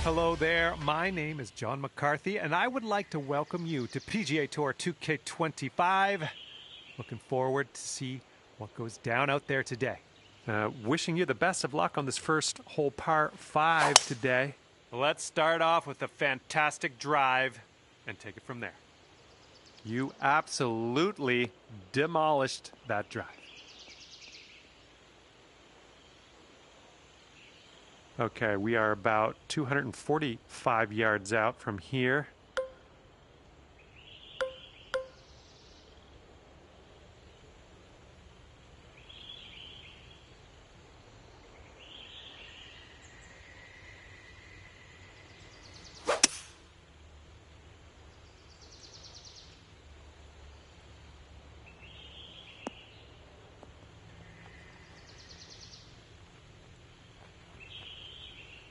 Hello there, my name is John McCarthy, and I would like to welcome you to PGA Tour 2K25. Looking forward to see what goes down out there today. Wishing you the best of luck on this first hole par 5 today. Let's start off with a fantastic drive and take it from there. You absolutely demolished that drive. Okay, we are about 245 yards out from here.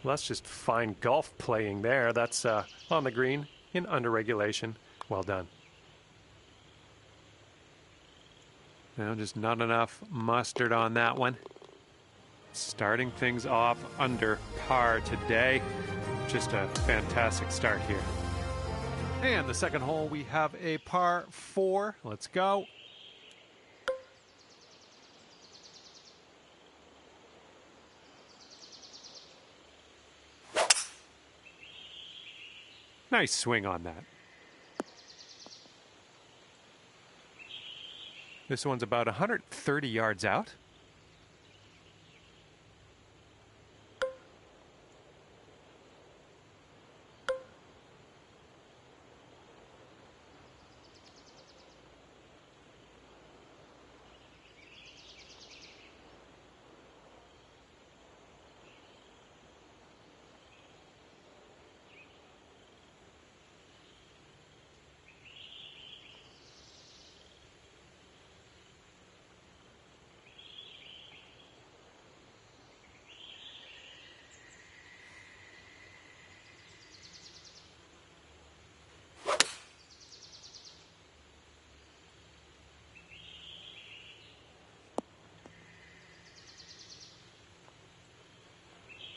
Well, that's just fine golf playing there. That's on the green in under regulation. Well done. Now just not enough mustard on that one. Starting things off under par today. Just a fantastic start here. And the second hole, we have a par 4. Let's go. Nice swing on that. This one's about 130 yards out.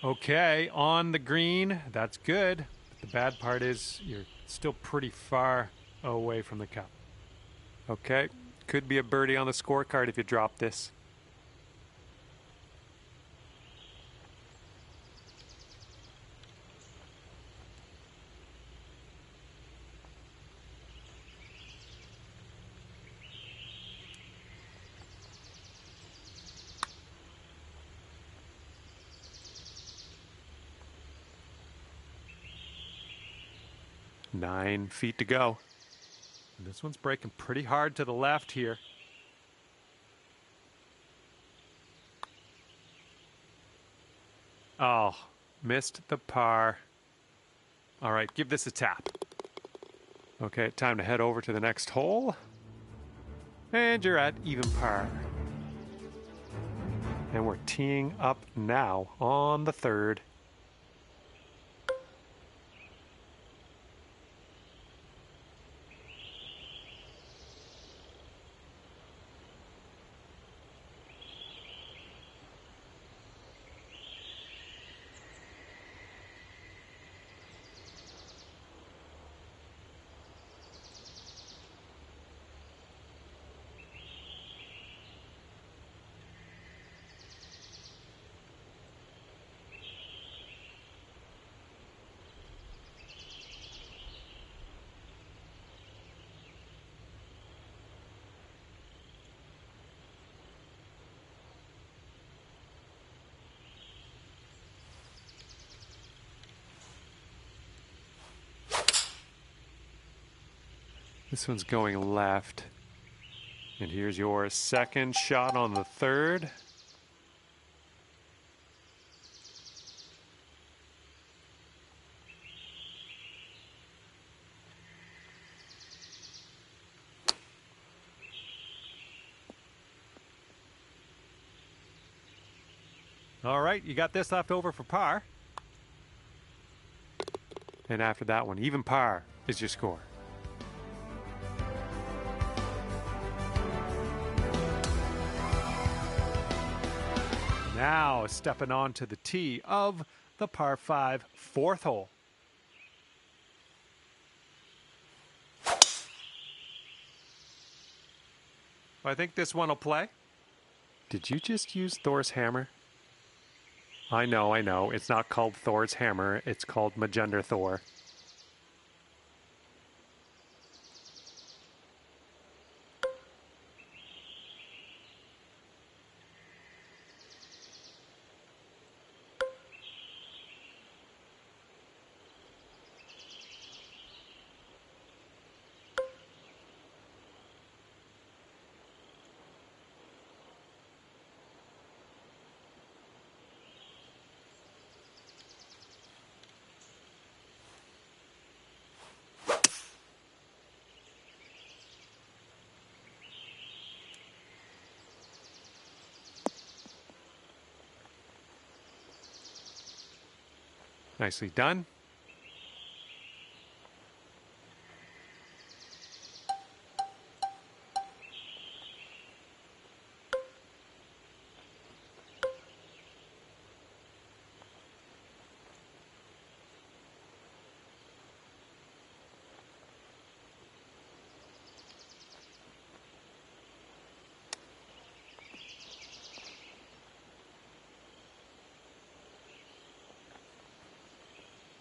Okay, on the green, that's good. But the bad part is you're still pretty far away from the cup. Okay, could be a birdie on the scorecard if you drop this. Nine feet to go. And this one's breaking pretty hard to the left here. Oh, missed the par. All right, give this a tap. Okay, time to head over to the next hole. And you're at even par. And we're teeing up now on the third. This one's going left. And here's your second shot on the third. All right, you got this left over for par. And after that one, even par is your score. Now stepping onto the tee of the par 5 fourth hole. I think this one will play. Did you just use Thor's hammer? I know. It's not called Thor's hammer. It's called Magender Thor. Nicely done.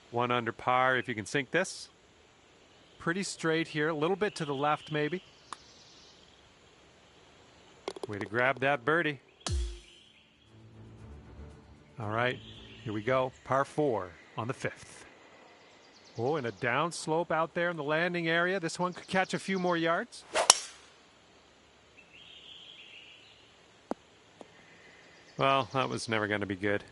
One under par if you can sink this. Pretty straight here, a little bit to the left maybe. Way to grab that birdie. All right, here we go. Par 4 on the 5th. Oh, and a down slope out there in the landing area. This one could catch a few more yards. Well, that was never going to be good.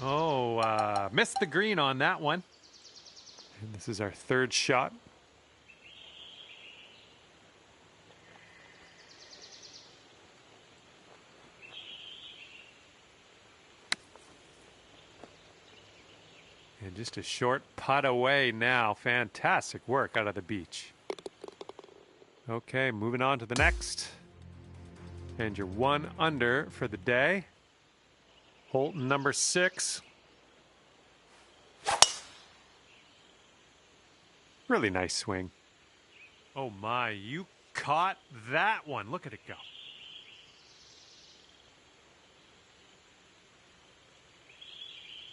Oh, missed the green on that one. And this is our third shot. And just a short putt away now. Fantastic work out of the beach. Okay, moving on to the next. And you're 1 under for the day. Hole number 6. Really nice swing. Oh my, you caught that one. Look at it go.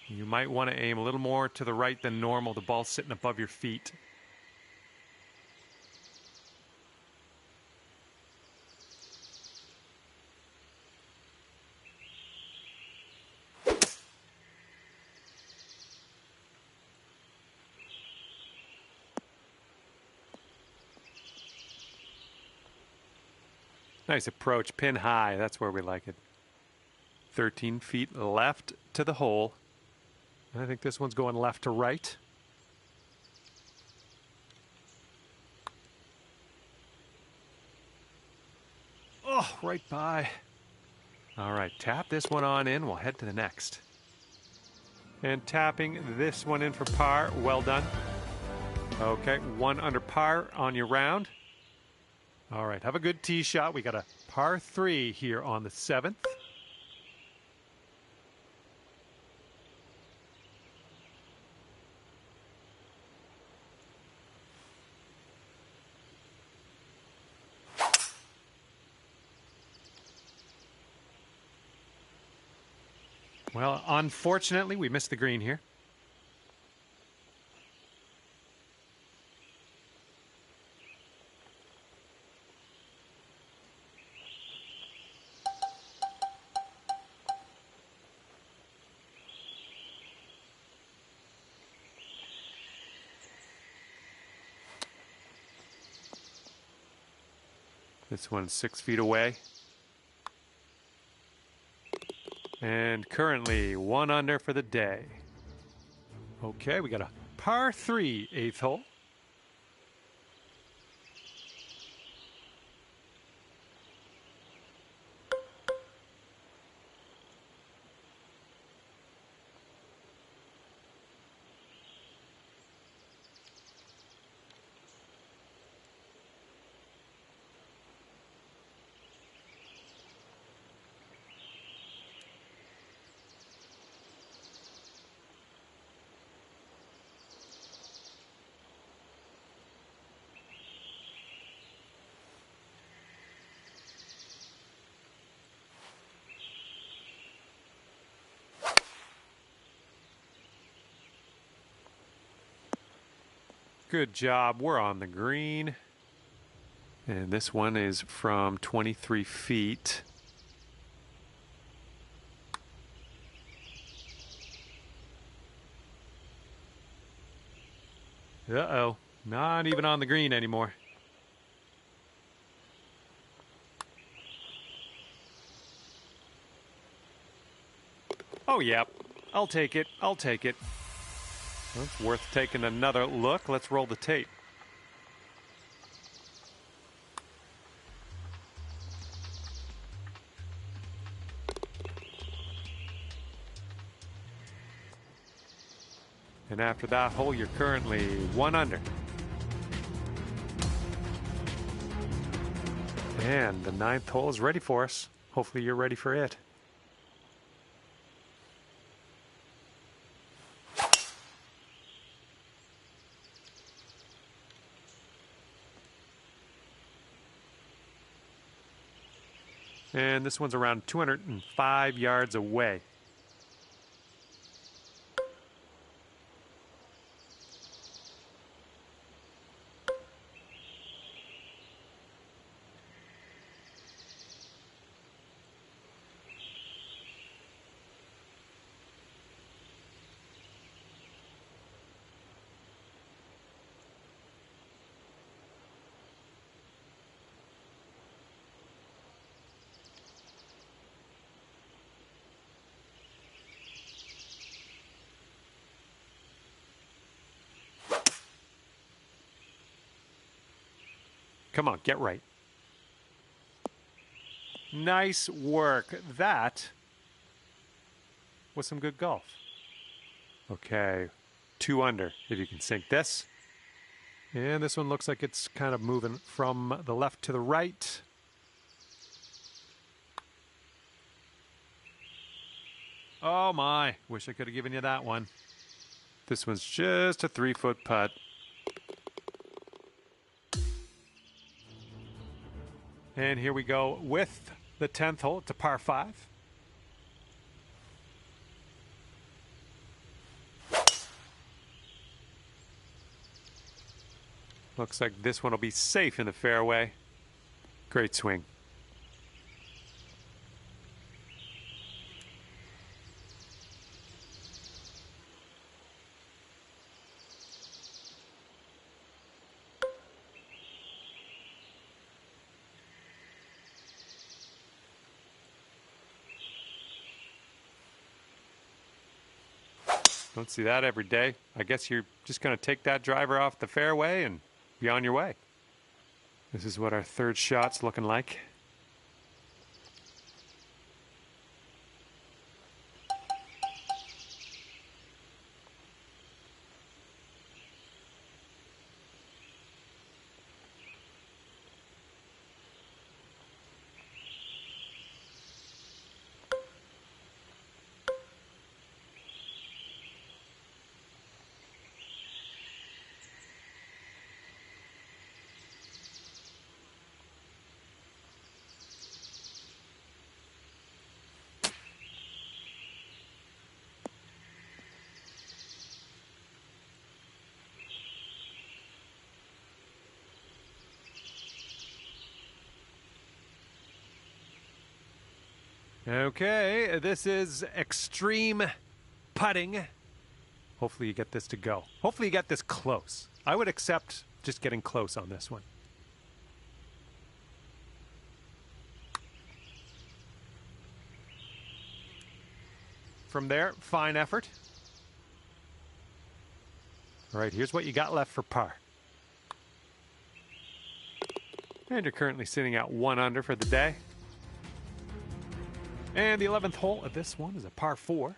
You might want to aim a little more to the right than normal. The ball's sitting above your feet. Nice approach, pin high. That's where we like it. 13 feet left to the hole. I think this one's going left to right. Oh, right by. All right, tap this one on in. We'll head to the next. And tapping this one in for par. Well done. Okay, 1 under par on your round. All right, have a good tee shot. We got a par 3 here on the 7th. Well, unfortunately, we missed the green here. This one's 6 feet away. And currently 1 under for the day. Okay, we got a Par 3, 8th hole. Good job. We're on the green. And this one is from 23 feet. Uh-oh. Not even on the green anymore. Oh, yep. I'll take it. I'll take it. Well, it's worth taking another look. Let's roll the tape. And after that hole, you're currently 1 under. And the 9th hole is ready for us. Hopefully you're ready for it. And this one's around 205 yards away. Come on, get right. Nice work. That was some good golf. Okay, 2 under, if you can sink this. And this one looks like it's kind of moving from the left to the right. Oh my, wish I could have given you that one. This one's just a 3-foot putt. And here we go with the 10th hole. It's a par 5. Looks like this one will be safe in the fairway. Great swing. Don't see that every day. I guess you're just going to take that driver off the fairway and be on your way. This is what our third shot's looking like. Okay, this is extreme putting. Hopefully you get this to go. Hopefully you get this close. I would accept just getting close on this one. From there, fine effort. All right, here's what you got left for par. And you're currently sitting at 1 under for the day. And the 11th hole of this one is a par 4.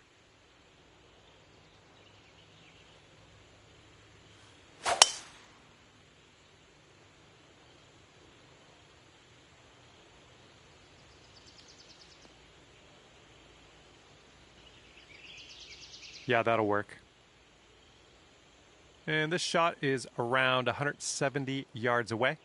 Yeah, that'll work. And this shot is around 170 yards away.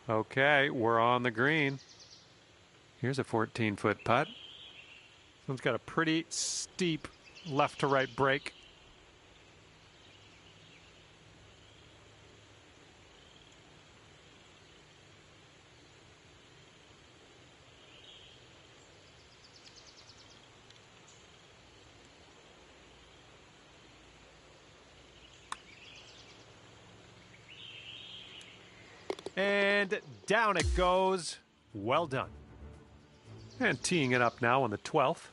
Okay, we're on the green. Here's a 14-foot putt. This one's got a pretty steep left to right break. And down it goes. Well done. And teeing it up now on the 12th.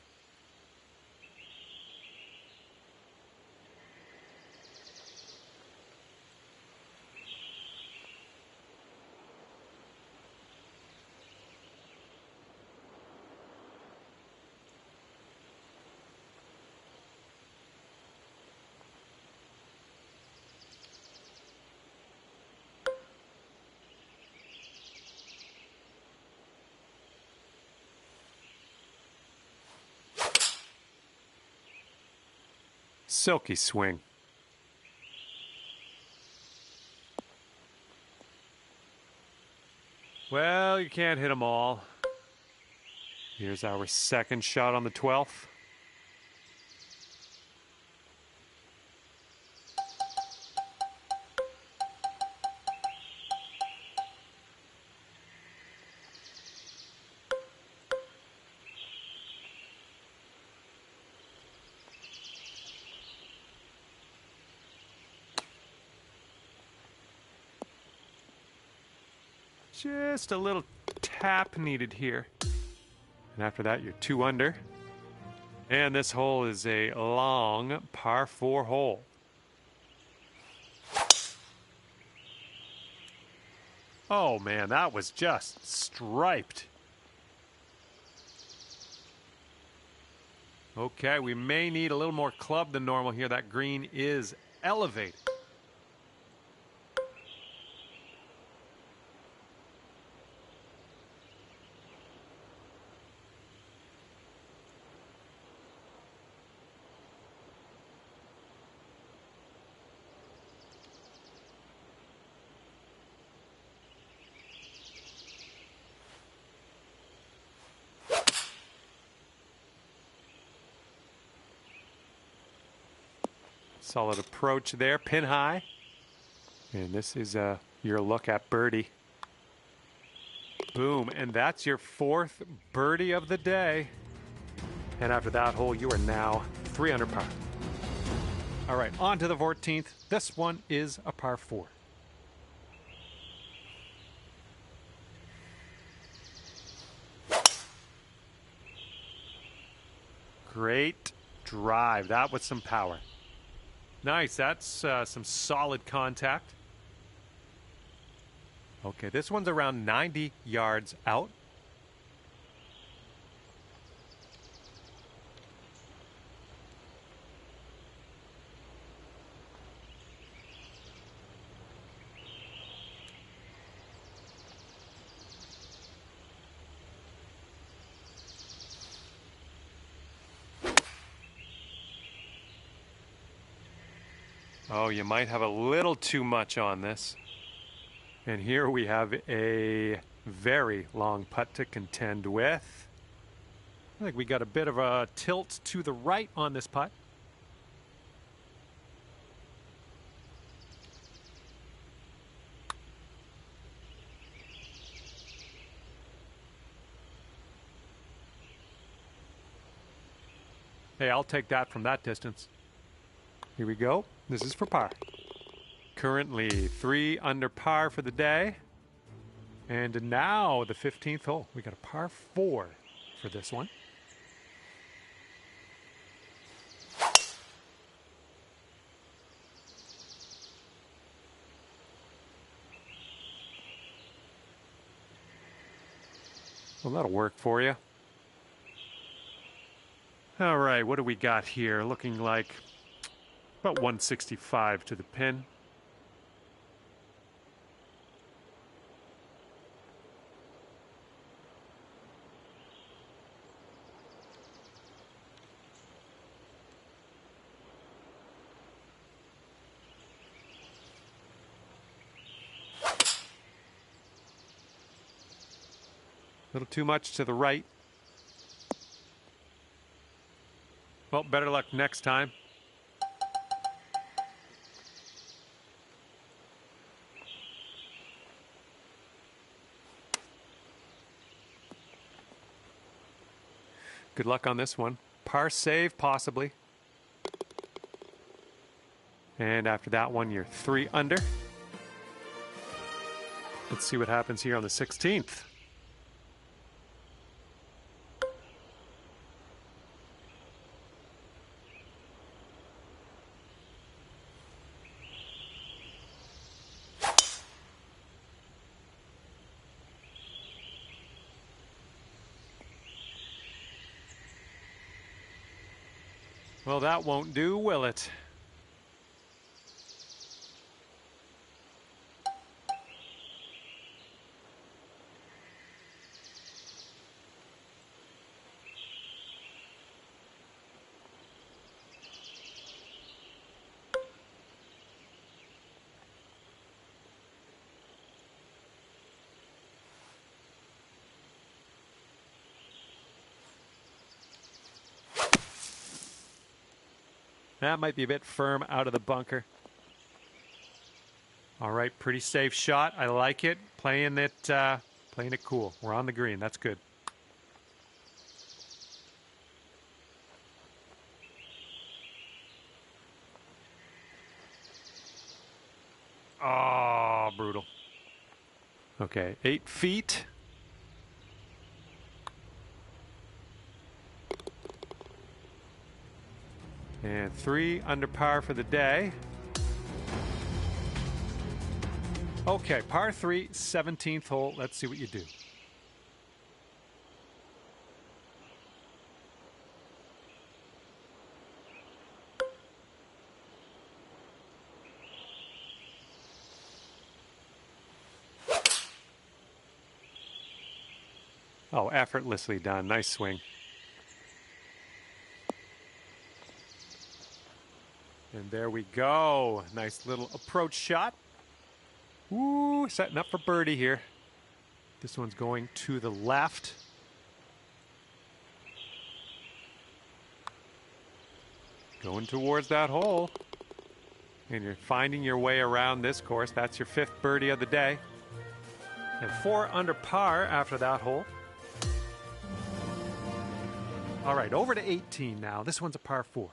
Silky swing. Well, you can't hit them all. Here's our second shot on the 12th. Just a little tap needed here. And after that, you're 2 under. And this hole is a long par 4 hole. Oh man, that was just striped. Okay, we may need a little more club than normal here. That green is elevated. Solid approach there, pin high. And this is your look at birdie. Boom, and that's your 4th birdie of the day. And after that hole, you are now 3 under par. All right, on to the 14th. This one is a par 4. Great drive. That was some power. Nice, that's some solid contact. Okay, this one's around 90 yards out. Oh, you might have a little too much on this. And here we have a very long putt to contend with. I think we got a bit of a tilt to the right on this putt. Hey, I'll take that from that distance. Here we go. This is for par. Currently 3 under par for the day. And now the 15th hole. We got a par 4 for this one. Well, that'll work for you. All right, what do we got here? Looking like about 165 to the pin. A little too much to the right. Well, better luck next time. Good luck on this one. Par save, possibly. And after that one, you're 3 under. Let's see what happens here on the 16th. Well, that won't do, will it? That might be a bit firm out of the bunker. All right, pretty safe shot. I like it. Playing it cool. We're on the green. That's good. Oh, brutal. Okay, 8 feet. And 3 under par for the day. Okay, par 3, 17th hole. Let's see what you do. Oh, effortlessly done. Nice swing. And there we go. Nice little approach shot. Ooh, setting up for birdie here. This one's going to the left. Going towards that hole. And you're finding your way around this course. That's your 5th birdie of the day. And 4 under par after that hole. All right, over to 18 now. This one's a par 4.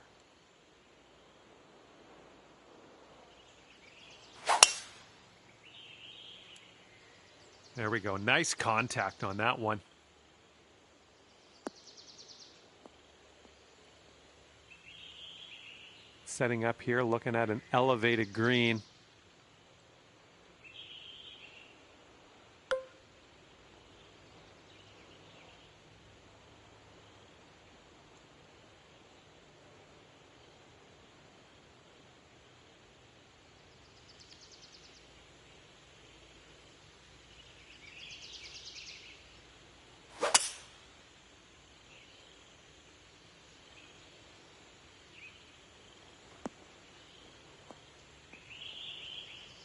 There we go. Nice contact on that one. Setting up here, looking at an elevated green.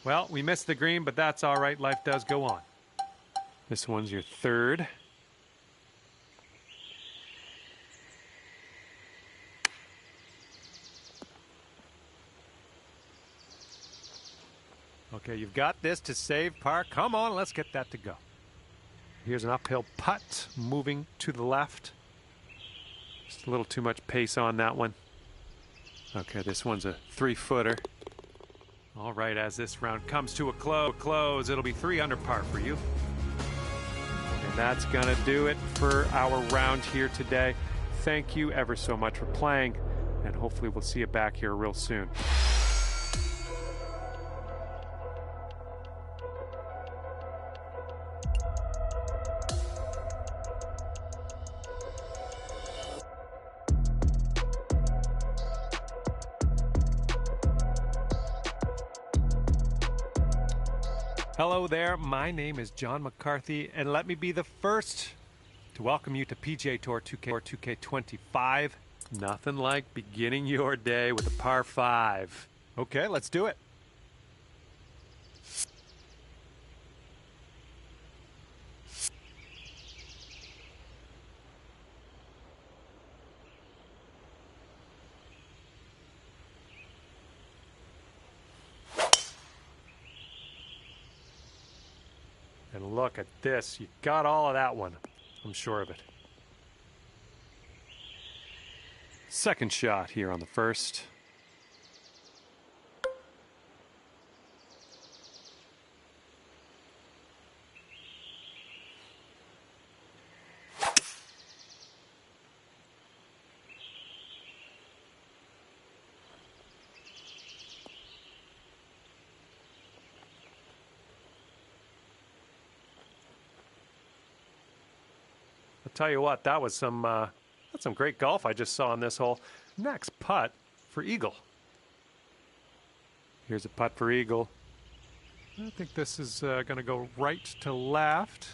Well, we missed the green, but that's all right. Life does go on. This one's your 3rd. Okay, you've got this to save par. Come on, let's get that to go. Here's an uphill putt moving to the left. Just a little too much pace on that one. Okay, this one's a 3-footer. All right, as this round comes to a close, it'll be 3 under par for you. And that's going to do it for our round here today. Thank you ever so much for playing, and hopefully we'll see you back here real soon. Hello there, my name is John McCarthy, and let me be the first to welcome you to PGA Tour 2K25. Nothing like beginning your day with a par 5. Okay, let's do it. And look at this. You got all of that one. I'm sure of it. Second shot here on the first. Tell you what, that was some that's some great golf I just saw on this hole. Next putt for Eagle. Here's a putt for Eagle. I think this is going to go right to left.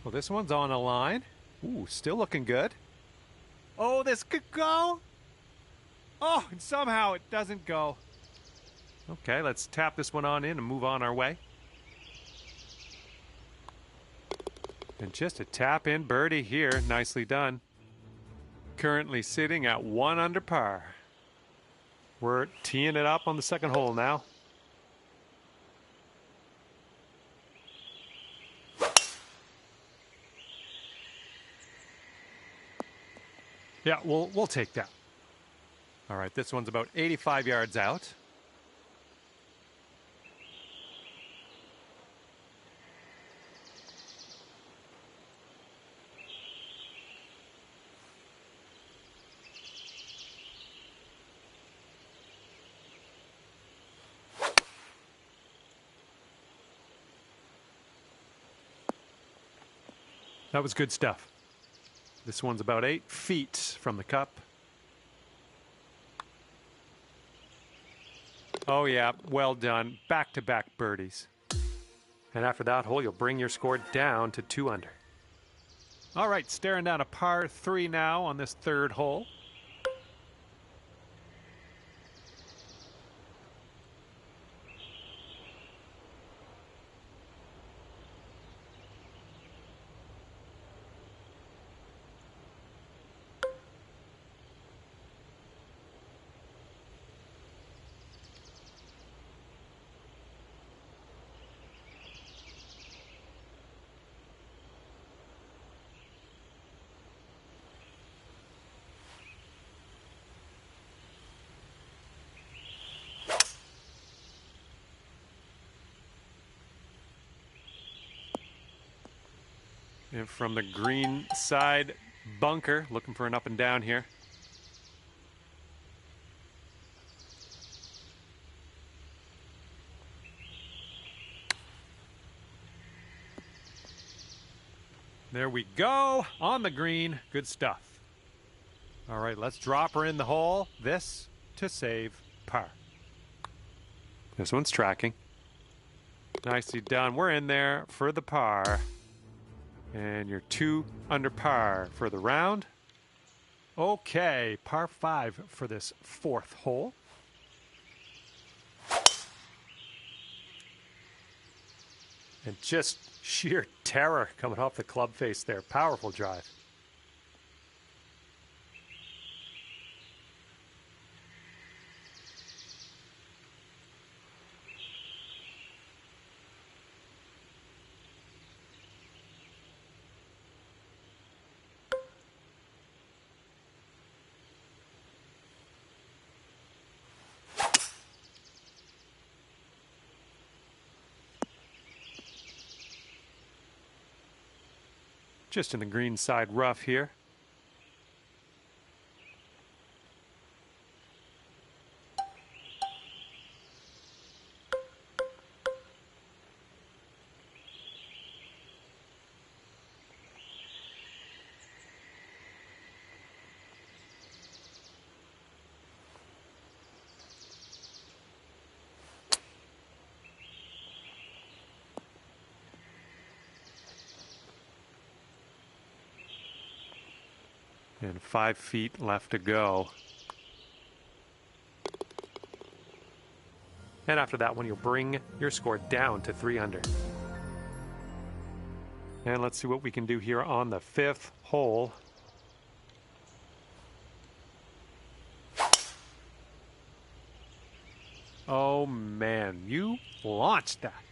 Well, this one's on a line. Ooh, still looking good. Oh, this could go. Oh, and somehow it doesn't go. Okay, let's tap this one on in and move on our way. And just a tap in birdie here. Nicely done. Currently sitting at 1 under par. We're teeing it up on the second hole now. Yeah, we'll take that. All right, this one's about 85 yards out. That was good stuff. This one's about 8 feet from the cup. Oh yeah, well done. Back-to-back birdies. And after that hole, you'll bring your score down to 2 under. All right, staring down a par 3 now on this third hole. And from the green side bunker, looking for an up and down here. There we go, on the green. Good stuff. All right, let's drop her in the hole. This to save par. This one's tracking. Nicely done. We're in there for the par. And you're 2 under par for the round. Okay, par 5 for this fourth hole. And just Sheer terror coming off the club face there. Powerful drive. Just in the green side rough here. And 5 feet left to go. And after that one, you'll bring your score down to 3 under. And let's see what we can do here on the 5th hole. Oh man, you launched that.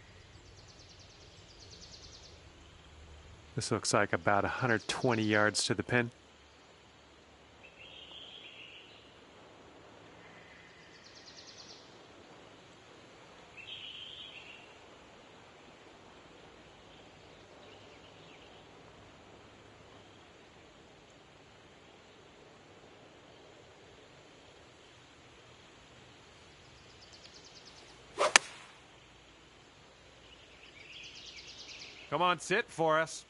This looks like about 120 yards to the pin. Come on, sit for us.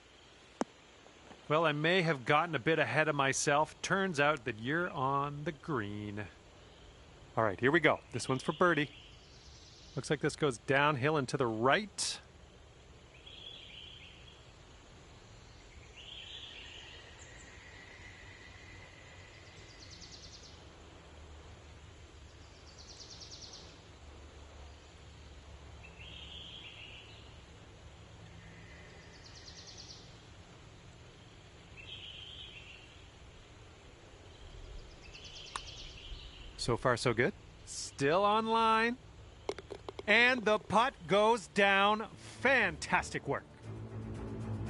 Well, I may have gotten a bit ahead of myself. Turns out that you're on the green. All right, here we go. This one's for birdie. Looks like this goes downhill and to the right. So far, so good. Still online. And the putt goes down. Fantastic work.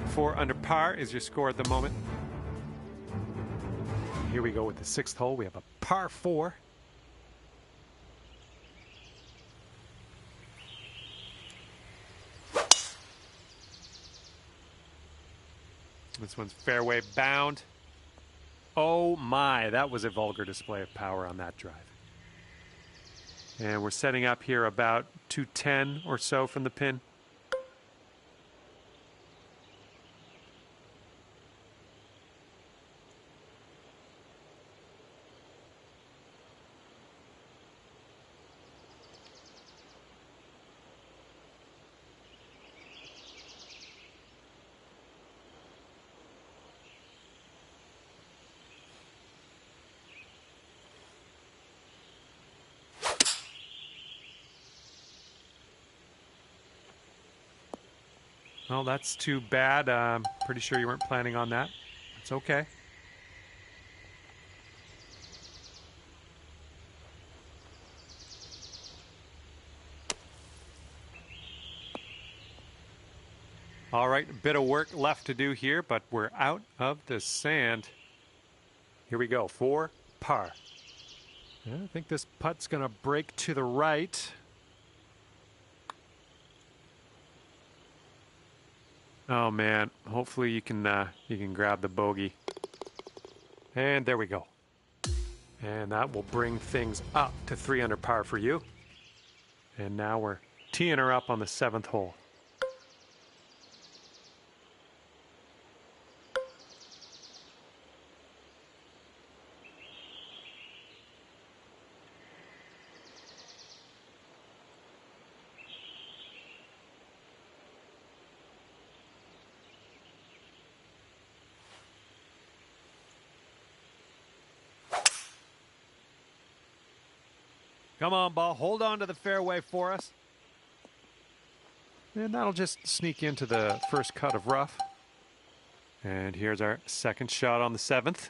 4 under par is your score at the moment. Here we go with the 6th hole. We have a par 4. This one's fairway bound. Oh my, that was a vulgar display of power on that drive. And we're setting up here about 210 or so from the pin. Well, that's too bad. I'm pretty sure you weren't planning on that. It's okay. All right, a bit of work left to do here, but we're out of the sand. Here we go, 4 par. Yeah, I think this putt's going to break to the right. Oh man, hopefully you can grab the bogey. And there we go. And that will bring things up to 3 under par for you. And now we're teeing her up on the 7th hole. Come on, ball. Hold on to the fairway for us. And that'll just sneak into the first cut of rough. And here's our second shot on the 7th.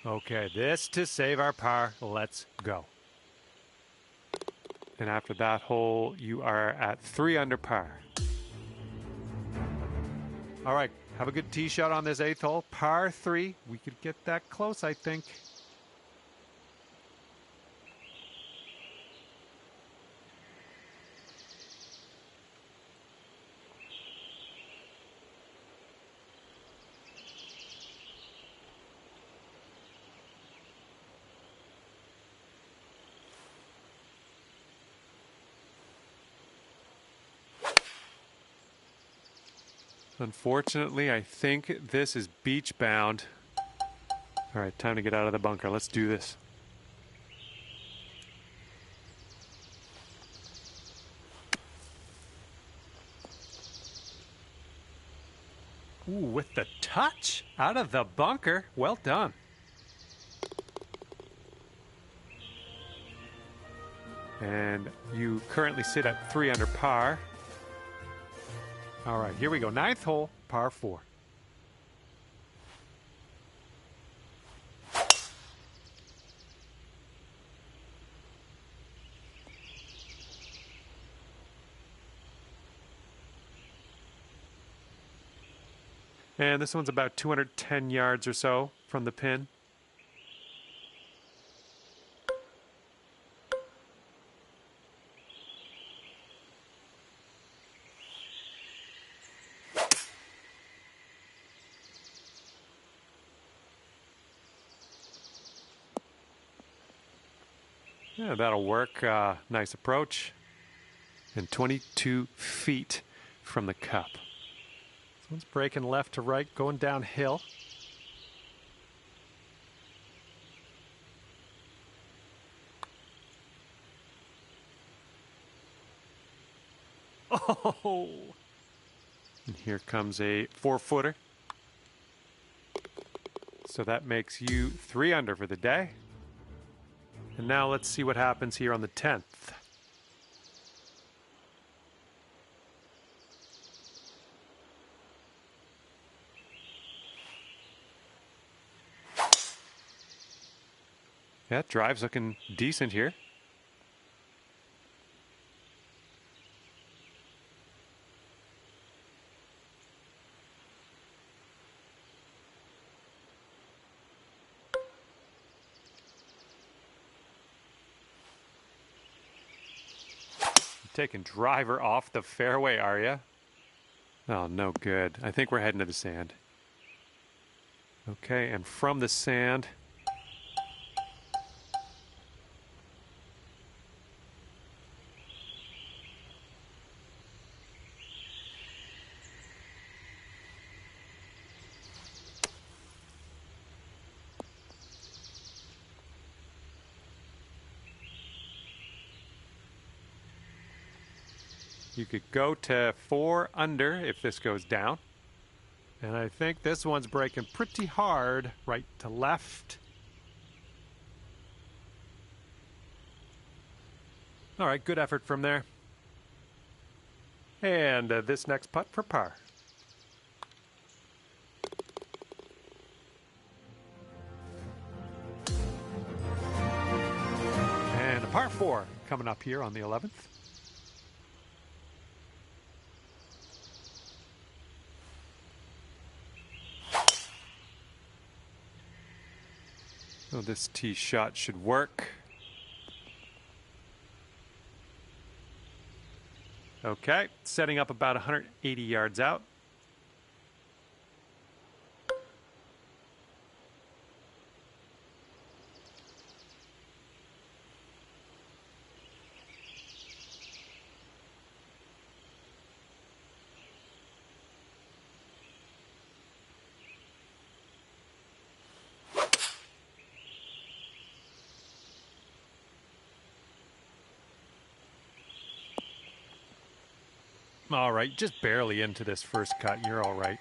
Okay, this to save our par. Let's go. And after that hole, you are at 3 under par. All right, have a good tee shot on this 8th hole. Par 3. We could get that close, I think. Unfortunately, I think this is beach bound. All right, time to get out of the bunker. Let's do this. Ooh, with the touch out of the bunker. Well done. And you currently sit at 3 under par. All right, here we go. 9th hole, par 4. And this one's about 210 yards or so from the pin. Yeah, that'll work. Nice approach. And 22 feet from the cup. This one's breaking left to right, going downhill. Oh! And here comes a 4-footer. So that makes you 3 under for the day. And now let's see what happens here on the 10th. Yeah, drive's looking decent here. Taking driver off the fairway, are you? Oh, no good. I think we're heading to the sand. Okay, and from the sand, you could go to 4 under if this goes down. And I think this one's breaking pretty hard right to left. All right, good effort from there. And this next putt for par. And a par 4 coming up here on the 11th. So this tee shot should work. Okay, setting up about 180 yards out. All right, just barely into this first cut. You're all right.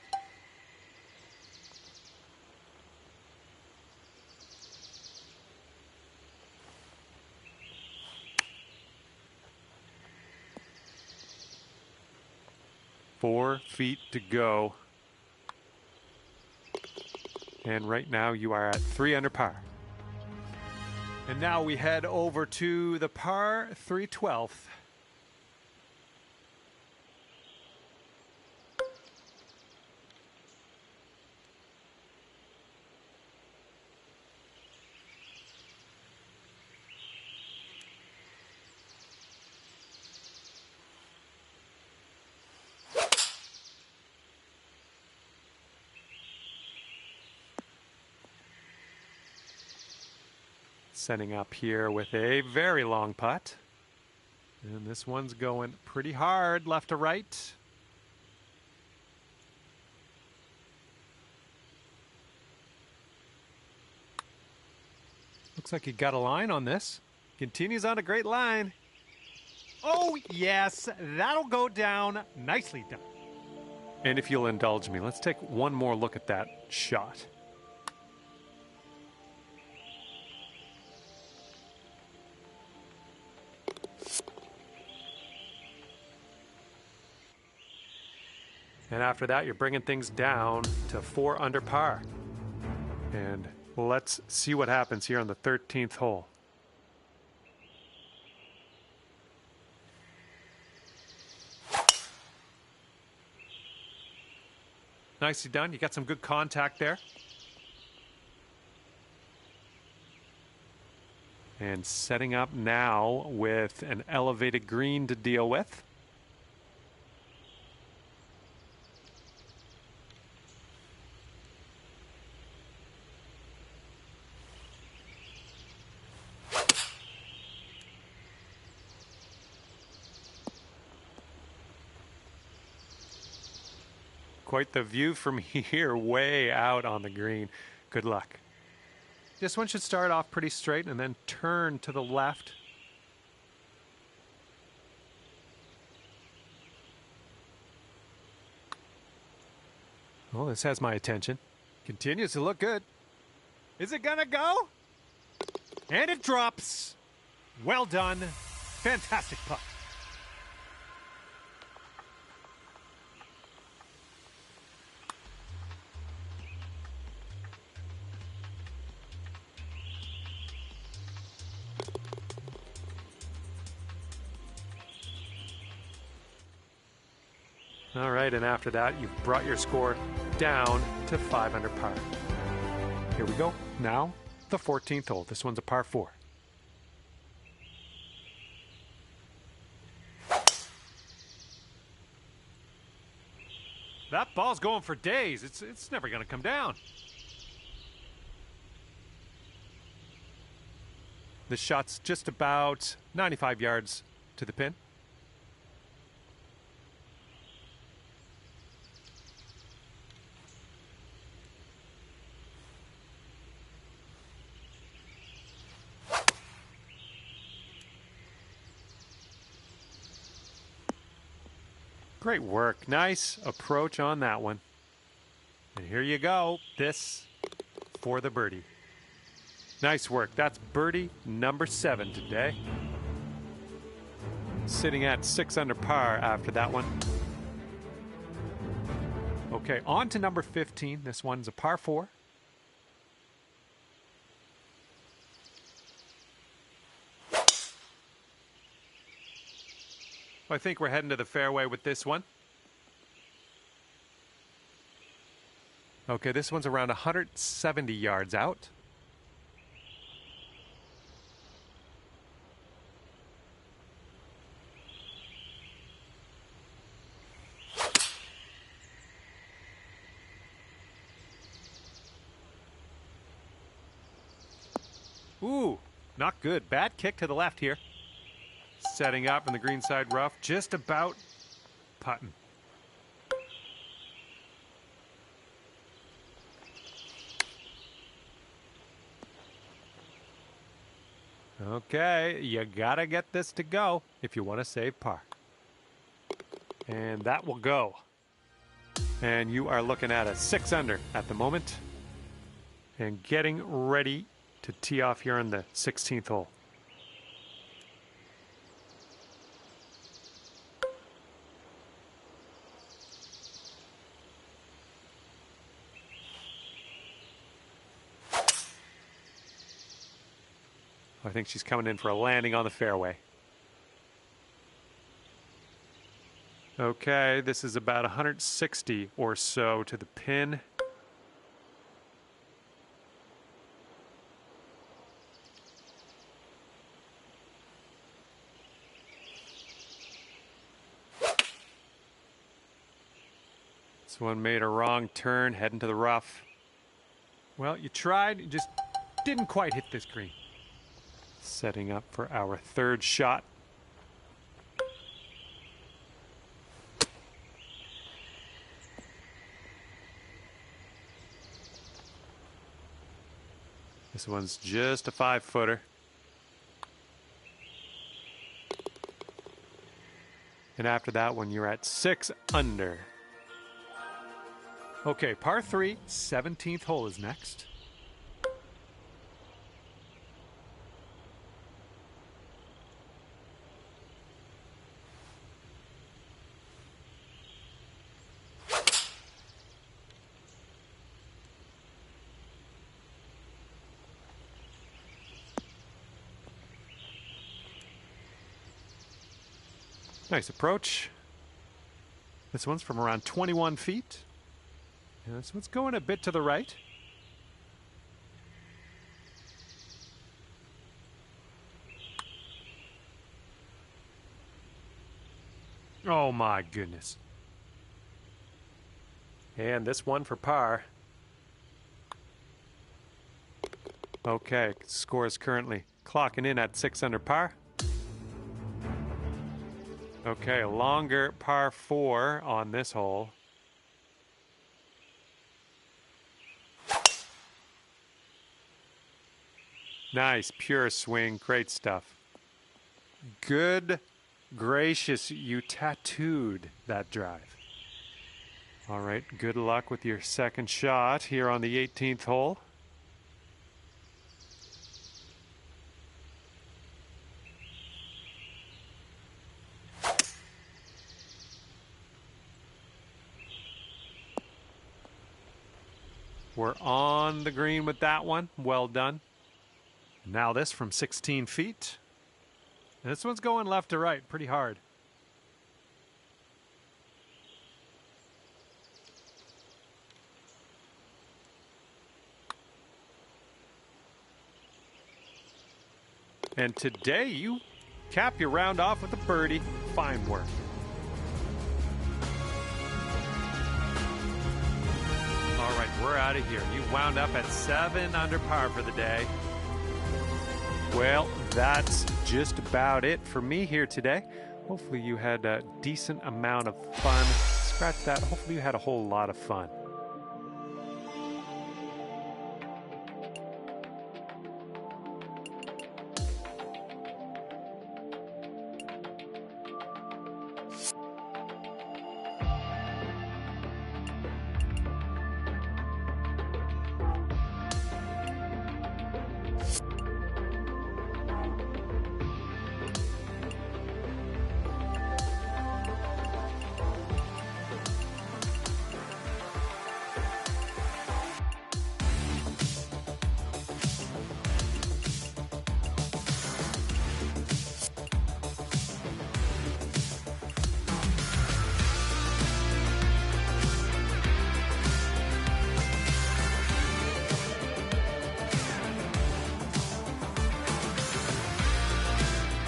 4 feet to go. And right now you are at 3 under par. And now we head over to the par 3/12. Setting up here with a very long putt. And this one's going pretty hard left to right. Looks like he got a line on this. Continues on a great line. Oh, yes, that'll go down. Nicely done. And if you'll indulge me, let's take one more look at that shot. And after that, you're bringing things down to 4 under par. And let's see what happens here on the 13th hole. Nicely done. You got some good contact there. And setting up now with an elevated green to deal with. Quite the view from here, way out on the green. Good luck. This one should start off pretty straight and then turn to the left. Well, this has my attention. Continues to look good. Is it gonna go? And it drops. Well done. Fantastic putt. All right, and after that, you've brought your score down to 5 under par. Here we go. Now, the 14th hole. This one's a par 4. That ball's going for days. It's never going to come down. This shot's just about 95 yards to the pin. Great work. Nice approach on that one. And here you go. This for the birdie. Nice work. That's birdie number 7 today. Sitting at 6 under par after that one. Okay, on to number 15. This one's a par 4. I think we're heading to the fairway with this one. Okay, this one's around 170 yards out. Ooh, not good. Bad kick to the left here. Setting up in the greenside rough, just about putting. Okay, you gotta get this to go if you want to save par. And that will go. And you are looking at a 6 under at the moment. And getting ready to tee off here on the 16th hole. I think she's coming in for a landing on the fairway. Okay, this is about 160 or so to the pin. This one made a wrong turn, heading to the rough. Well, you tried, you just didn't quite hit this green. Setting up for our third shot. This one's just a 5-footer. And after that one, you're at 6 under. Okay, par 3, 17th hole is next. Nice approach. This one's from around 21 feet. And this one's going a bit to the right. Oh my goodness. And this one for par. Okay, score is currently clocking in at 6 under par. Okay, a longer par 4 on this hole. Nice, pure swing, great stuff. Good gracious, you tattooed that drive. All right, good luck with your second shot here on the 18th hole. We're on the green with that one. Well done. Now this from 16 feet. And this one's going left to right pretty hard. And today you cap your round off with a birdie. Fine work. All right, we're out of here. You wound up at 7 under par for the day. Well, that's just about it for me here today. Hopefully you had a decent amount of fun. Scratch that. Hopefully you had a whole lot of fun.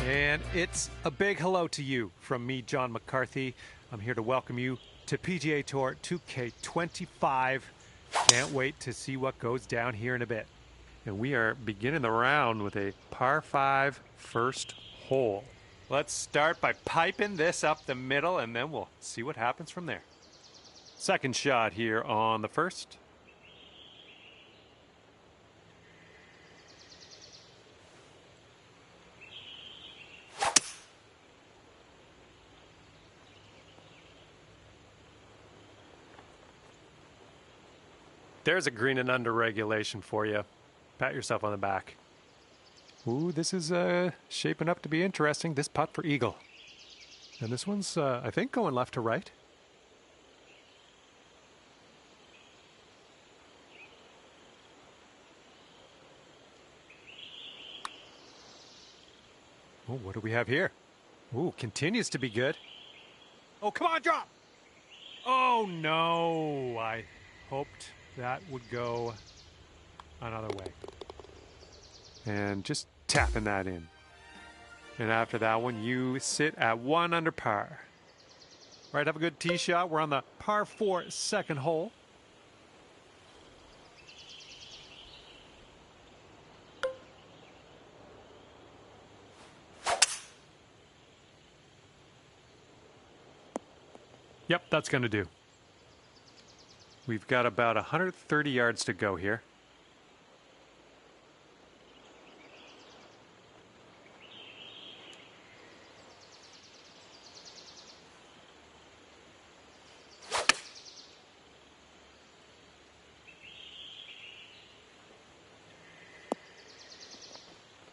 And it's a big hello to you from me, John McCarthy. I'm here to welcome you to PGA Tour 2K25. Can't wait to see what goes down here in a bit. And we are beginning the round with a par 5 first hole. Let's start by piping this up the middle, and then we'll see what happens from there. Second shot here on the first. There's a green and under regulation for you. Pat yourself on the back. Ooh, this is shaping up to be interesting. This putt for eagle. And this one's, I think, going left to right. Oh, what do we have here? Ooh, continues to be good. Oh, come on, drop! Oh, no. I hoped that would go another way. And just tapping that in. And after that one, you sit at 1 under par. All right, have a good tee shot. We're on the par 4 second hole. Yep, that's going to do. We've got about 130 yards to go here.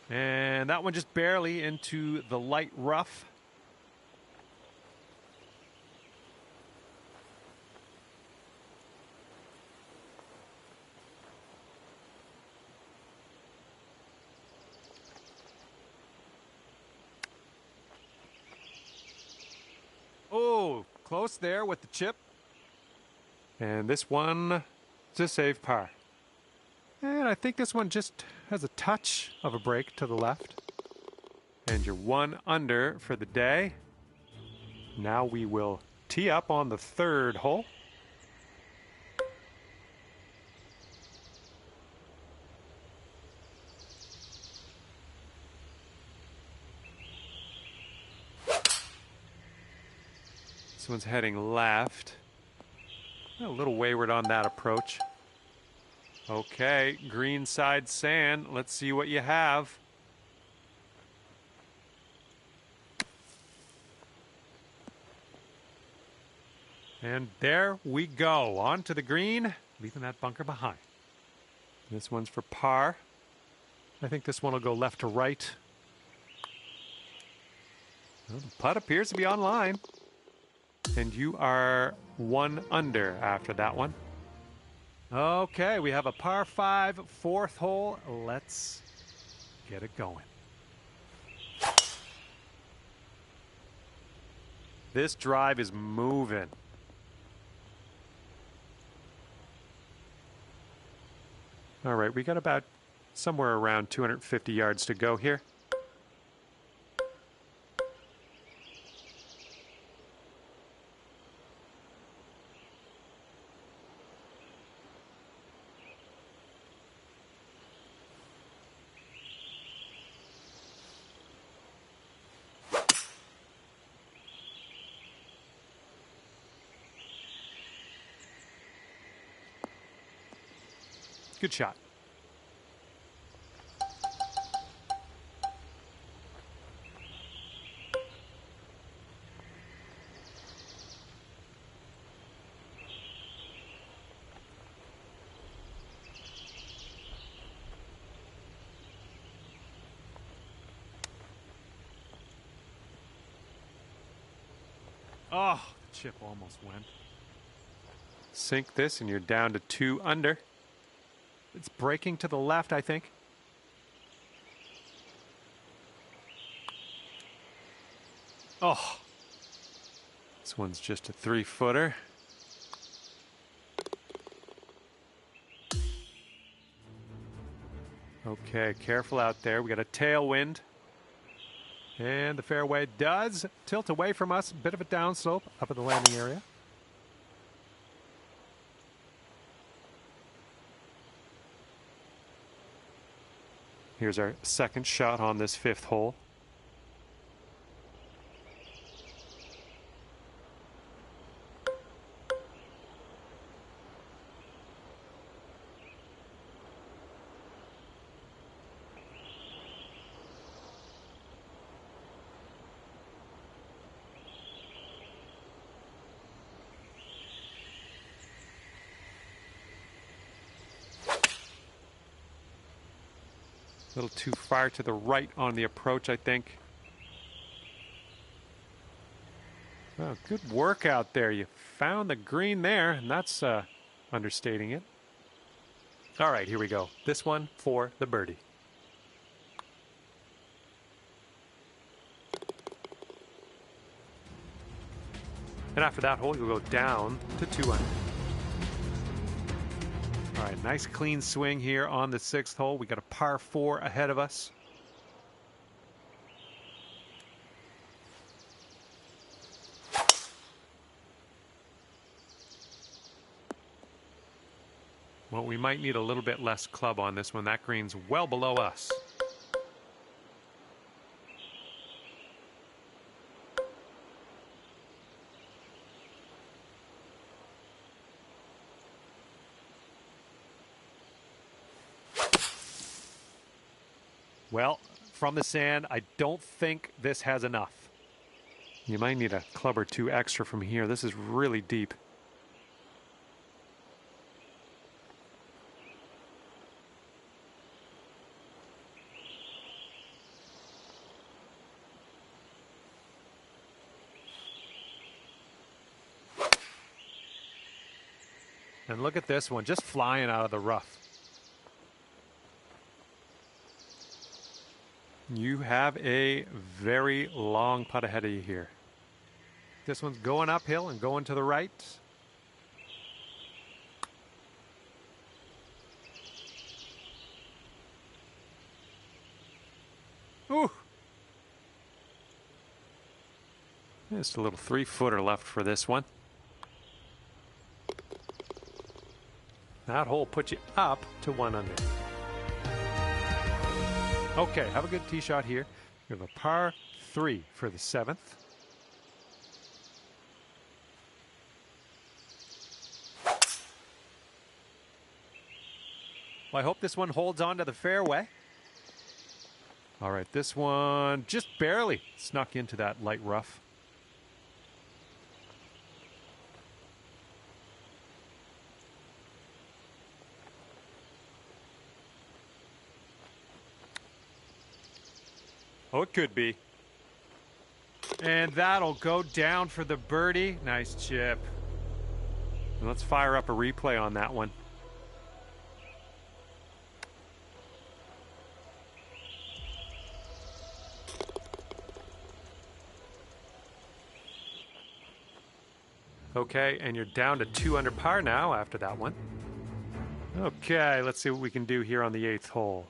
And that one just barely into the light rough. Oh, close there with the chip. And this one is a safe par. And I think this one just has a touch of a break to the left. And you're 1 under for the day. Now we will tee up on the 3rd hole. This one's heading left. A little wayward on that approach. Okay, green side sand. Let's see what you have. And there we go. On to the green, leaving that bunker behind. This one's for par. I think this one will go left to right. Well, the putt appears to be on line. And you are 1 under after that one. Okay, we have a par 5, 4th hole. Let's get it going. This drive is moving. All right, we got about somewhere around 250 yards to go here. Good shot. Oh, the chip almost went. Sink this and you're down to 2 under. It's breaking to the left, I think. Oh, this one's just a 3-footer. Okay, careful out there. We got a tailwind. And the fairway does tilt away from us. A bit of a downslope up at the landing area. Here's our second shot on this 5th hole. A little too far to the right on the approach, I think. Oh, good work out there. You found the green there, and that's understating it. All right, here we go. This one for the birdie. And after that hole, you'll go down to 2 under. All right, nice clean swing here on the 6th hole. We got a par 4 ahead of us. Well, we might need a little bit less club on this one. That green's well below us. Well, from the sand, I don't think this has enough. You might need a club or 2 extra from here. This is really deep. And look at this one, just flying out of the rough. You have a very long putt ahead of you here. This one's going uphill and going to the right. Ooh. Just a little 3-footer left for this one. That hole puts you up to 1 under. Okay, have a good tee shot here. We have a par 3 for the 7th. Well, I hope this one holds on to the fairway. All right, this one just barely snuck into that light rough. Oh, it could be. And that'll go down for the birdie. Nice chip. And let's fire up a replay on that one. Okay, and you're down to 2 under par now after that one. Okay, let's see what we can do here on the 8th hole.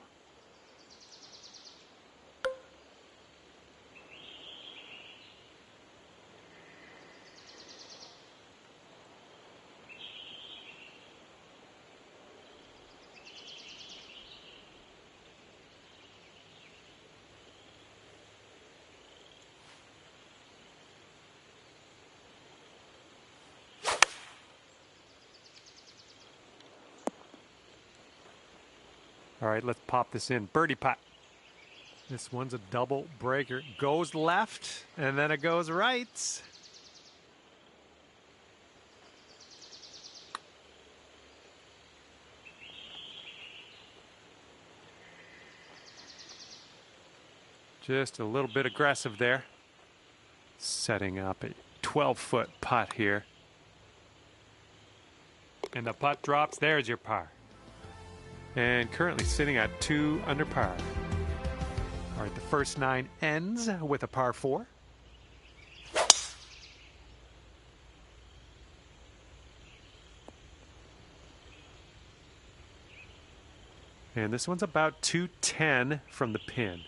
All right, let's pop this in. Birdie putt. This one's a double breaker. Goes left, and then it goes right. Just a little bit aggressive there. Setting up a 12-foot putt here. And the putt drops. There's your par. And currently sitting at 2 under par. All right, the first 9 ends with a par 4. And this one's about 210 from the pin.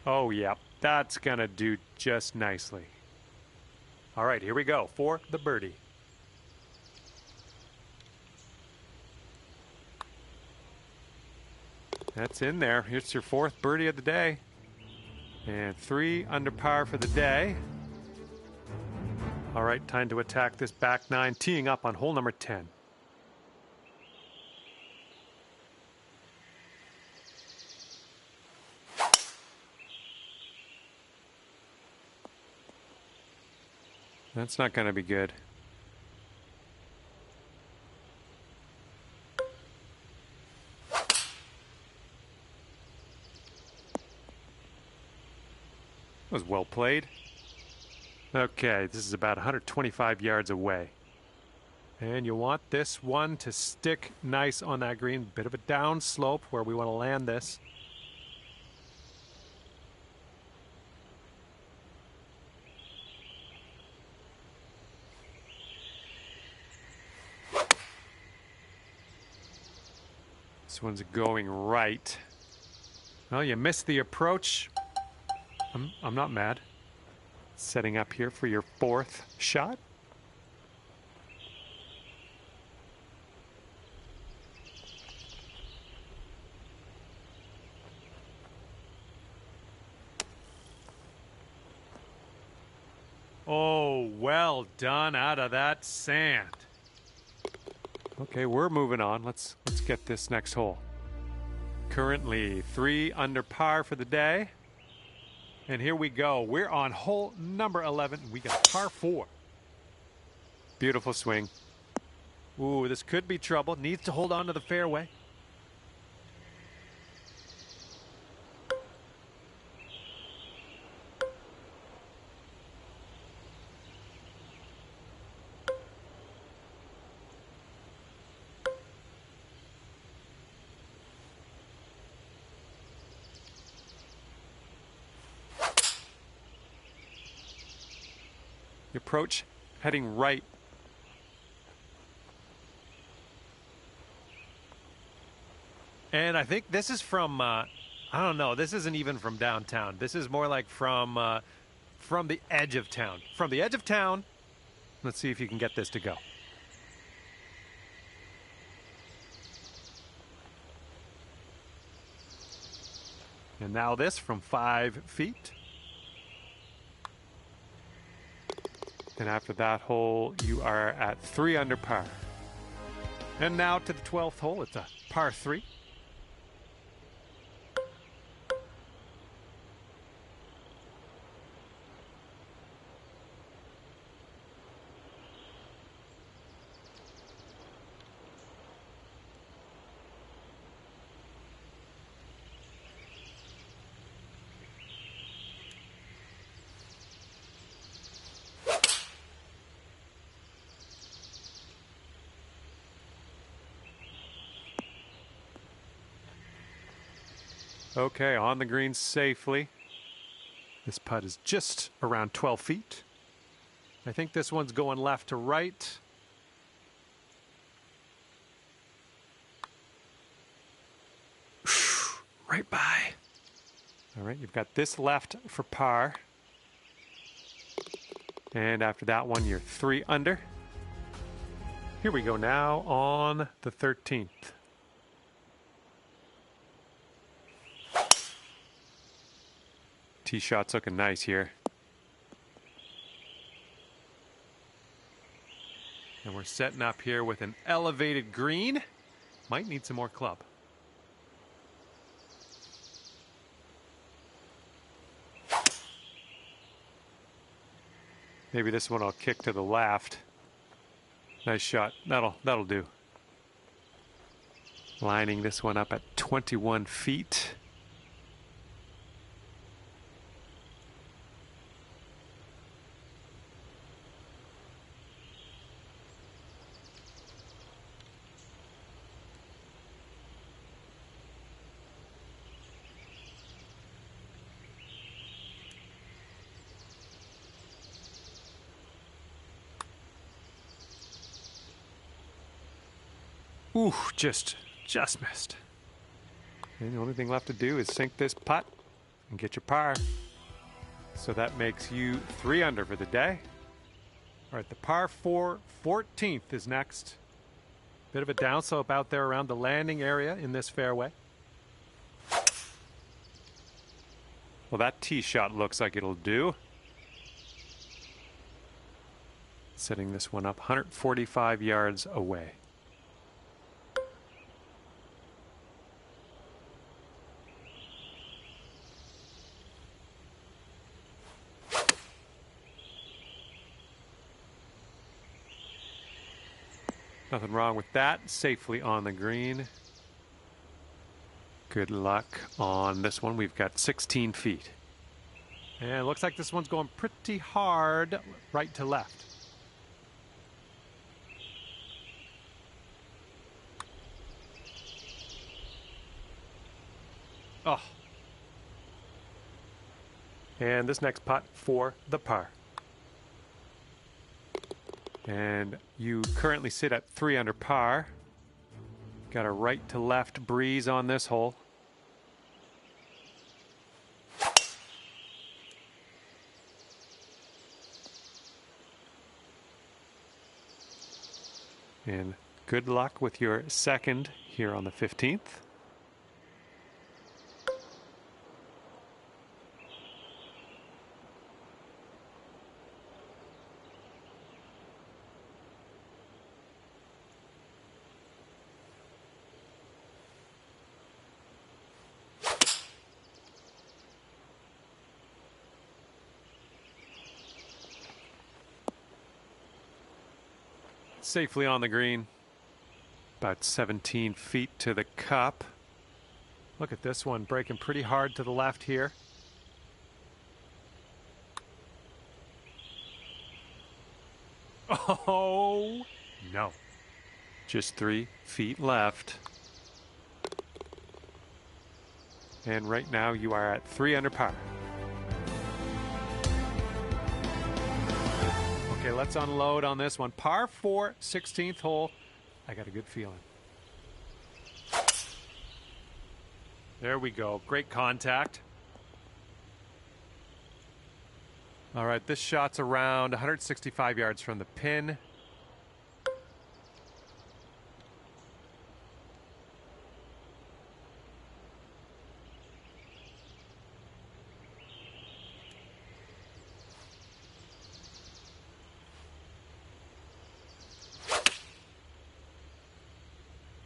Oh, yeah, that's going to do just nicely. All right, here we go for the birdie. That's in there. Here's your 4th birdie of the day. And 3 under par for the day. All right, time to attack this back 9, teeing up on hole number 10. That's not going to be good. That was well played. Okay, this is about 125 yards away. And you want this one to stick nice on that green. Bit of a down slope where we want to land this. This one's going right. Well, you missed the approach. I'm not mad. Setting up here for your fourth shot. Oh, well done out of that sand. Okay, we're moving on. Let's get this next hole. Currently 3 under par for the day. And here we go. We're on hole number 11. We got par 4. Beautiful swing. Ooh, this could be trouble. Needs to hold on to the fairway. The approach heading right. And I think this is from, I don't know, this isn't even from downtown. This is more like from the edge of town. From the edge of town, let's see if you can get this to go. And now this from 5 feet. And after that hole, you are at 3 under par. And now to the 12th hole. It's a par 3. Okay, on the green safely. This putt is just around 12 feet. I think this one's going left to right. Right by. All right, you've got this left for par. And after that one, you're 3 under. Here we go now on the 13th. Tee shot's looking nice here. And we're setting up here with an elevated green. Might need some more club. Maybe this one will kick to the left. Nice shot. That'll do. Lining this one up at 21 feet. Ooh, just missed. And the only thing left to do is sink this putt and get your par. So that makes you 3 under for the day. All right, the par 4 14th is next. Bit of a downslope out there around the landing area in this fairway. Well, that tee shot looks like it'll do. Setting this one up 145 yards away. Nothing wrong with that. Safely on the green. Good luck on this one. We've got 16 feet. And it looks like this one's going pretty hard right to left. Oh. And this next putt for the par. And you currently sit at 3 under par. Got a right to left breeze on this hole. And good luck with your second here on the 15th. Safely on the green. About 17 feet to the cup. Look at this one breaking pretty hard to the left here. Oh, no. Just 3 feet left. And right now you are at 3 under par. Okay, let's unload on this one. Par 4, 16th hole. I got a good feeling. There we go. Great contact. All right, this shot's around 165 yards from the pin.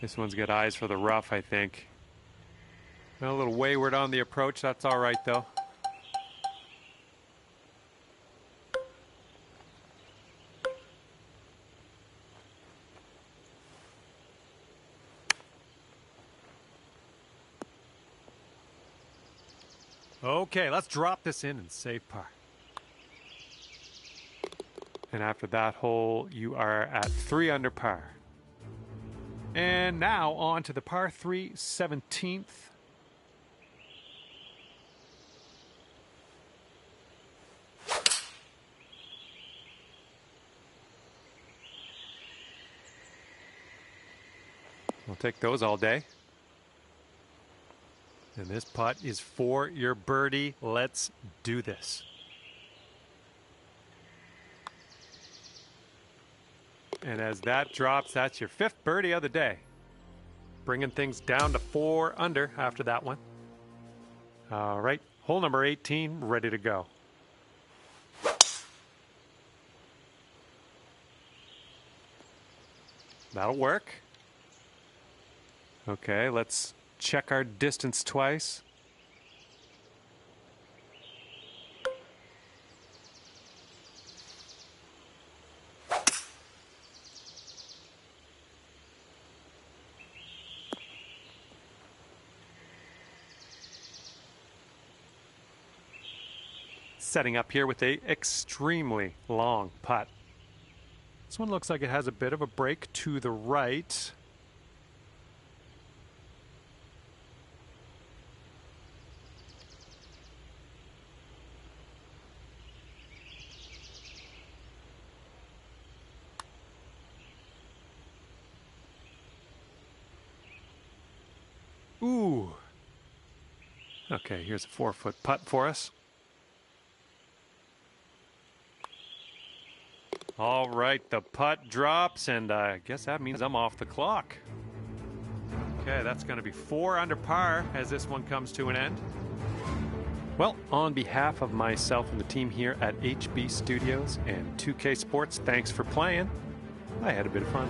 This one's got eyes for the rough, I think. A little wayward on the approach. That's all right, though. Okay, let's drop this in and save par. And after that hole, you are at 3 under par. And now on to the par 3, 17th. We'll take those all day. And this putt is for your birdie. Let's do this. And as that drops, that's your 5th birdie of the day. Bringing things down to 4 under after that one. All right, hole number 18, ready to go. That'll work. Okay, let's check our distance twice. Setting up here with a extremely long putt. This one looks like it has a bit of a break to the right. Ooh. Okay, here's a 4-foot putt for us. All right, the putt drops, and I guess that means I'm off the clock. Okay, that's going to be 4 under par as this one comes to an end. Well, on behalf of myself and the team here at HB Studios and 2K Sports, thanks for playing. I had a bit of fun.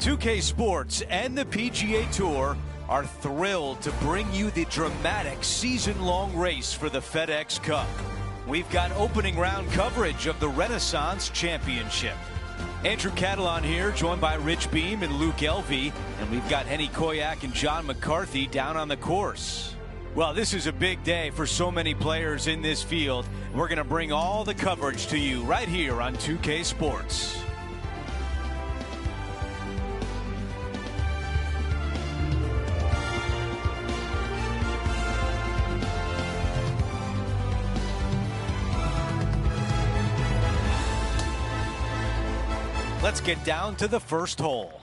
2K Sports and the PGA Tour are thrilled to bring you the dramatic season-long race for the FedEx Cup. We've got opening round coverage of the Renaissance Championship. Andrew Catalan here, joined by Rich Beam and Luke Elvey, and we've got Henny Koyak and John McCarthy down on the course. Well, this is a big day for so many players in this field. We're going to bring all the coverage to you right here on 2K Sports. Let's get down to the first hole.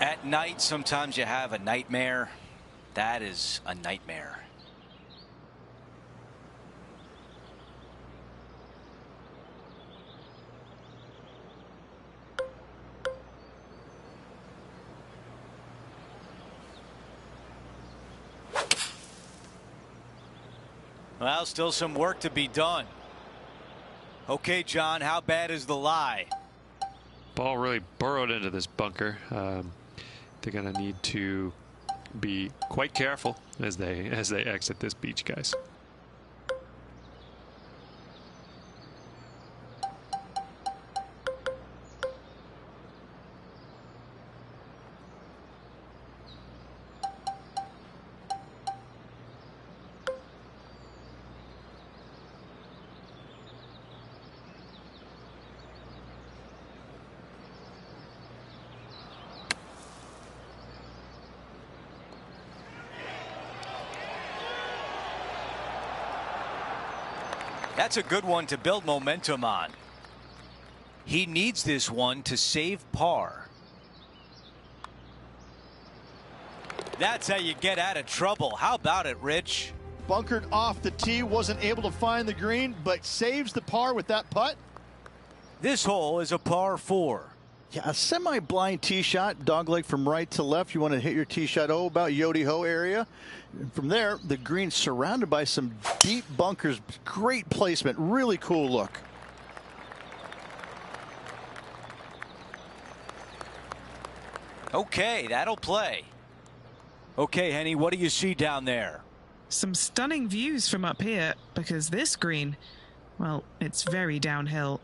At night, sometimes you have a nightmare. That is a nightmare. Well, still some work to be done. Okay, John, how bad is the lie? Ball really burrowed into this bunker. They're going to need to be quite careful as they exit this beach, guys. That's a good one to build momentum on. He needs this one to save par. That's how you get out of trouble. How about it, Rich? Bunkered off the tee, wasn't able to find the green, but saves the par with that putt. This hole is a par 4. Yeah, a semi-blind tee shot, dogleg from right to left. You want to hit your tee shot, about Yodi Ho area. And from there, the green surrounded by some deep bunkers. Great placement, really cool look. Okay, that'll play. Okay, Henny, what do you see down there? Some stunning views from up here, because this green, well, it's very downhill.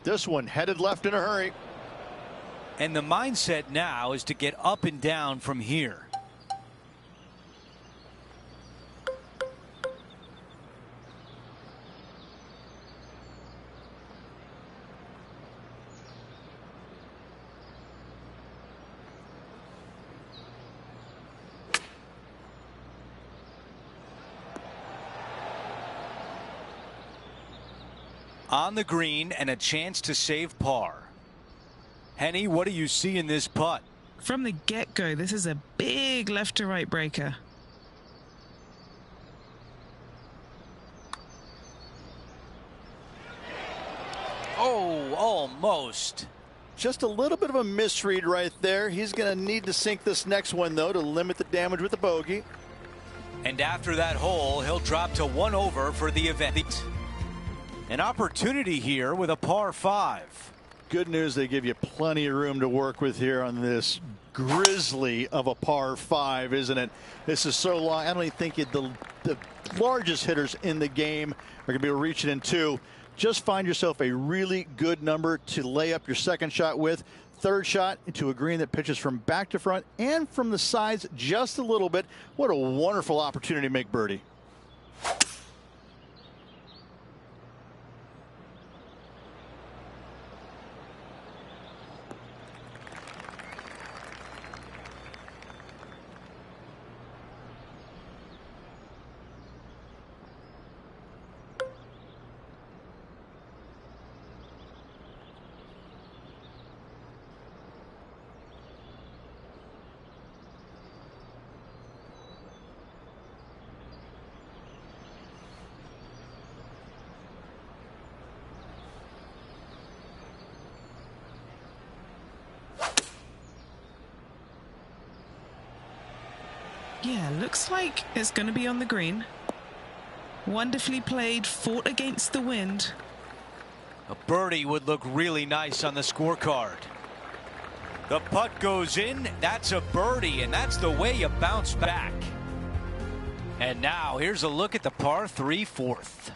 This one headed left in a hurry. And the mindset now is to get up and down from here. On the green and a chance to save par. Henny, what do you see in this putt? From the get-go, this is a big left to right breaker. Oh, almost. Just a little bit of a misread right there. He's going to need to sink this next one, though, to limit the damage with the bogey. And after that hole, he'll drop to 1 over for the event. An opportunity here with a par 5. Good news, they give you plenty of room to work with here on this grizzly of a par 5, isn't it? This is so long. I don't even think the largest hitters in the game are going to be able to reach it in 2. Just find yourself a really good number to lay up your second shot with. Third shot into a green that pitches from back to front and from the sides just a little bit. What a wonderful opportunity to make birdie. Yeah, looks like it's going to be on the green. Wonderfully played, fought against the wind. A birdie would look really nice on the scorecard. The putt goes in. That's a birdie, and that's the way you bounce back. And now here's a look at the par 3 fourth.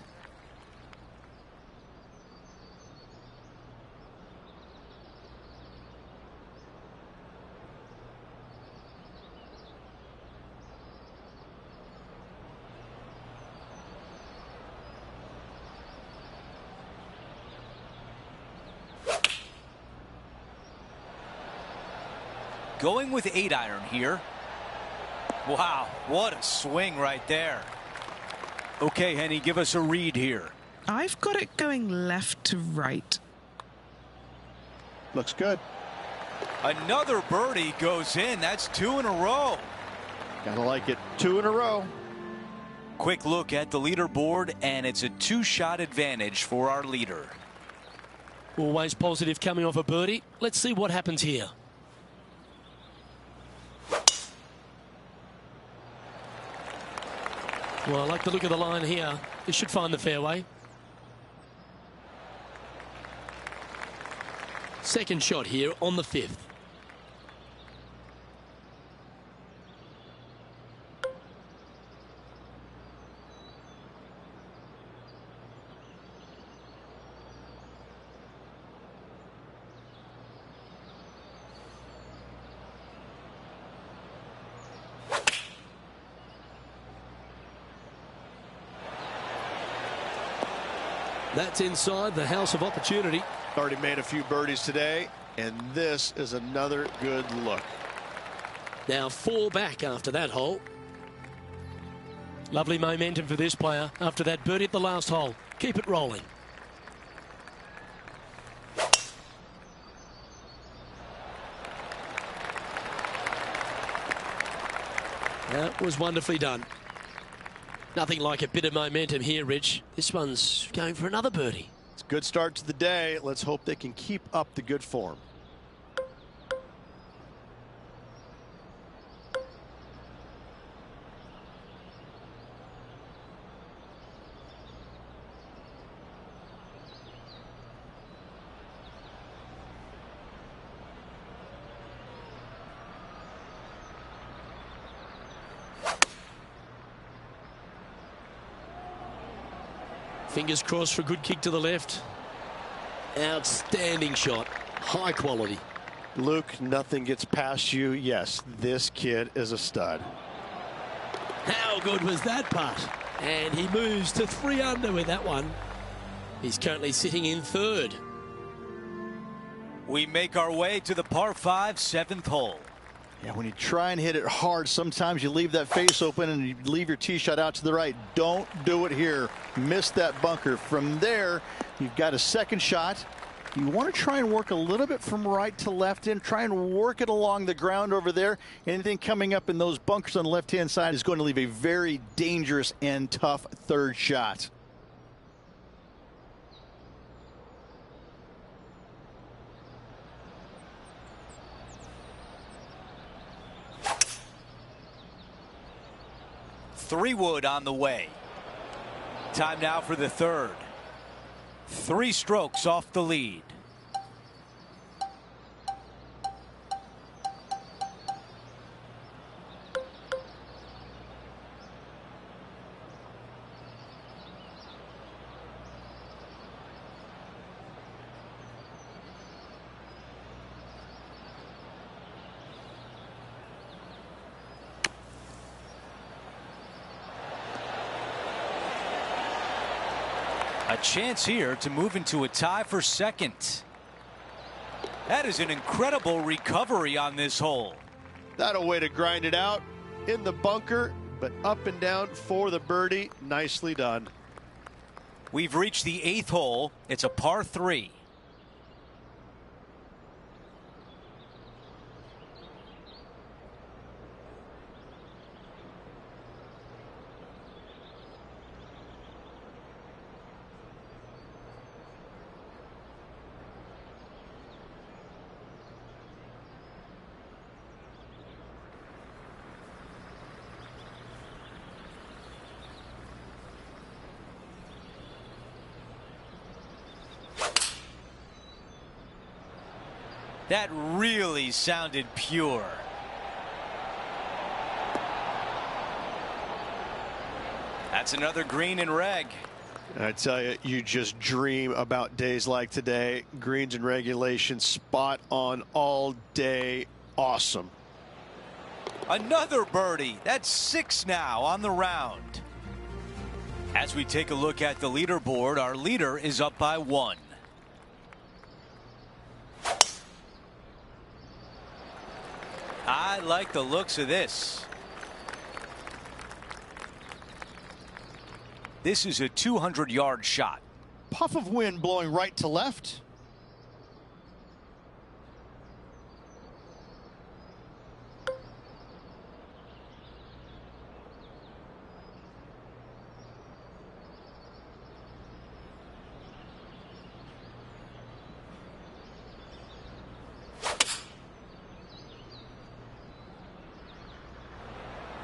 Going with 8-iron here. Wow, what a swing right there. Okay, Henny, give us a read here. I've got it going left to right. Looks good. Another birdie goes in. That's 2 in a row. Gotta like it. 2 in a row. Quick look at the leaderboard, and it's a 2-shot advantage for our leader. Always positive coming off a birdie. Let's see what happens here. Well, I like the look of the line here. It should find the fairway. Second shot here on the 5th. That's inside the house of opportunity. Already made a few birdies today, and this is another good look. Now 4 back after that hole. Lovely momentum for this player after that birdie at the last hole. Keep it rolling. That was wonderfully done. Nothing like a bit of momentum here, Rich. This one's going for another birdie. It's a good start to the day. Let's hope they can keep up the good form. Fingers crossed for a good kick to the left. Outstanding shot. High quality. Luke, nothing gets past you. Yes, this kid is a stud. How good was that putt? And he moves to 3 under with that one. He's currently sitting in 3rd. We make our way to the par 5 7th hole. Yeah, when you try and hit it hard, sometimes you leave that face open and you leave your tee shot out to the right. Don't do it here. Miss that bunker. From there, you've got a second shot. You want to try and work a little bit from right to left in. Try and work it along the ground over there. Anything coming up in those bunkers on the left-hand side is going to leave a very dangerous and tough third shot. Three wood on the way. Time now for the 3rd. 3 strokes off the lead. A chance here to move into a tie for 2nd. That is an incredible recovery on this hole. That a way to grind it out in the bunker, but up and down for the birdie. Nicely done. We've reached the 8th hole. It's a par 3. That really sounded pure. That's another green and reg. I tell you, you just dream about days like today. Greens and regulation, spot on all day. Awesome. Another birdie. That's 6 now on the round. As we take a look at the leaderboard, our leader is up by 1. I like the looks of this. This is a 200-yard shot. Puff of wind blowing right to left.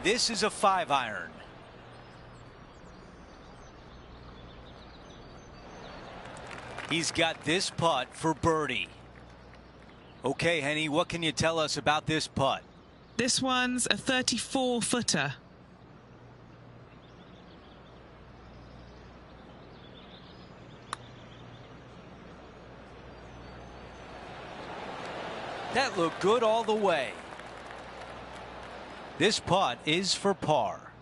This is a 5-iron. He's got this putt for birdie. Okay, Henny, what can you tell us about this putt? This one's a 34-footer. That looked good all the way. This putt is for par.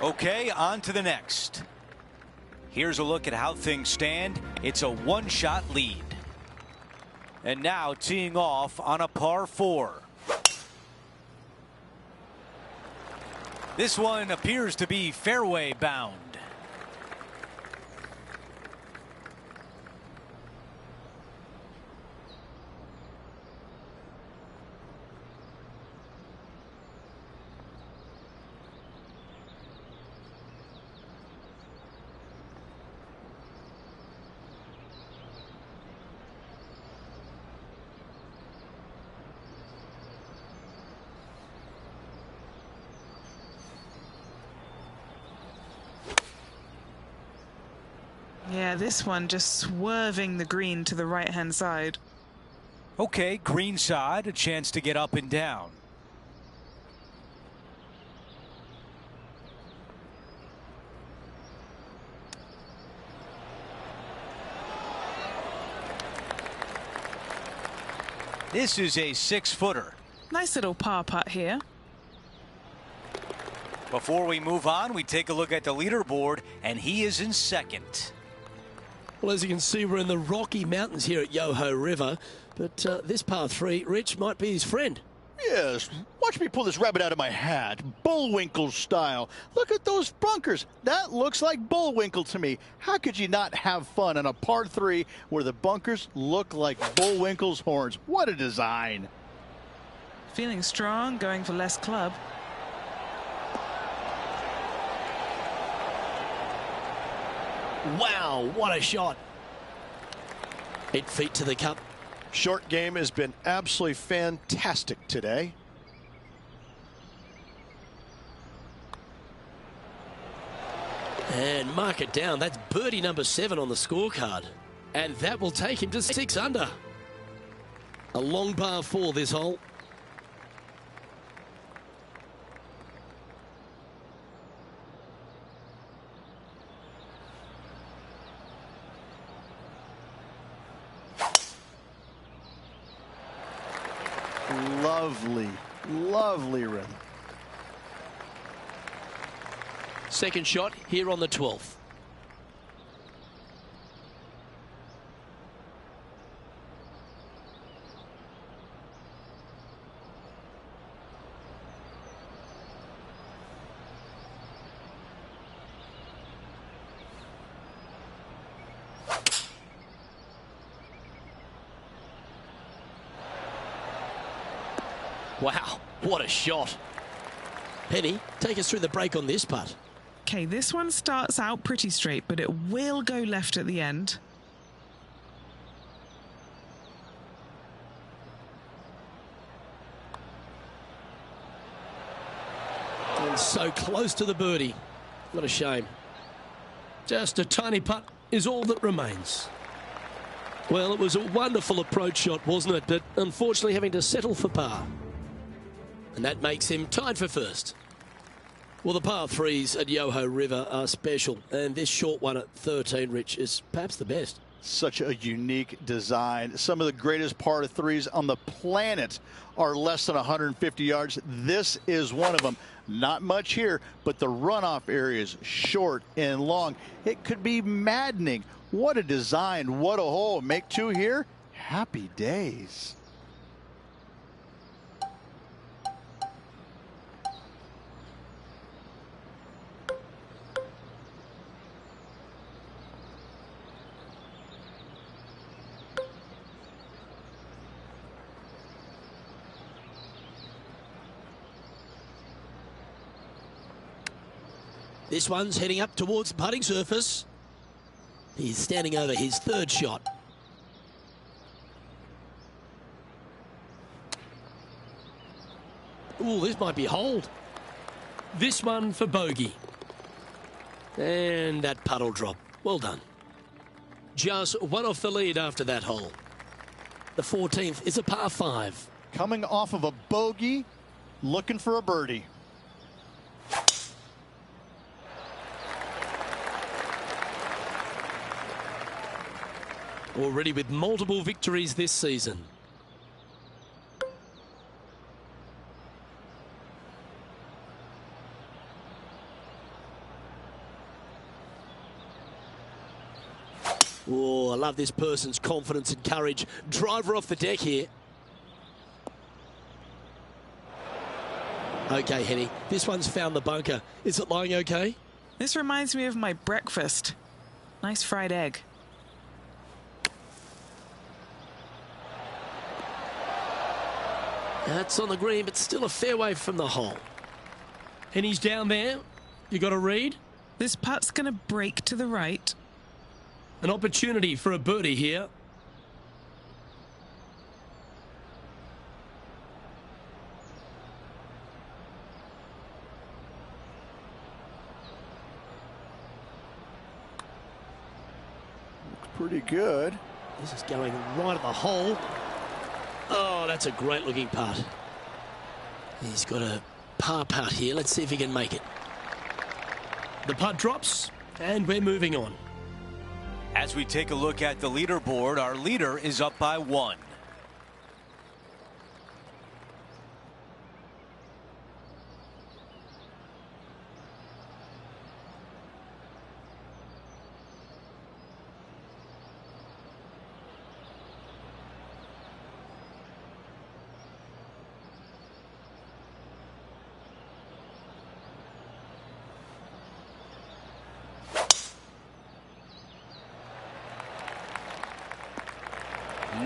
Okay, on to the next. Here's a look at how things stand. It's a 1-shot lead. And now teeing off on a par 4. This one appears to be fairway bound. Yeah, this one just swerving the green to the right-hand side. Okay, green side, a chance to get up and down. This is a 6-footer. Nice little par putt here. Before we move on, we take a look at the leaderboard, and he is in second. Well, as you can see, we're in the Rocky Mountains here at Yoho River, but this par 3, Rich, might be his friend. Yes, watch me pull this rabbit out of my hat, Bullwinkle style. Look at those bunkers. That looks like Bullwinkle to me. How could you not have fun on a par 3 where the bunkers look like Bullwinkle's horns? What a design. Feeling strong, going for less club. Wow, what a shot. 8 feet to the cup. Short game has been absolutely fantastic today. And mark it down. That's birdie number 7 on the scorecard. And that will take him to 6 under. A long par 4 this hole. Lovely, lovely rhythm. Second shot here on the 12th. Wow, what a shot. Penny, take us through the break on this putt. Okay, this one starts out pretty straight, but it will go left at the end. And so close to the birdie. What a shame. Just a tiny putt is all that remains. Well, it was a wonderful approach shot, wasn't it? But unfortunately having to settle for par. And that makes him tied for first. Well, the par threes at Yoho River are special. And this short one at 13, Rich, is perhaps the best. Such a unique design. Some of the greatest par threes on the planet are less than 150 yards. This is one of them. Not much here, but the runoff area is short and long. It could be maddening. What a design. What a hole. Make two here. Happy days. This one's heading up towards the putting surface. He's standing over his third shot. Ooh, this might be a hold. This one for bogey. And that puddle drop. Well done. Just one off the lead after that hole. The 14th is a par 5. Coming off of a bogey, looking for a birdie. Already with multiple victories this season. Oh, I love this person's confidence and courage. Driver off the deck here. Okay, Henny, this one's found the bunker. Is it lying okay? This reminds me of my breakfast. Nice fried egg. That's on the green, but still a fair way from the hole. And he's down there. You got a read? This putt's going to break to the right. An opportunity for a birdie here. Looks pretty good. This is going right at the hole. Oh, that's a great looking putt. He's got a par putt here. Let's see if he can make it. The putt drops, and we're moving on. As we take a look at the leaderboard, our leader is up by 1.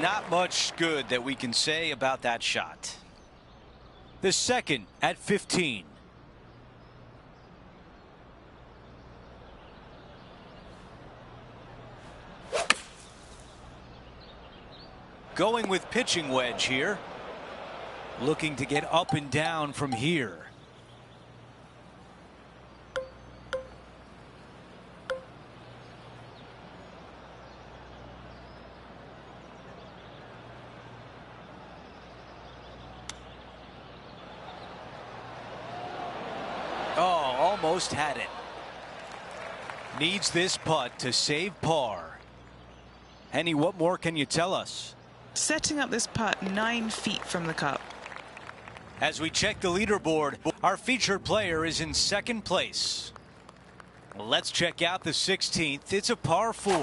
Not much good that we can say about that shot. The second at 15. Going with pitching wedge here. Looking to get up and down from here. Almost had it. Needs this putt to save par. Henny, what more can you tell us? Setting up this putt 9 feet from the cup. As we check the leaderboard, our featured player is in second place. Let's check out the 16th. It's a par 4.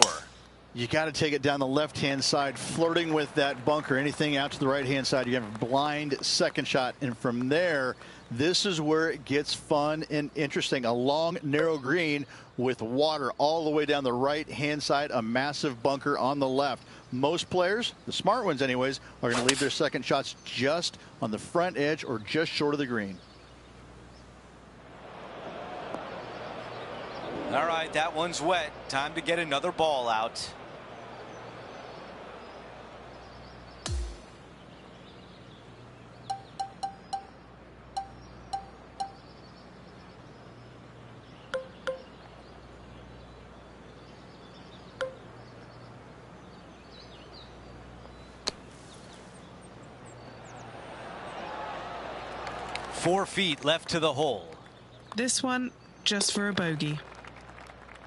You got to take it down the left-hand side, flirting with that bunker. Anything out to the right-hand side, you have a blind second shot. And from there, this is where it gets fun and interesting. A long, narrow green with water all the way down the right-hand side, a massive bunker on the left. Most players, the smart ones anyways, are going to leave their second shots just on the front edge or just short of the green. All right, that one's wet. Time to get another ball out. 4 feet left to the hole. This one just for a bogey.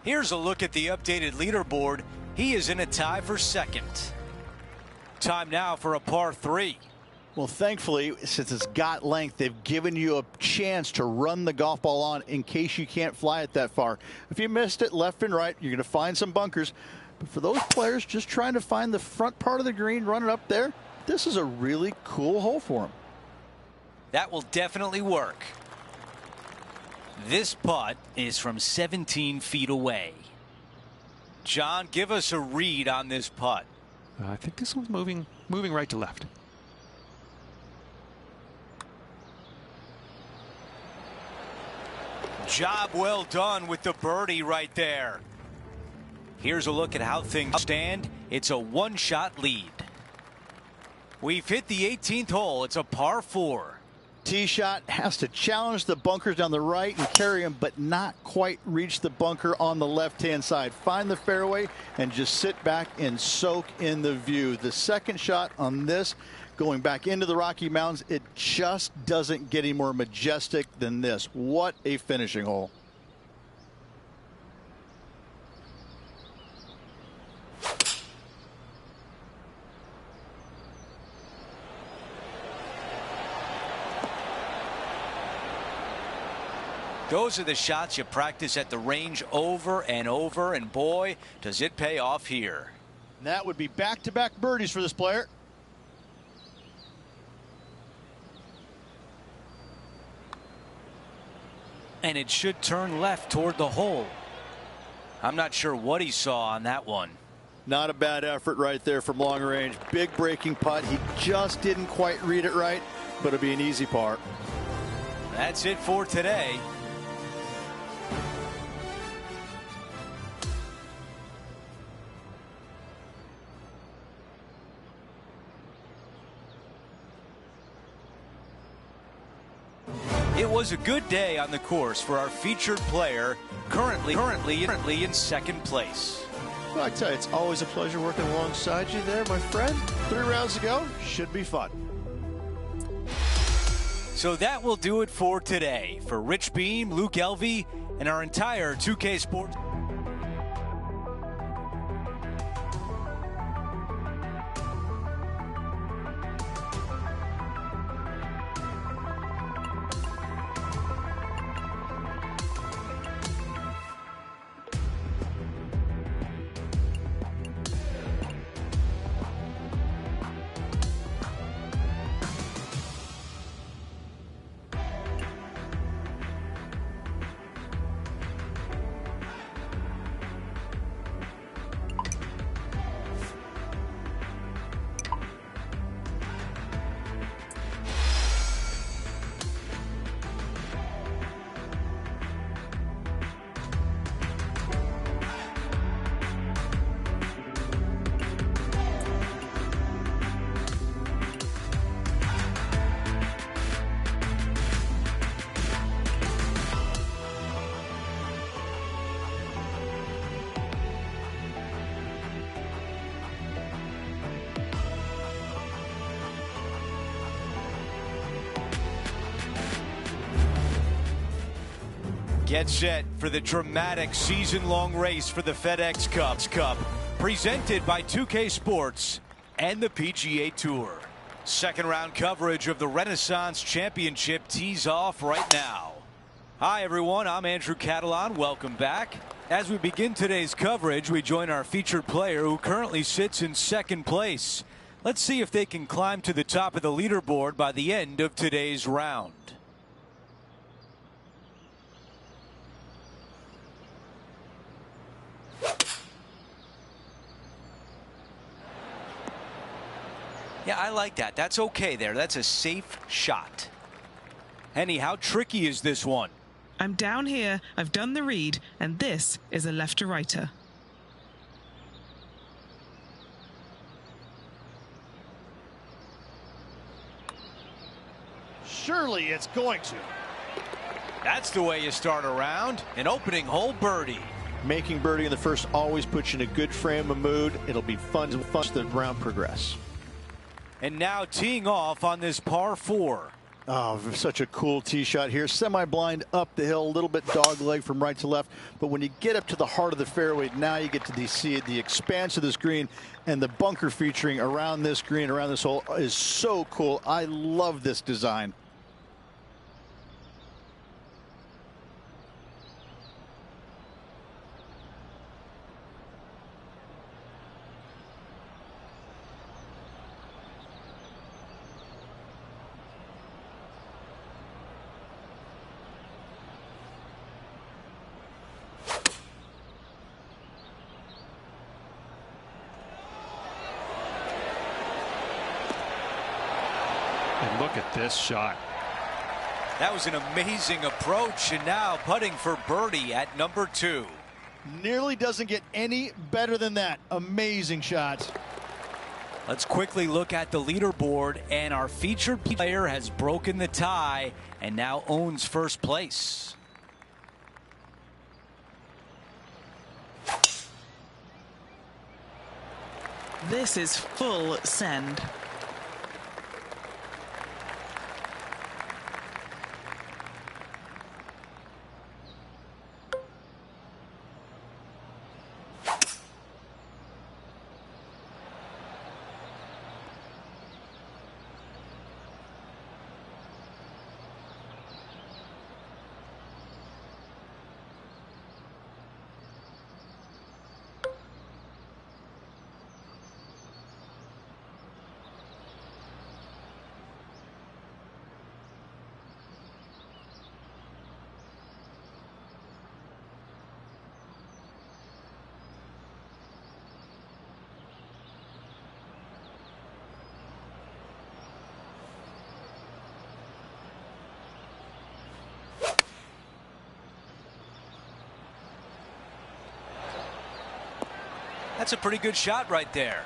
Here's a look at the updated leaderboard. He is in a tie for second. Time now for a par 3. Well, thankfully, since it's got length, they've given you a chance to run the golf ball on in case you can't fly it that far. If you missed it left and right, you're going to find some bunkers. But for those players just trying to find the front part of the green, run it up there, this is a really cool hole for them. That will definitely work. This putt is from 17 feet away. John, give us a read on this putt. I think this one's moving right to left. Job well done with the birdie right there. Here's a look at how things stand. It's a 1-shot lead. We've hit the 18th hole. It's a par 4. Tee shot has to challenge the bunkers down the right and carry them, but not quite reach the bunker on the left-hand side. Find the fairway and just sit back and soak in the view. The second shot on this, going back into the Rocky Mountains, it just doesn't get any more majestic than this. What a finishing hole. Those are the shots you practice at the range over and over, and boy, does it pay off here. That would be back-to-back birdies for this player. And it should turn left toward the hole. I'm not sure what he saw on that one. Not a bad effort right there from long range. Big breaking putt. He just didn't quite read it right, but it'll be an easy par. That's it for today. It was a good day on the course for our featured player, currently in second place. Well, I tell you, it's always a pleasure working alongside you there, my friend. 3 rounds to go. Should be fun. So that will do it for today. For Rich Beam, Luke Elvey, and our entire 2K Sports. Get set for the dramatic season-long race for the FedEx Cup, presented by 2K Sports and the PGA Tour. Second round coverage of the Renaissance Championship tees off right now. Hi everyone, I'm Andrew Catalan. Welcome back. As we begin today's coverage, we join our featured player who currently sits in second place. Let's see if they can climb to the top of the leaderboard by the end of today's round. Yeah, I like that. That's okay there. That's a safe shot. Henny, how tricky is this one? I'm down here, I've done the read, and this is a left-to-righter. Surely it's going to. That's the way you start a round. An opening hole birdie. Making birdie in the first always puts you in a good frame of mood. It'll be fun to watch the round progress. And now teeing off on this par 4. Oh, such a cool tee shot here. Semi-blind up the hill, a little bit dog leg from right to left. But when you get up to the heart of the fairway, now you get to see the expanse of this green, and the bunker featuring around this green, around this hole, is so cool. I love this design. And look at this shot. That was an amazing approach, and now putting for birdie at number 2. Nearly doesn't get any better than that. Amazing shot. Let's quickly look at the leaderboard, and our featured player has broken the tie and now owns first place. This is full send. That's a pretty good shot right there.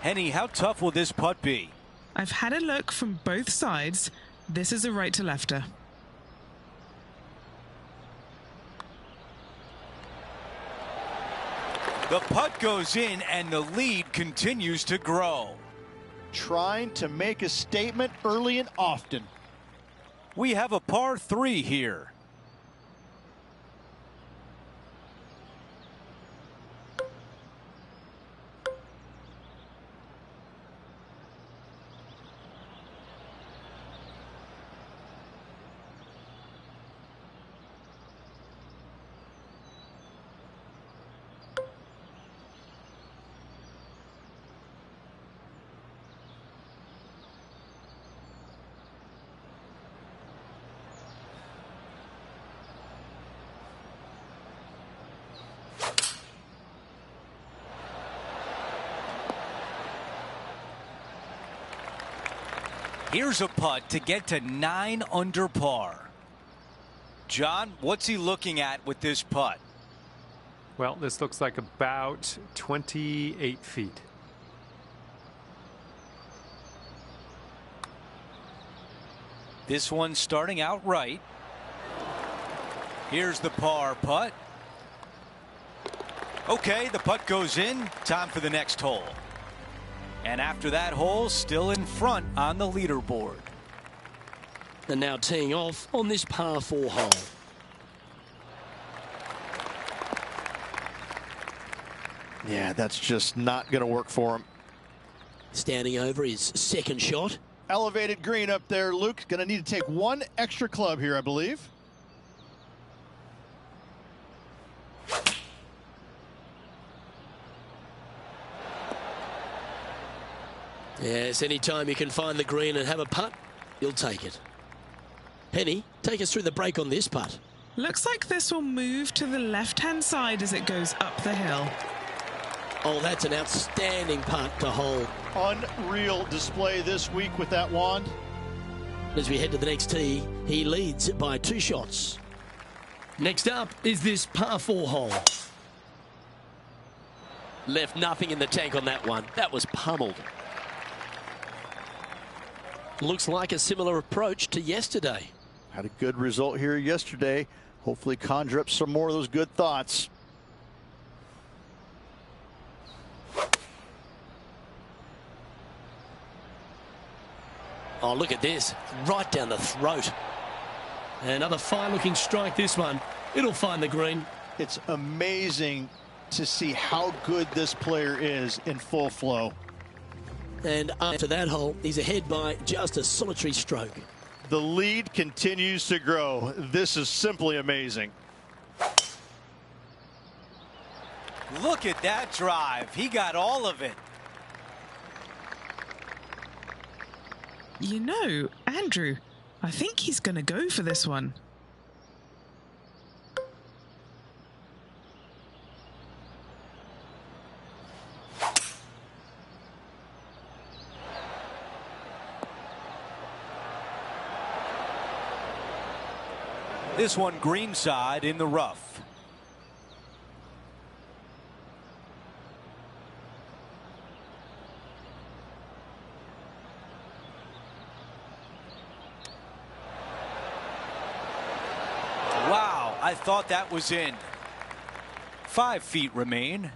Henny, how tough will this putt be? I've had a look from both sides. This is a right to lefter. The putt goes in and the lead continues to grow. Trying to make a statement early and often. We have a par 3 here. Here's a putt to get to 9 under par. John, what's he looking at with this putt? Well, this looks like about 28 feet. This one starting out right. Here's the par putt. Okay, the putt goes in. Time for the next hole. And after that hole, still in front on the leaderboard. And now teeing off on this par 4 hole. Yeah, that's just not going to work for him. Standing over his second shot. Elevated green up there. Luke going to need to take one extra club here, I believe. Yes, anytime you can find the green and have a putt, you'll take it. Henny, take us through the break on this putt. Looks like this will move to the left-hand side as it goes up the hill. Oh, that's an outstanding putt to hole. Unreal display this week with that wand. As we head to the next tee, he leads by 2 shots. Next up is this par 4 hole. Left nothing in the tank on that one. That was pummeled. Looks like a similar approach to yesterday. Had a good result here yesterday. Hopefully conjure up some more of those good thoughts. Oh, look at this. Right down the throat. Another fine-looking strike, this one. It'll find the green. It's amazing to see how good this player is in full flow. And after that hole, he's ahead by just a solitary stroke. The lead continues to grow. This is simply amazing. Look at that drive. He got all of it. You know, Andrew, I think he's going to go for this one. This one greenside in the rough. Wow, I thought that was in. 5 feet remain.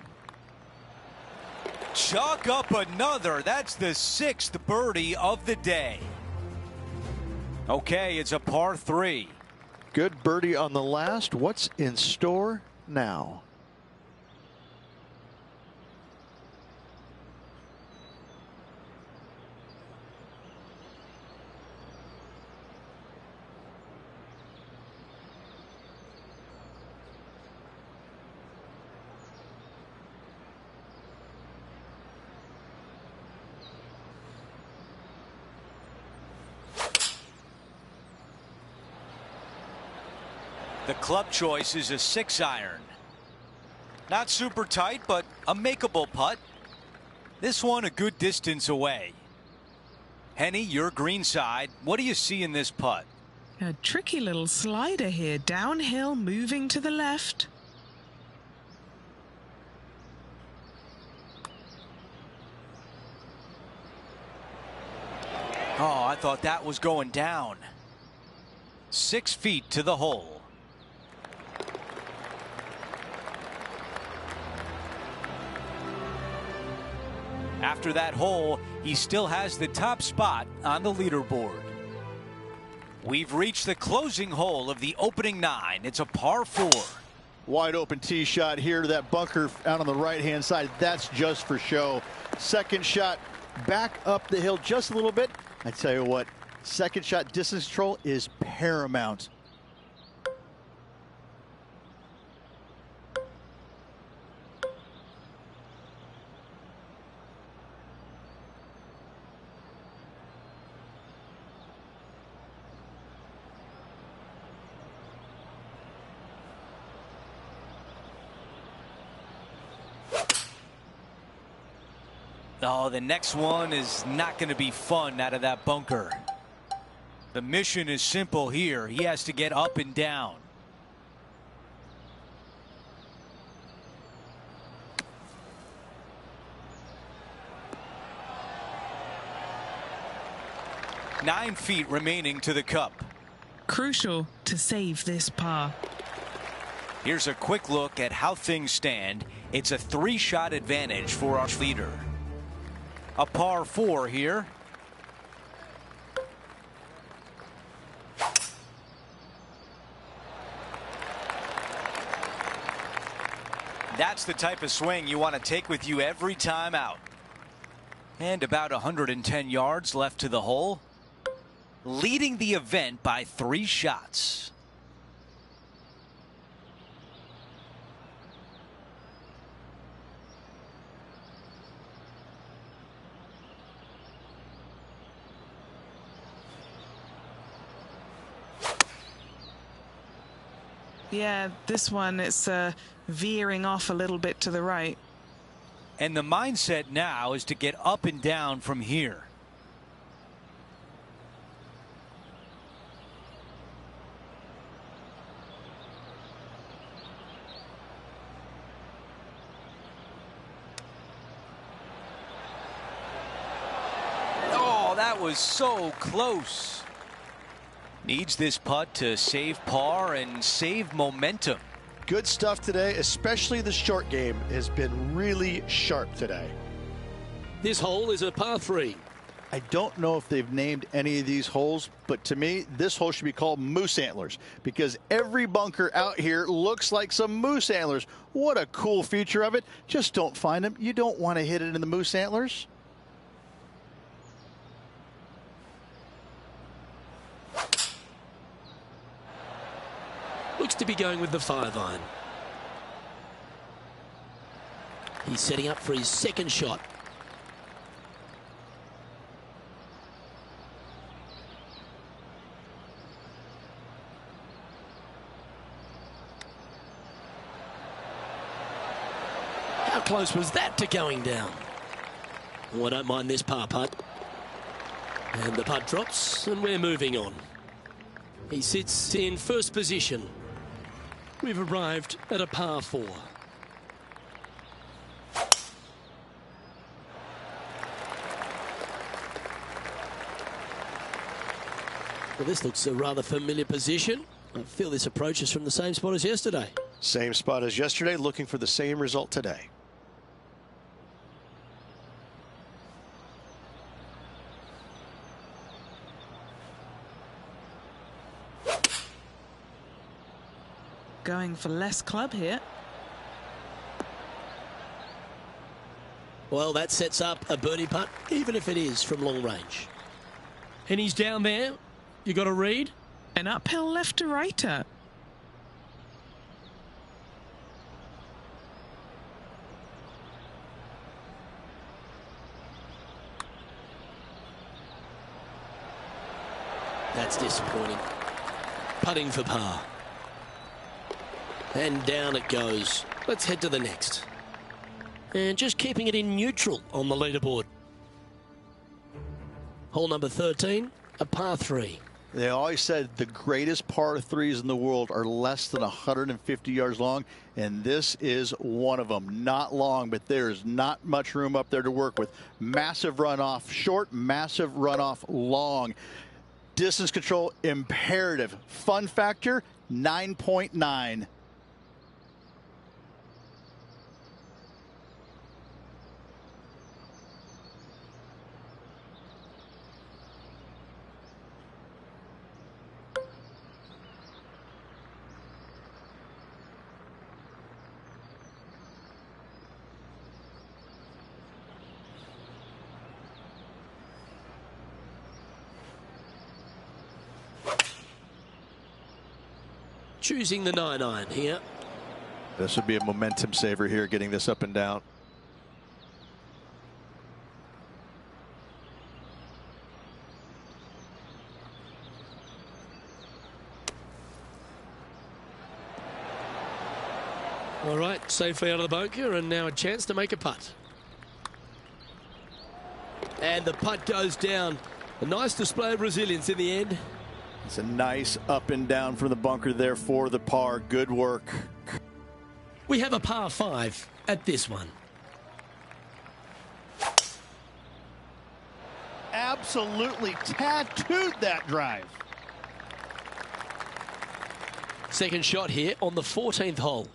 Chalk up another. That's the 6th birdie of the day. Okay, it's a par 3. Good birdie on the last. What's in store now? The club choice is a 6-iron. Not super tight, but a makeable putt. This one a good distance away. Henny, your green side. What do you see in this putt? A tricky little slider here, downhill, moving to the left. Oh, I thought that was going down. 6 feet to the hole. After that hole, he still has the top spot on the leaderboard. We've reached the closing hole of the opening 9. It's a par 4. Wide open tee shot here to that bunker out on the right-hand side. That's just for show. Second shot back up the hill just a little bit. I tell you what, second shot distance control is paramount. Oh, the next one is not going to be fun out of that bunker. The mission is simple here. He has to get up and down. Nine feet remaining to the cup. Crucial to save this par. Here's a quick look at how things stand. It's a 3-shot advantage for our leader. A par 4 here. That's the type of swing you want to take with you every time out. And about 110 yards left to the hole. Leading the event by 3 shots. Yeah, this one, it's veering off a little bit to the right. And the mindset now is to get up and down from here. Oh, that was so close. Needs this putt to save par and save momentum. Good stuff today, especially the short game has been really sharp today. This hole is a par 3. I don't know if they've named any of these holes, but to me, this hole should be called Moose Antlers because every bunker out here looks like some moose antlers. What a cool feature of it. Just don't find them. You don't want to hit it in the moose antlers. Looks to be going with the 5-iron. He's setting up for his second shot. How close was that to going down? Oh, I don't mind this par putt. And the putt drops, and we're moving on. He sits in first position. We've arrived at a par 4. Well, this looks a rather familiar position. I feel this approach is from the same spot as yesterday. Same spot as yesterday, looking for the same result today. Going for less club here. Well, that sets up a birdie putt, even if it is from long range. And he's down there. You got to read. An uphill left to righter. That's disappointing. Putting for par. And down it goes. Let's head to the next. And just keeping it in neutral on the leaderboard. Hole number 13, a par 3. They always said the greatest par 3s in the world are less than 150 yards long, and this is one of them. Not long, but there is not much room up there to work with. Massive runoff short, massive runoff long. Distance control imperative. Fun factor, 9.9. Choosing the 9-iron here. This would be a momentum saver here, getting this up and down. All right, safely out of the bunker, and now a chance to make a putt. And the putt goes down. A nice display of resilience in the end. It's a nice up and down from the bunker there for the par. Good work. We have a par 5 at this one. Absolutely tattooed that drive. Second shot here on the 14th hole.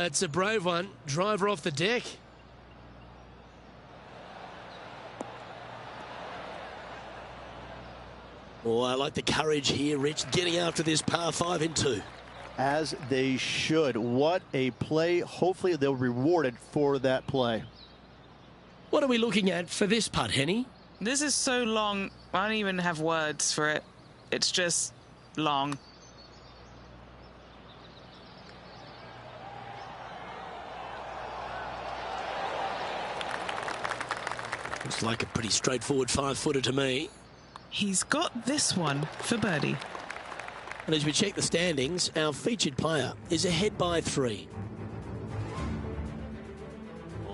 It's a brave one. Driver off the deck. Oh, I like the courage here, Rich, getting after this par 5 in 2. As they should. What a play. Hopefully they'll be rewarded for that play. What are we looking at for this putt, Henny? This is so long, I don't even have words for it. It's just long. Looks like a pretty straightforward 5-footer to me. He's got this one for birdie. And as we check the standings, our featured player is ahead by 3.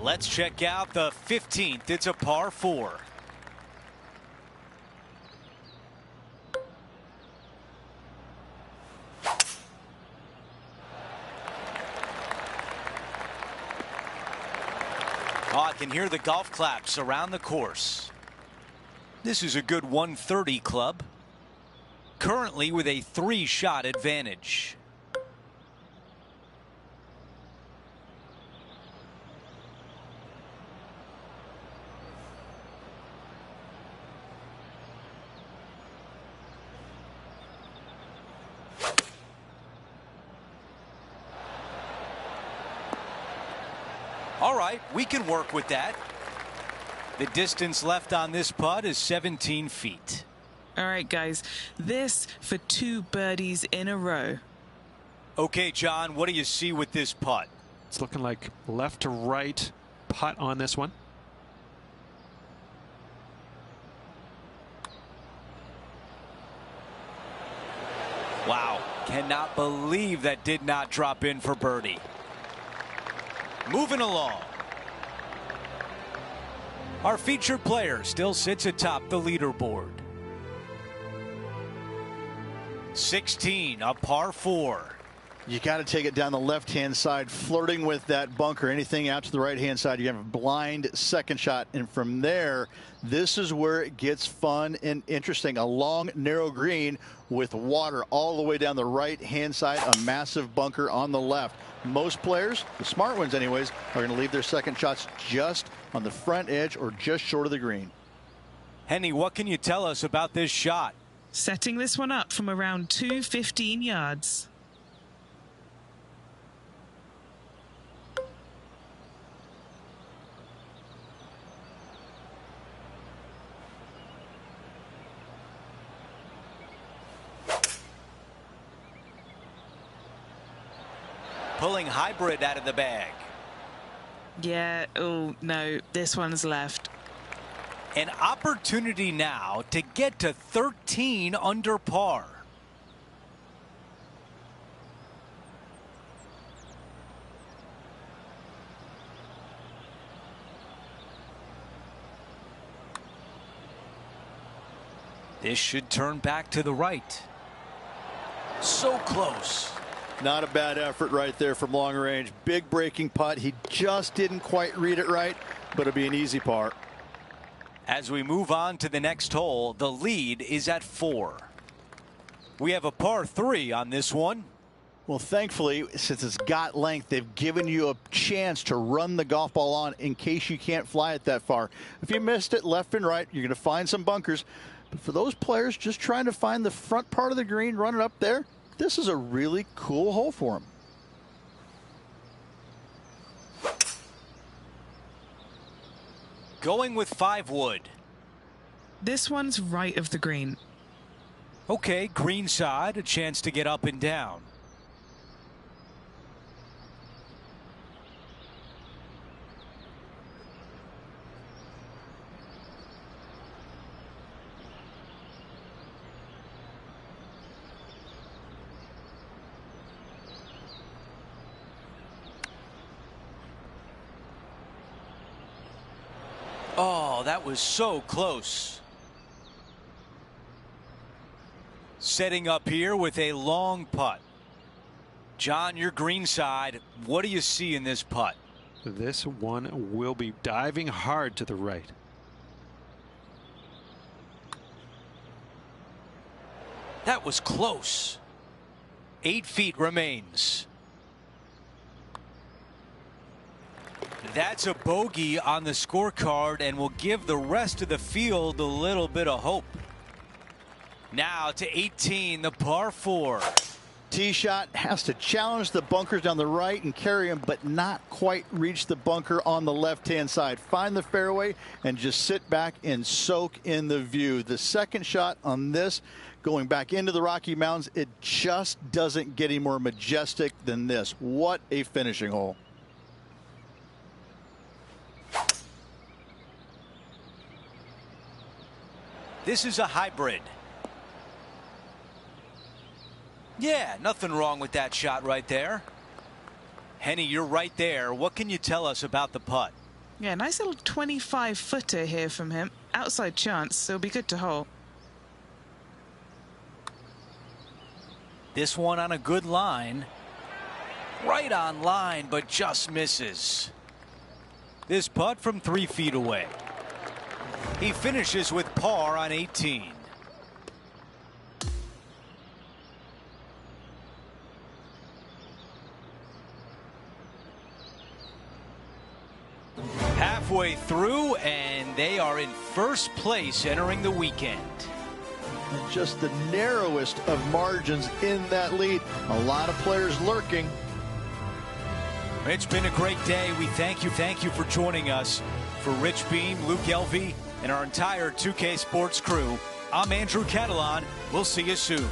Let's check out the 15th. It's a par 4. Oh, I can hear the golf claps around the course. This is a good 130 club. currently with a 3-shot advantage. All right, we can work with that. The distance left on this putt is 17 feet. All right, guys, this for 2 birdies in a row. Okay, John, what do you see with this putt? It's looking like left to right putt on this one. Wow, cannot believe that did not drop in for birdie. Moving along. Our featured player still sits atop the leaderboard. 16, a par 4. You got to take it down the left-hand side, flirting with that bunker. Anything out to the right-hand side, you have a blind second shot. And from there, this is where it gets fun and interesting. A long, narrow green with water all the way down the right-hand side, a massive bunker on the left. Most players, the smart ones anyways, are going to leave their second shots just on the front edge or just short of the green. Henny, what can you tell us about this shot? Setting this one up from around 215 yards. Pulling hybrid out of the bag. Yeah, oh no, this one's left. An opportunity now to get to 13 under par. This should turn back to the right. So close. Not a bad effort right there from long range. Big breaking putt. He just didn't quite read it right, but it'll be an easy par. As we move on to the next hole, the lead is at 4. We have a par 3 on this one. Well, thankfully, since it's got length, they've given you a chance to run the golf ball on in case you can't fly it that far. If you missed it left and right, you're going to find some bunkers. But for those players just trying to find the front part of the green, run it up there, this is a really cool hole for them. Going with 5 wood. This one's right of the green. Okay, green side, a chance to get up and down. Oh, that was so close. Setting up here with a long putt. John, your green side, what do you see in this putt? This one will be diving hard to the right. That was close. 8 feet remains. That's a bogey on the scorecard and will give the rest of the field a little bit of hope. Now to 18, the par 4. Tee shot has to challenge the bunkers down the right and carry him, but not quite reach the bunker on the left-hand side. Find the fairway and just sit back and soak in the view. The second shot on this, going back into the Rocky Mountains, it just doesn't get any more majestic than this. What a finishing hole. This is a hybrid. Yeah, nothing wrong with that shot right there. Henny, you're right there. What can you tell us about the putt? Yeah, nice little 25-footer here from him. Outside chance, so it'll be good to hole. This one on a good line. Right on line, but just misses. This putt from 3 feet away. He finishes with par on 18. halfway through, and they are in first place entering the weekend. And just the narrowest of margins in that lead. A lot of players lurking. It's been a great day. We thank you for joining us. For Rich Beam, Luke Elvey, and our entire 2K Sports crew, I'm Andrew Catalan. We'll see you soon.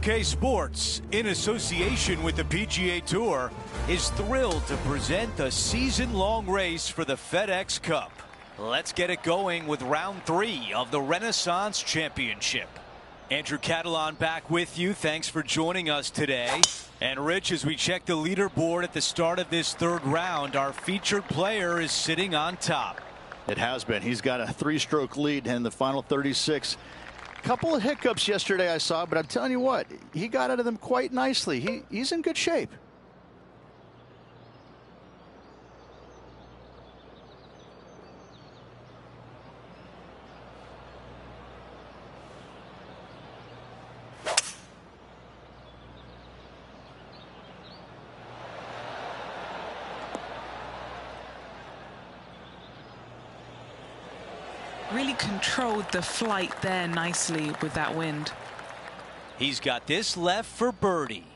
Pga Sports, in association with the PGA Tour, is thrilled to present the season-long race for the FedEx Cup. Let's get it going with round 3 of the Renaissance Championship. Andrew Catalan back with you. Thanks for joining us today. And Rich, as we check the leaderboard at the start of this third round, our featured player is sitting on top. It has been. He's got a 3-stroke lead in the final 36. Couple of hiccups yesterday I saw, but I'm telling you what, he got out of them quite nicely. He's in good shape. Really controlled the flight there nicely with that wind. He's got this left for birdie.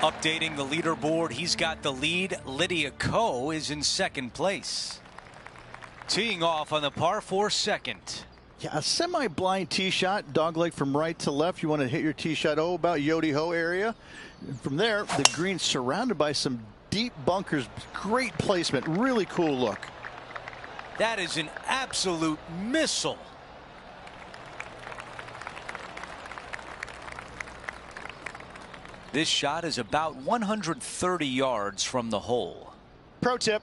Updating the leaderboard, he's got the lead. Lydia Ko is in second place. Teeing off on the par 4 second. Yeah, a semi-blind tee shot, dogleg from right to left. You want to hit your tee shot, about Yodi-Ho area. From there, the green surrounded by some deep bunkers. Great placement. Really cool look. That is an absolute missile. This shot is about 130 yards from the hole. Pro tip,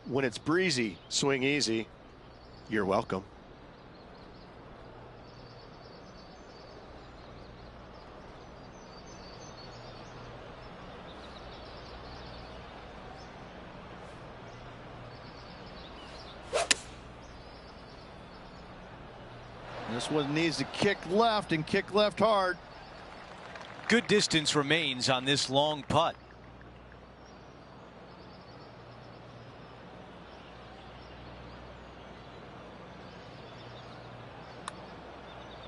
when it's breezy, swing easy. You're welcome. This one needs to kick left and kick left hard. Good distance remains on this long putt.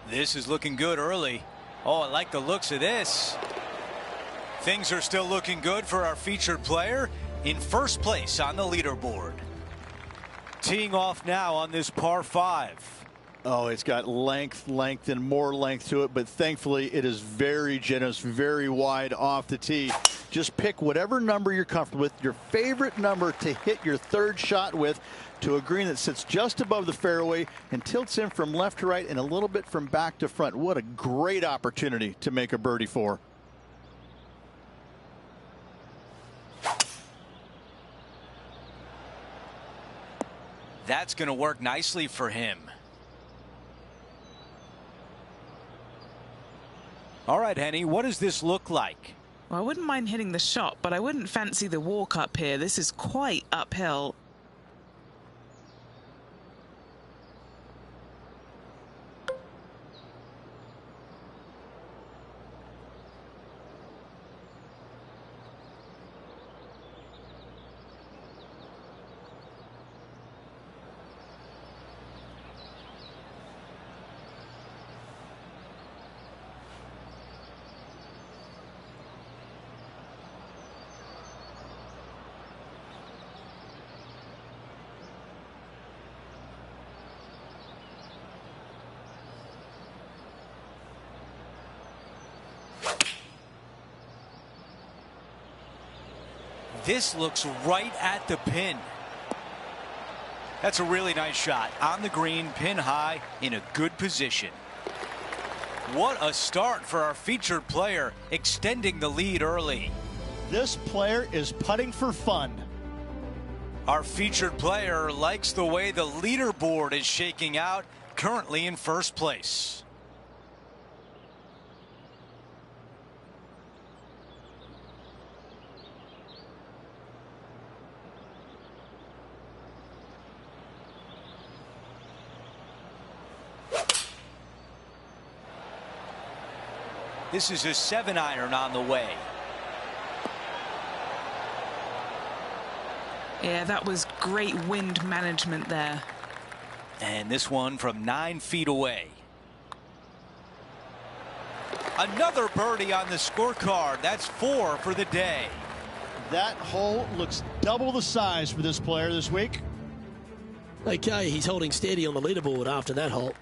This is looking good early. Oh, I like the looks of this. Things are still looking good for our featured player in first place on the leaderboard. Teeing off now on this par 5. Oh, it's got length, and more length to it, but thankfully it is very generous, very wide off the tee. Just pick whatever number you're comfortable with, your favorite number to hit your third shot with, to a green that sits just above the fairway and tilts in from left to right and a little bit from back to front. What a great opportunity to make a birdie for. That's going to work nicely for him. All right, Henny, what does this look like? Well, I wouldn't mind hitting the shot, but I wouldn't fancy the walk up here. This is quite uphill. This looks right at the pin. That's a really nice shot. On the green, pin high, in a good position. What a start for our featured player, extending the lead early. This player is putting for fun. Our featured player likes the way the leaderboard is shaking out, currently in first place. This is a 7-iron on the way. Yeah, that was great wind management there. And this one from 9 feet away. Another birdie on the scorecard. That's 4 for the day. That hole looks double the size for this player this week. Okay, he's holding steady on the leaderboard after that hole.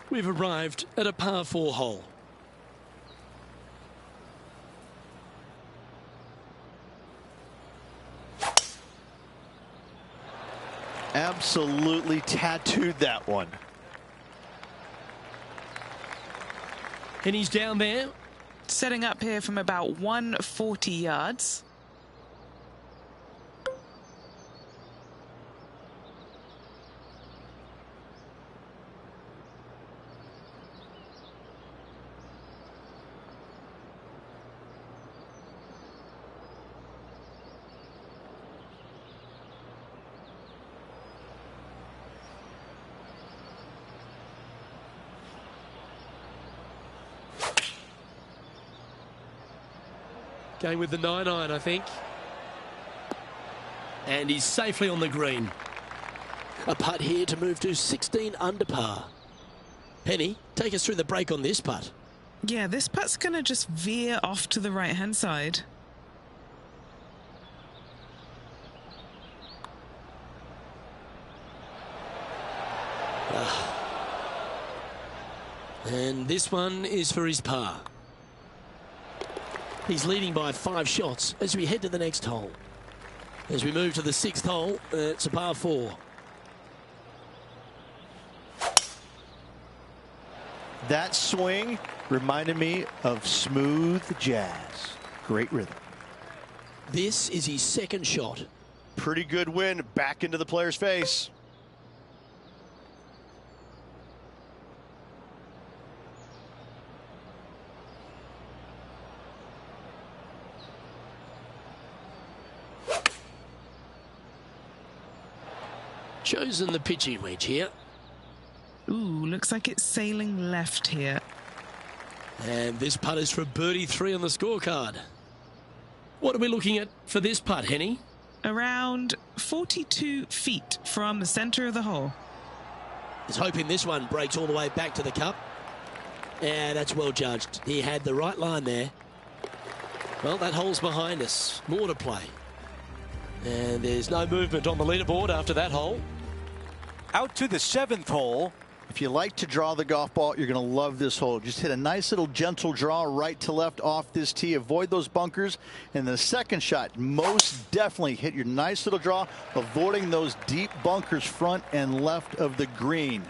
We've arrived at a par 4 hole. Absolutely tattooed that one. And he's down there. Setting up here from about 140 yards. Going with the 9-iron, I think. And he's safely on the green. A putt here to move to 16 under par. Penny, take us through the break on this putt. Yeah, this putt's going to just veer off to the right-hand side. And this one is for his par. He's leading by 5 shots as we head to the next hole. As we move to the 6th hole, it's a par 4. That swing reminded me of smooth jazz. Great rhythm. This is his 2nd shot. Pretty good win back into the player's face. Chosen the pitching wedge here. Ooh, looks like it's sailing left here. And this putt is for birdie 3 on the scorecard. What are we looking at for this putt, Henny? Around 42 feet from the center of the hole. He's hoping this one breaks all the way back to the cup. Yeah, that's well judged. He had the right line there. Well, that hole's behind us. More to play. And there's no movement on the leaderboard after that hole. Out to the 7th hole. If you like to draw the golf ball, you're going to love this hole. Just hit a nice little gentle draw right to left off this tee. Avoid those bunkers. And the second shot, most definitely hit your nice little draw, avoiding those deep bunkers front and left of the green.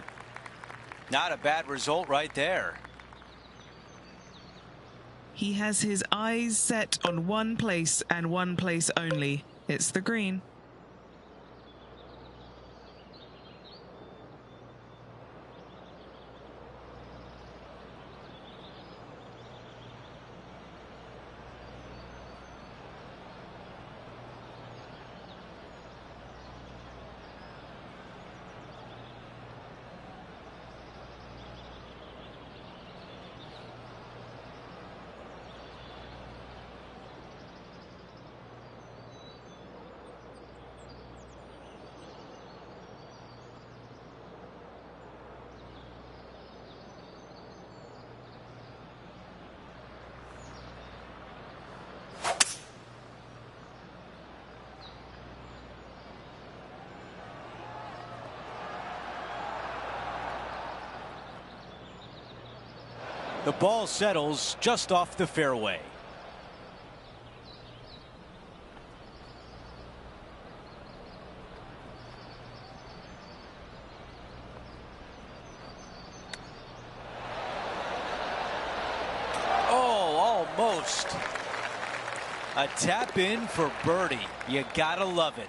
Not a bad result right there. He has his eyes set on one place and one place only. It's the green. The ball settles just off the fairway. Almost. A tap in for birdie. You gotta love it.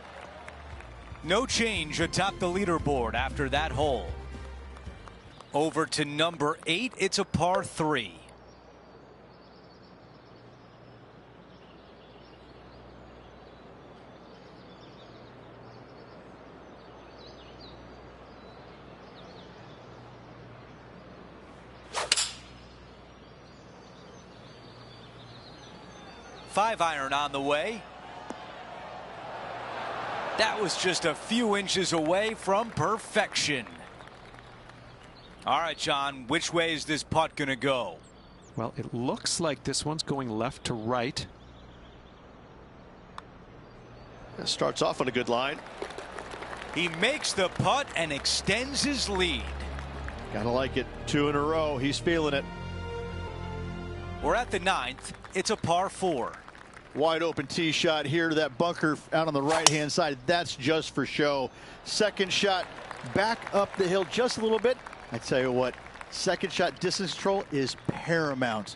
No change atop the leaderboard after that hole. Over to number 8. It's a par 3. Five iron on the way. That was just a few inches away from perfection. All right, John, which way is this putt going to go? Well, it looks like this one's going left to right. It starts off on a good line. He makes the putt and extends his lead. Gotta like it. 2 in a row. He's feeling it. We're at the 9th. It's a par 4. Wide open tee shot here to that bunker out on the right-hand side. That's just for show. Second shot back up the hill just a little bit. I tell you what, second shot distance control is paramount.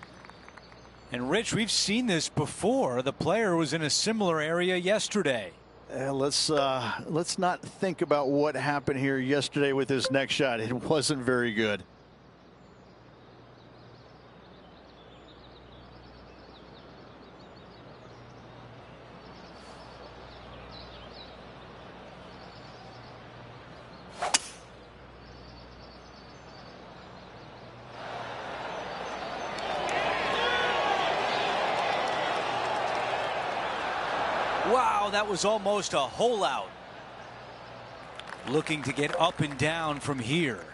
And Rich, we've seen this before. The player was in a similar area yesterday. Let's not think about what happened here yesterday with his next shot. It wasn't very good. Wow, that was almost a hole out. Looking to get up and down from here.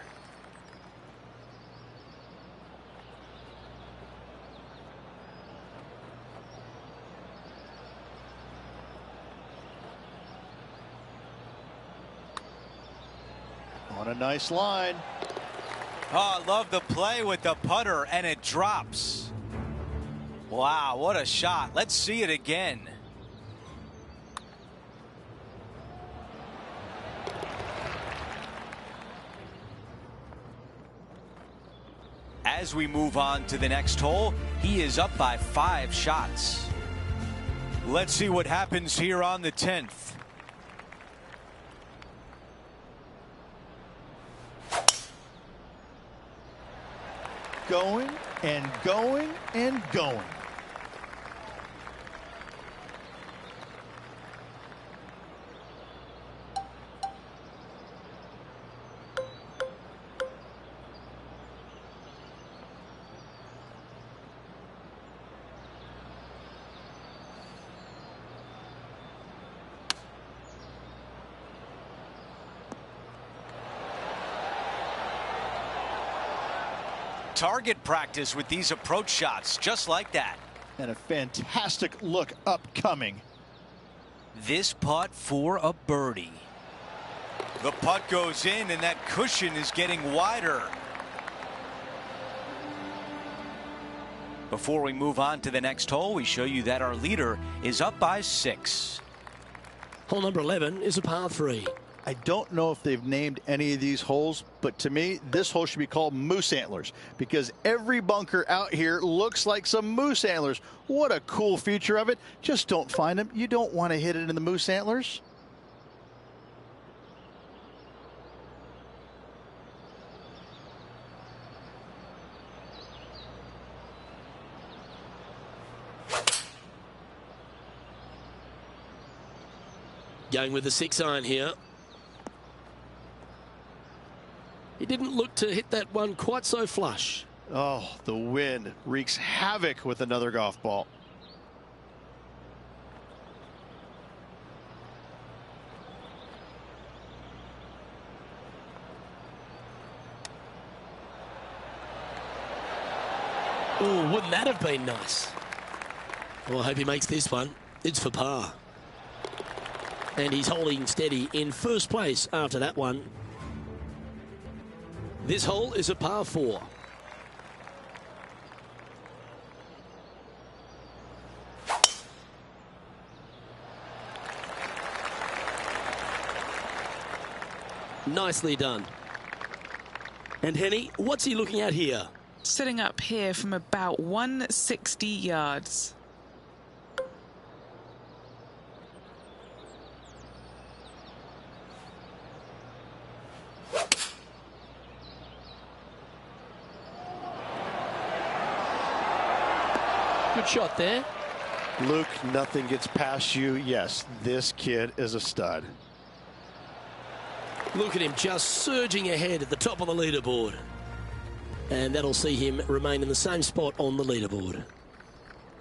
On a nice line. Oh, I love the play with the putter, and it drops. Wow, what a shot. Let's see it again. As we move on to the next hole, he is up by 5 shots. Let's see what happens here on the 10th. Going and going and going. Target practice with these approach shots, just like that. And a fantastic look upcoming. This putt for a birdie. The putt goes in, and that cushion is getting wider. Before we move on to the next hole, we show you that our leader is up by 6. Hole number 11 is a par 3. I don't know if they've named any of these holes, but to me, this hole should be called Moose Antlers because every bunker out here looks like some moose antlers. What a cool feature of it. Just don't find them. You don't want to hit it in the moose antlers. Going with the 6 iron here. He didn't look to hit that one quite so flush. Oh, the wind wreaks havoc with another golf ball. Oh, wouldn't that have been nice? Well, I hope he makes this one. It's for par. And he's holding steady in first place after that one. This hole is a par 4. Nicely done. And Henny, what's he looking at here? Setting up here from about 160 yards. Good shot there. Luke, nothing gets past you. Yes, this kid is a stud. Look at him just surging ahead at the top of the leaderboard. And that'll see him remain in the same spot on the leaderboard.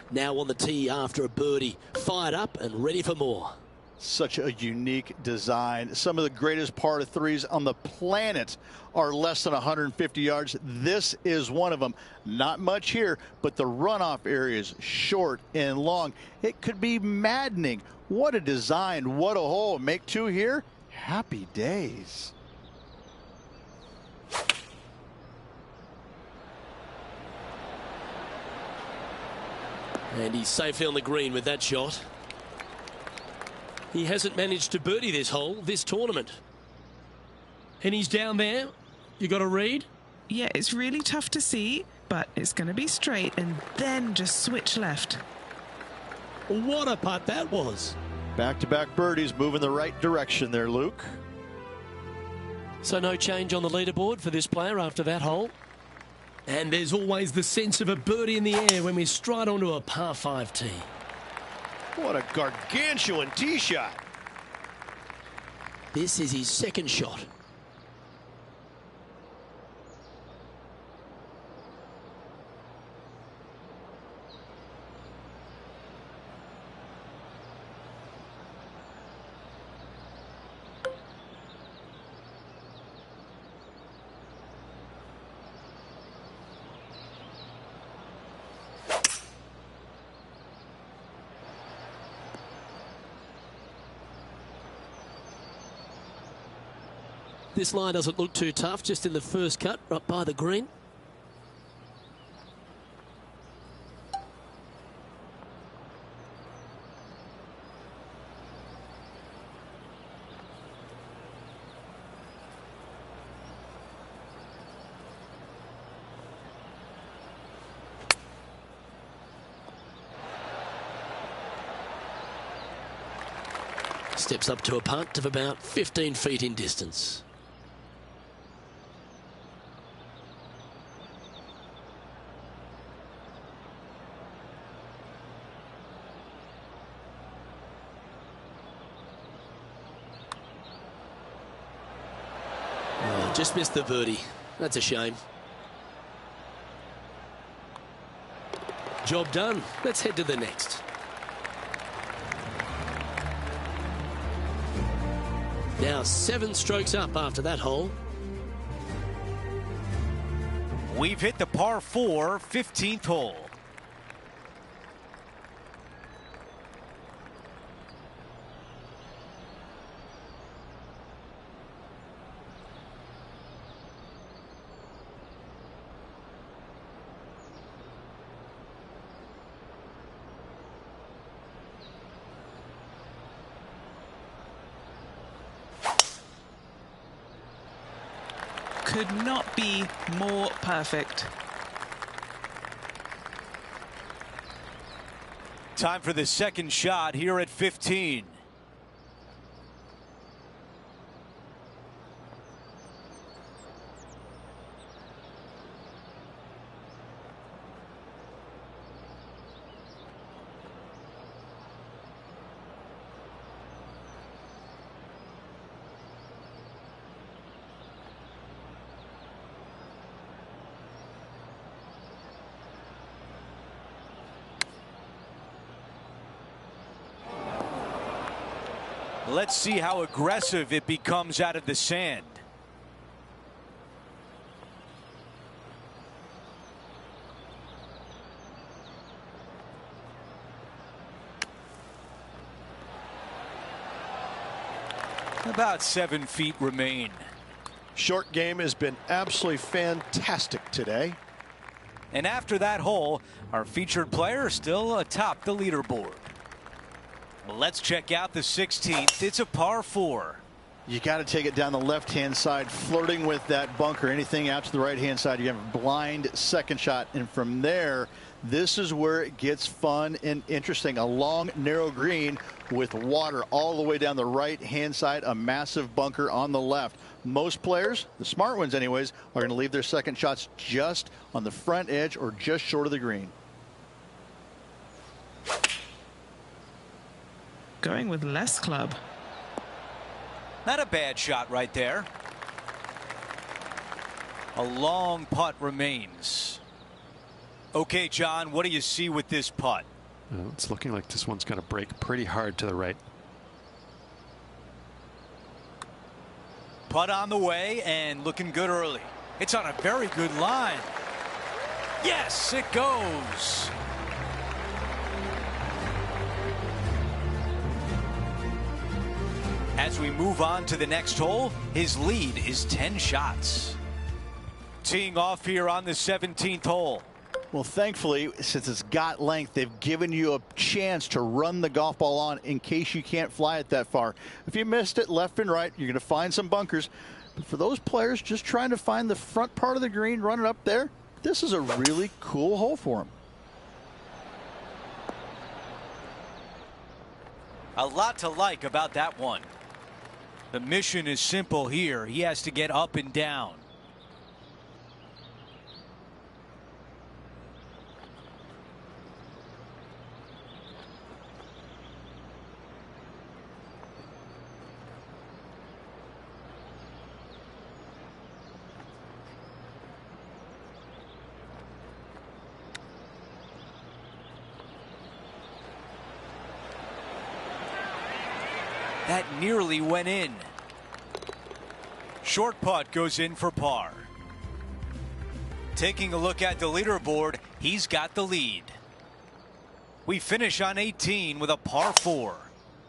Now on the tee after a birdie. Fired up and ready for more. Such a unique design. Some of the greatest par threes on the planet are less than 150 yards. This is one of them. Not much here, but the runoff area is short and long. It could be maddening. What a design. What a hole. Make two here. Happy days. And he's safely on the green with that shot. He hasn't managed to birdie this hole, this tournament. And he's down there. You got a read? Yeah, it's really tough to see, but it's going to be straight and then just switch left. What a putt that was. Back-to-back birdies moving the right direction there, Luke. So no change on the leaderboard for this player after that hole. And there's always the sense of a birdie in the air when we stride onto a par 5 tee. What a gargantuan tee shot. This is his second shot. This line doesn't look too tough, just in the first cut, right by the green. Steps up to a putt of about 15 feet in distance. Just missed the birdie. That's a shame. Job done. Let's head to the next. Now 7 strokes up after that hole. We've hit the par 4 15th hole. Could not be more perfect. Time for the second shot here at 15. Let's see how aggressive it becomes out of the sand. About 7 feet remain. Short game has been absolutely fantastic today. And after that hole, our featured player is still atop the leaderboard. Let's check out the 16th. It's a par 4. You got to take it down the left-hand side, flirting with that bunker. Anything out to the right-hand side, you have a blind second shot. And from there, this is where it gets fun and interesting. A long, narrow green with water all the way down the right-hand side, a massive bunker on the left. Most players, the smart ones anyways, are going to leave their second shots just on the front edge or just short of the green. Going with less club. Not a bad shot right there. A long putt remains. Okay, John, what do you see with this putt? It's looking like this one's going to break pretty hard to the right. Putt on the way and looking good early. It's on a very good line. Yes, it goes. As we move on to the next hole, his lead is 10 shots. Teeing off here on the 17th hole. Well, thankfully, since it's got length, they've given you a chance to run the golf ball on in case you can't fly it that far. If you missed it left and right, you're going to find some bunkers. But for those players just trying to find the front part of the green, run it up there, this is a really cool hole for them. A lot to like about that one. The mission is simple here. He has to get up and down. That nearly went in. Short putt goes in for par. Taking a look at the leaderboard, he's got the lead. We finish on 18 with a par 4.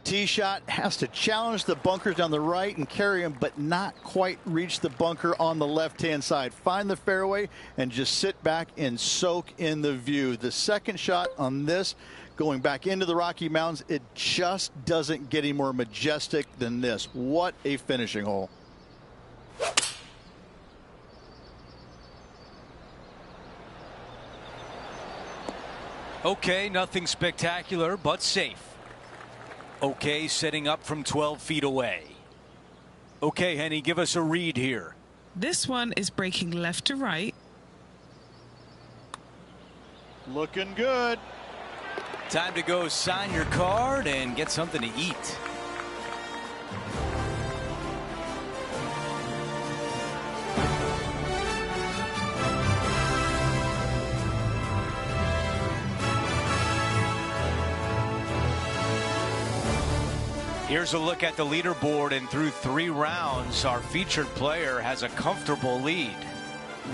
Tee shot has to challenge the bunkers down the right and carry him, but not quite reach the bunker on the left-hand side. Find the fairway and just sit back and soak in the view. The second shot on this, going back into the Rocky Mountains, it just doesn't get any more majestic than this. What a finishing hole. Okay, nothing spectacular, but safe. Okay, setting up from 12 feet away. Okay, Henny, give us a read here. This one is breaking left to right. Looking good. Time to go sign your card and get something to eat. Here's a look at the leaderboard, and through 3 rounds, our featured player has a comfortable lead.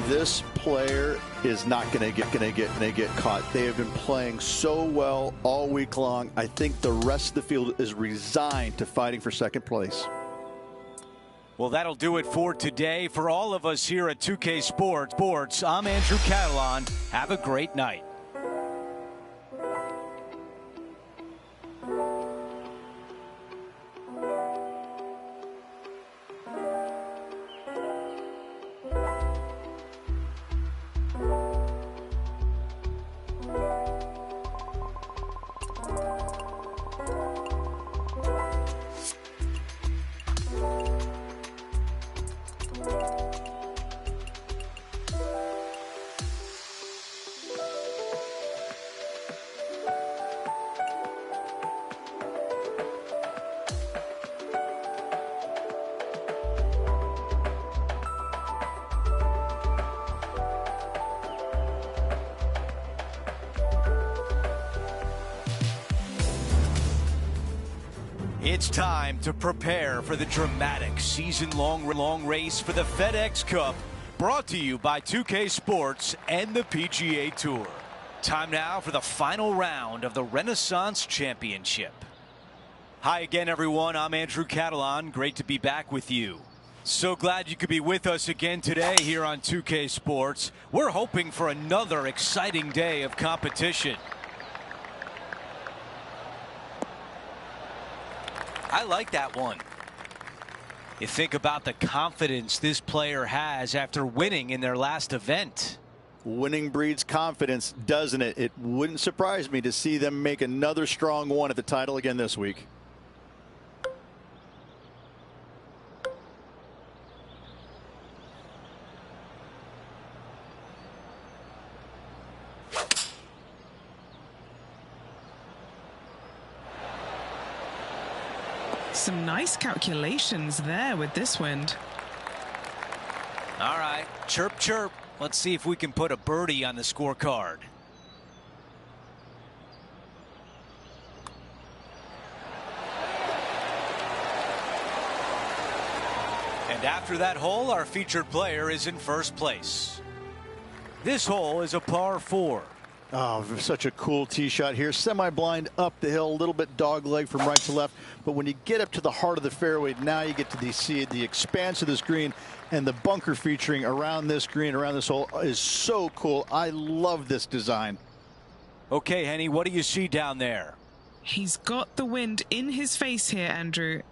This player is not going to get caught. They have been playing so well all week long. I think the rest of the field is resigned to fighting for second place. Well, that'll do it for today. For all of us here at 2K Sports, I'm Andrew Catalan. Have a great night. It's time to prepare for the dramatic season-long race for the FedEx Cup, brought to you by 2K Sports and the PGA Tour. Time now for the final round of the Renaissance Championship. Hi again, everyone. I'm Andrew Catalan. Great to be back with you. So glad you could be with us again today here on 2K Sports. We're hoping for another exciting day of competition. I like that one. You think about the confidence this player has after winning in their last event. Winning breeds confidence, doesn't it? It wouldn't surprise me to see them make another strong one at the title again this week. Some nice calculations there with this wind. All right, chirp, chirp. Let's see if we can put a birdie on the scorecard. And after that hole, our featured player is in first place. This hole is a par 4. Oh, such a cool tee shot here. Semi-blind up the hill, a little bit dog leg from right to left. But when you get up to the heart of the fairway, now you get to see the expanse of this green, and the bunker featuring around this green, around this hole, is so cool. I love this design. Okay, Henny, what do you see down there? He's got the wind in his face here, Andrew.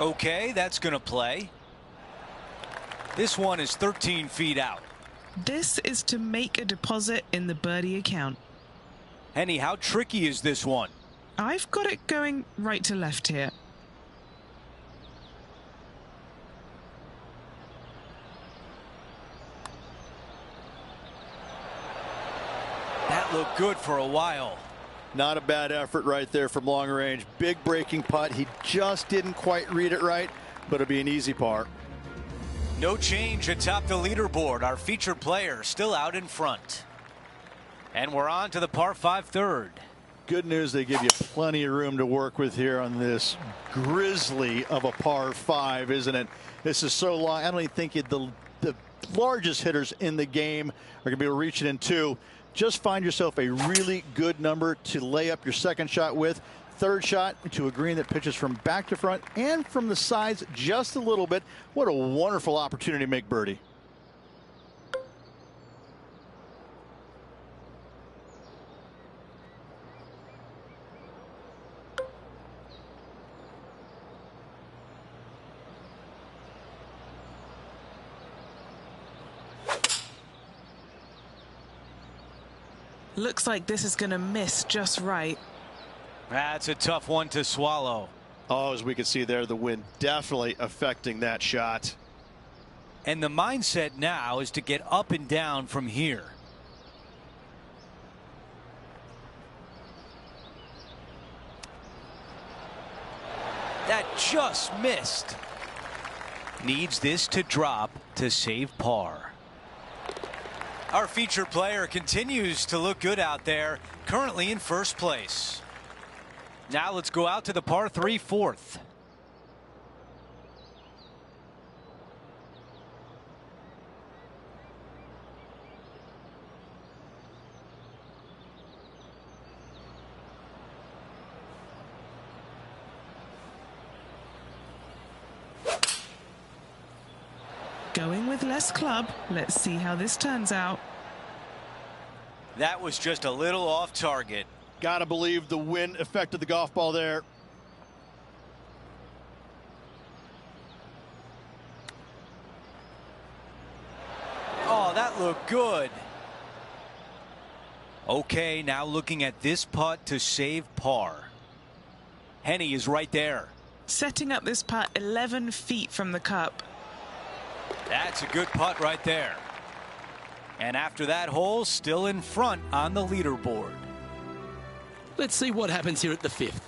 Okay, that's going to play. This one is 13 feet out. This is to make a deposit in the birdie account. Henny, how tricky is this one? I've got it going right to left here. That looked good for a while. Not a bad effort right there from long range. Big breaking putt. He just didn't quite read it right, but it'll be an easy par. No change atop the leaderboard. Our featured player still out in front. And we're on to the par 5 third. Good news, they give you plenty of room to work with here on this grizzly of a par 5, isn't it? This is so long. I don't even think the largest hitters in the game are going to be able to reach it in 2. Just find yourself a really good number to lay up your second shot with. Third shot to a green that pitches from back to front and from the sides just a little bit. What a wonderful opportunity to make birdie. Looks like this is going to miss just right. That's a tough one to swallow. Oh, as we can see there, the wind definitely affecting that shot. And the mindset now is to get up and down from here. That just missed. Needs this to drop to save par. Our featured player continues to look good out there, currently in first place. Now let's go out to the par 3 fourth. Going with less club. Let's see how this turns out. That was just a little off target. Gotta believe the wind affected the golf ball there. Oh, that looked good. Okay, now looking at this putt to save par. Henny is right there. Setting up this putt 11 feet from the cup. That's a good putt right there. And after that hole, still in front on the leaderboard. Let's see what happens here at the 5th.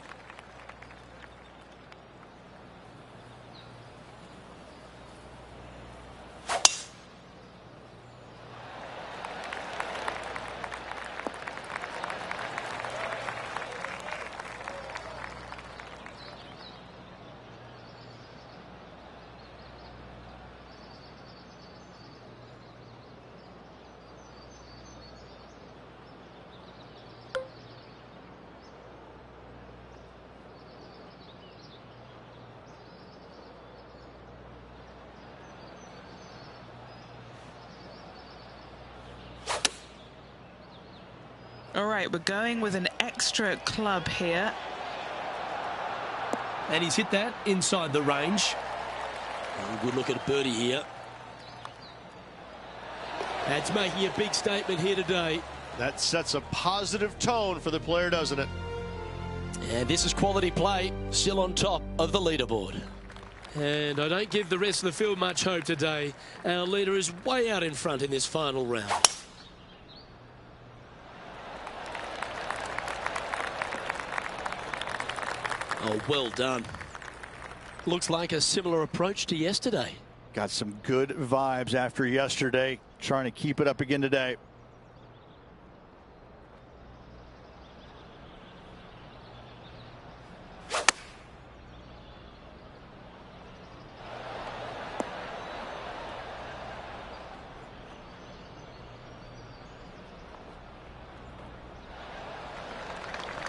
All right, we're going with an extra club here. And he's hit that inside the range. Oh, good look at a birdie here. That's making a big statement here today. That sets a positive tone for the player, doesn't it? And this is quality play, still on top of the leaderboard. And I don't give the rest of the field much hope today. Our leader is way out in front in this final round. Oh, well done. Looks like a similar approach to yesterday. Got some good vibes after yesterday. Trying to keep it up again today.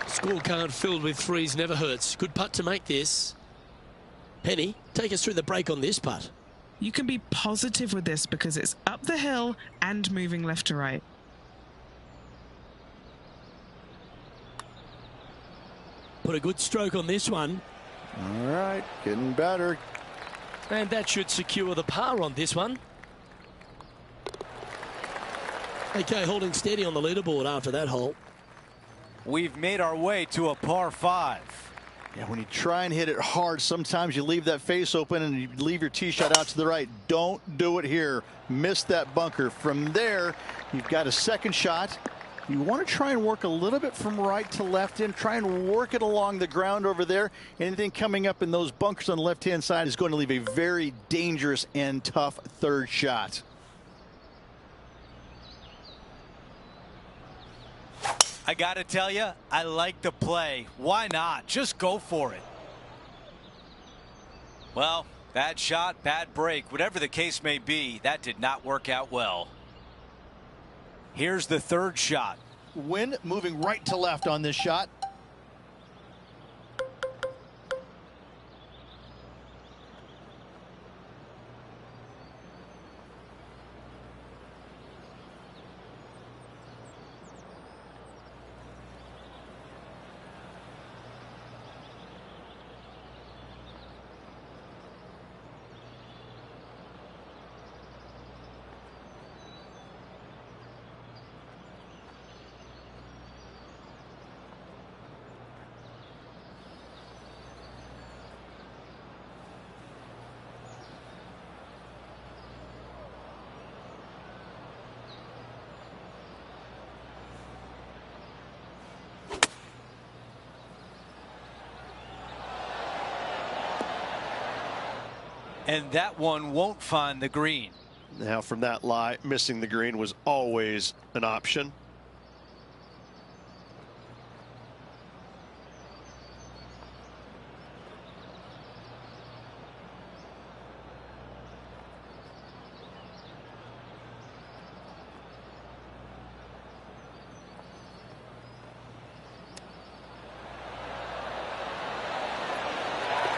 Scorecard filled with threes never hurts. Good putt to make this. Penny, take us through the break on this putt. You can be positive with this because it's up the hill and moving left to right. Put a good stroke on this one. All right, getting better. And that should secure the par on this one. Okay, holding steady on the leaderboard after that hole. We've made our way to a par 5. Yeah, when you try and hit it hard, sometimes you leave that face open and you leave your tee shot out to the right. Don't do it here. Miss that bunker. From there, you've got a second shot. You want to try and work a little bit from right to left in. Try and work it along the ground over there. Anything coming up in those bunkers on the left-hand side is going to leave a very dangerous and tough third shot. I got to tell you, I like the play. Why not? Just go for it. Well, bad shot, bad break. Whatever the case may be, that did not work out well. Here's the third shot. Wind moving right to left on this shot. And that one won't find the green. Now, from that lie, missing the green was always an option.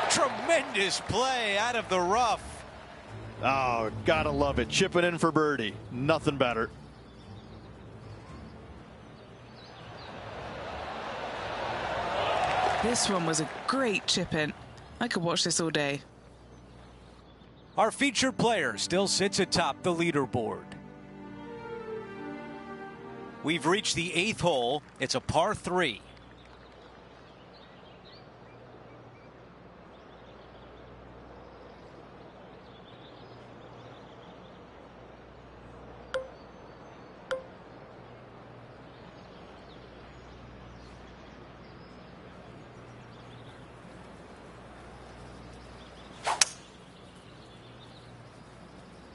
Tremendous play out of the rough. Oh, gotta love it. Chipping in for birdie. Nothing better. This one was a great chip in. I could watch this all day. Our featured player still sits atop the leaderboard. We've reached the 8th hole. It's a par 3.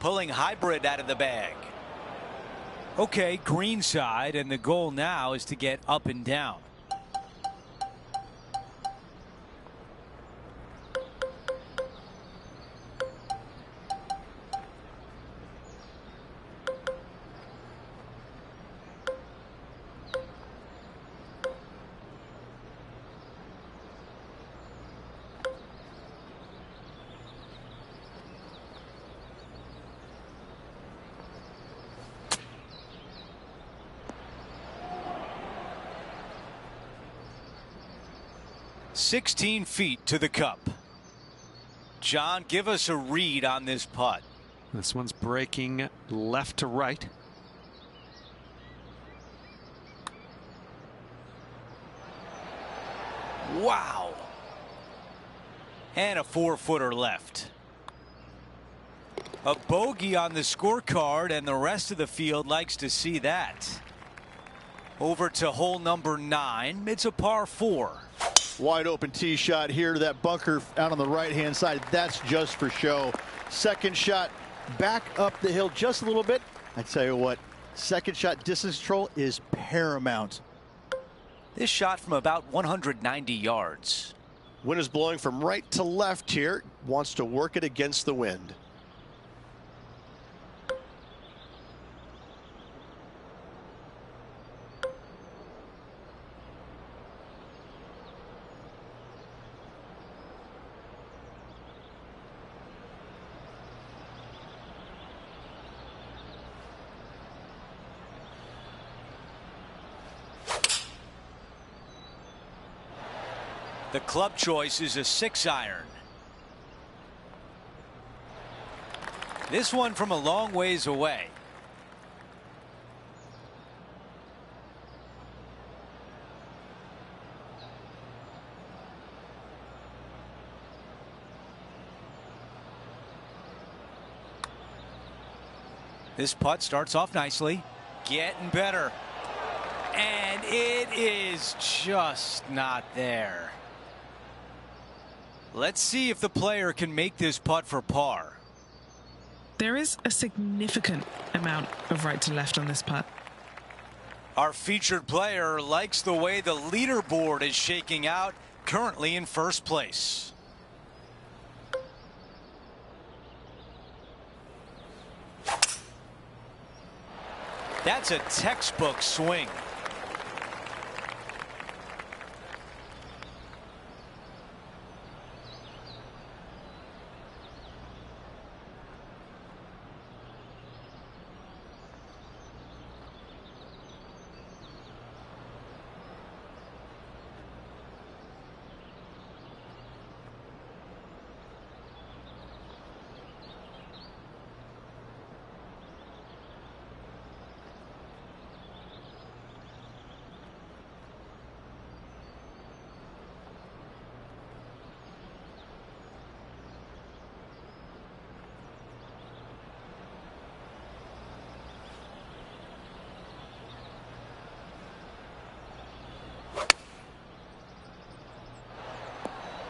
Pulling hybrid out of the bag. Okay, green side, and the goal now is to get up and down. 16 feet to the cup. John, give us a read on this putt. This one's breaking left to right. Wow. And a 4-footer left. A bogey on the scorecard, and the rest of the field likes to see that. Over to hole number 9. It's a par 4. Wide open tee shot here to that bunker out on the right-hand side. That's just for show. Second shot back up the hill just a little bit. I tell you what, second shot distance control is paramount. This shot from about 190 yards. Wind is blowing from right to left here. Wants to work it against the wind. The club choice is a 6-iron. This one from a long ways away. This putt starts off nicely. Getting better. And it is just not there. Let's see if the player can make this putt for par. There is a significant amount of right to left on this putt. Our featured player likes the way the leaderboard is shaking out, currently in first place. That's a textbook swing.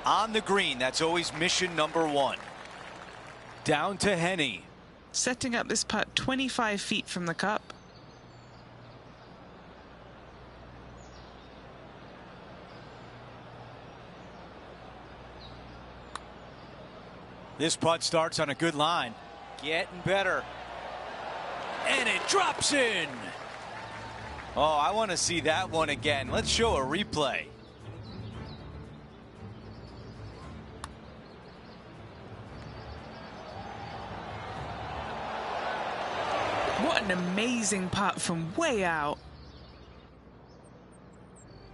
On the green, that's always mission number 1. Down to Henny. Setting up this putt 25 feet from the cup. This putt starts on a good line. Getting better. And it drops in. Oh, I want to see that one again. Let's show a replay. What an amazing putt from way out.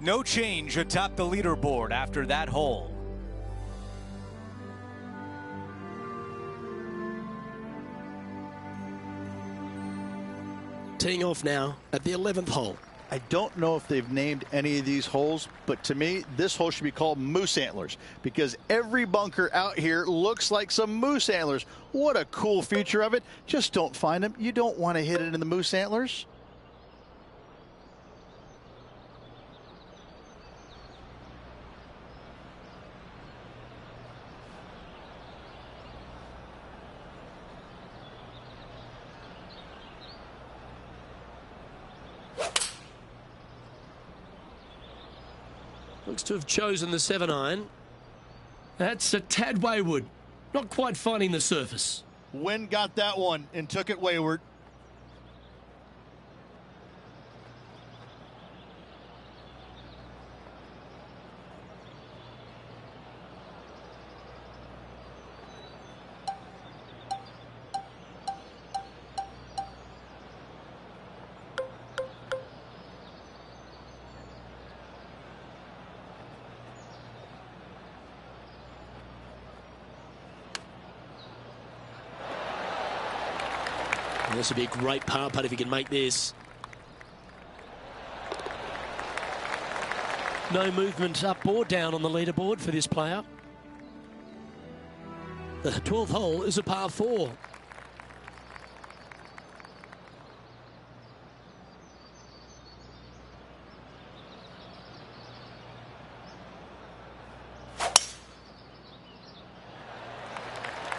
No change atop the leaderboard after that hole. Teeing off now at the 11th hole. I don't know if they've named any of these holes, but to me, this hole should be called Moose Antlers because every bunker out here looks like some moose antlers. What a cool feature of it. Just don't find them. You don't want to hit it in the moose antlers. Looks to have chosen the 7-iron. That's a tad wayward. Not quite finding the surface. Wind got that one and took it wayward. And this would be a great par putt if he can make this. No movement up or down on the leaderboard for this player. The 12th hole is a par 4.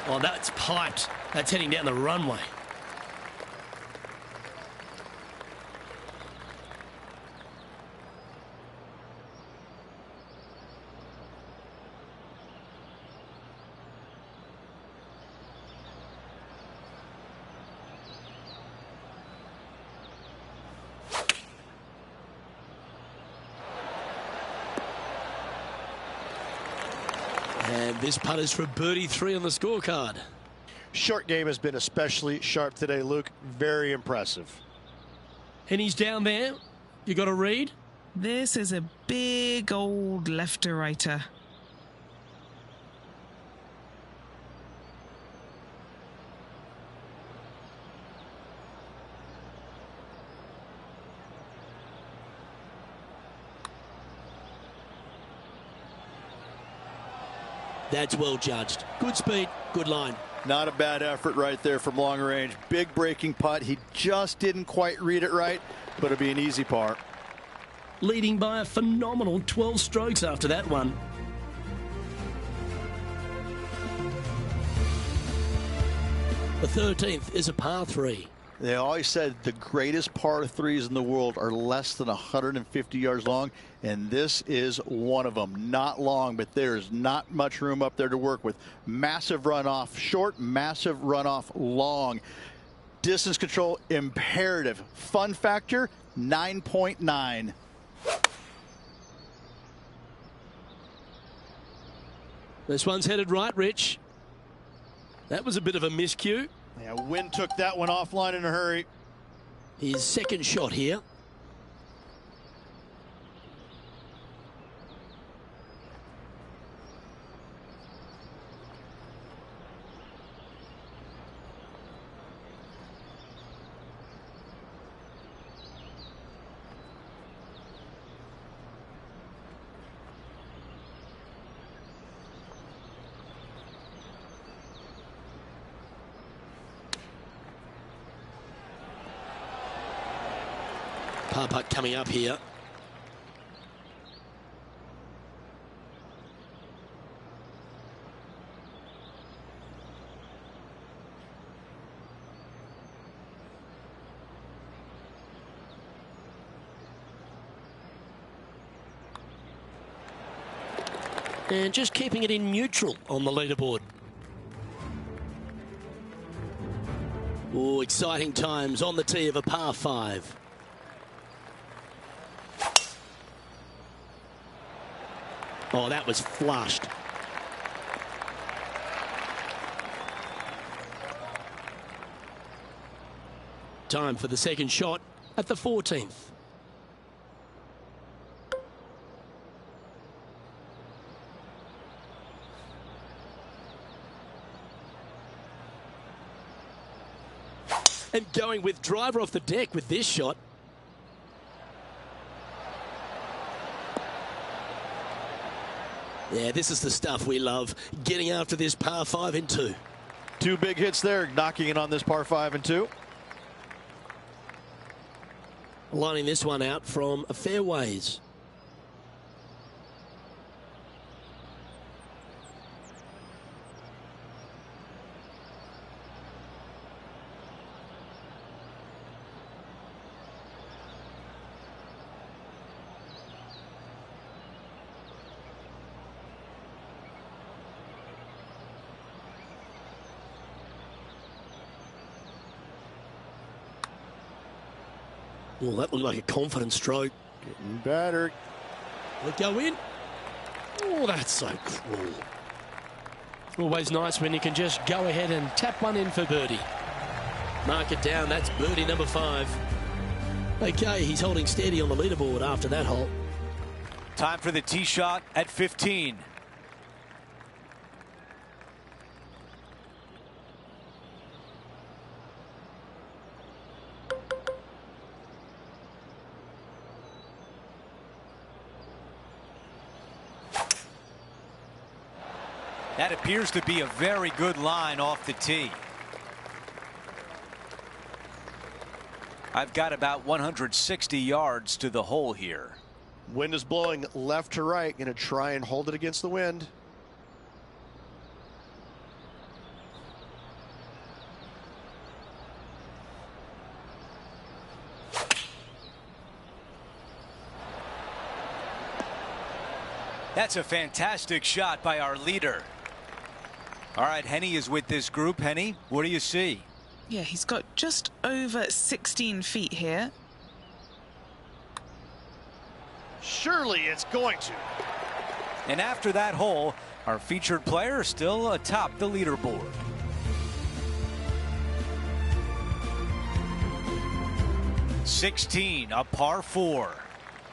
Oh, that's piped. That's heading down the runway. And this putt is for birdie 3 on the scorecard. Short game has been especially sharp today, Luke. Very impressive. And he's down there. You got a read? This is a big old left-to-righter. That's well judged. Good speed, good line. Not a bad effort right there from long range. Big breaking putt. He just didn't quite read it right, but it'll be an easy par. Leading by a phenomenal 12 strokes after that one. The 13th is a par 3. They always said the greatest par 3s in the world are less than 150 yards long, and this is one of them. Not long, but there's not much room up there to work with. Massive runoff short, massive runoff long. Distance control imperative. Fun factor 9.9. This one's headed right, Rich. That was a bit of a miscue. Yeah, wind took that one offline in a hurry. His second shot here. Par putt coming up here. And just keeping it in neutral on the leaderboard. Oh, exciting times on the tee of a par 5. Oh, that was flushed. Time for the second shot at the 14th. And going with driver off the deck with this shot. Yeah, this is the stuff we love. Getting after this par 5 in 2. 2 big hits there, knocking it on this par 5 and 2. Lining this one out from a fairways. Well, that looked like a confident stroke. Getting better. Will it go in? Oh, that's so cruel. Always nice when you can just go ahead and tap one in for birdie. Mark it down. That's birdie number 5. Okay, he's holding steady on the leaderboard after that hole. Time for the tee shot at 15. That appears to be a very good line off the tee. I've got about 160 yards to the hole here. Wind is blowing left to right. Going to try and hold it against the wind. That's a fantastic shot by our leader. All right, Henny is with this group. Henny, what do you see? Yeah, he's got just over 16 feet here. Surely it's going to. And after that hole, our featured player is still atop the leaderboard. #16, a par 4.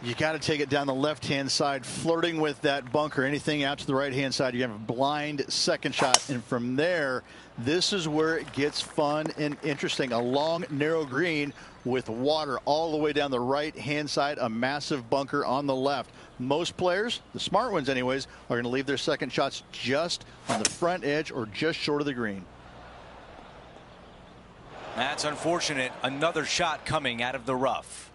You got to take it down the left-hand side, flirting with that bunker. Anything out to the right-hand side, you have a blind second shot. And from there, this is where it gets fun and interesting. A long, narrow green with water all the way down the right-hand side, a massive bunker on the left. Most players, the smart ones anyways, are going to leave their second shots just on the front edge or just short of the green. That's unfortunate. Another shot coming out of the rough.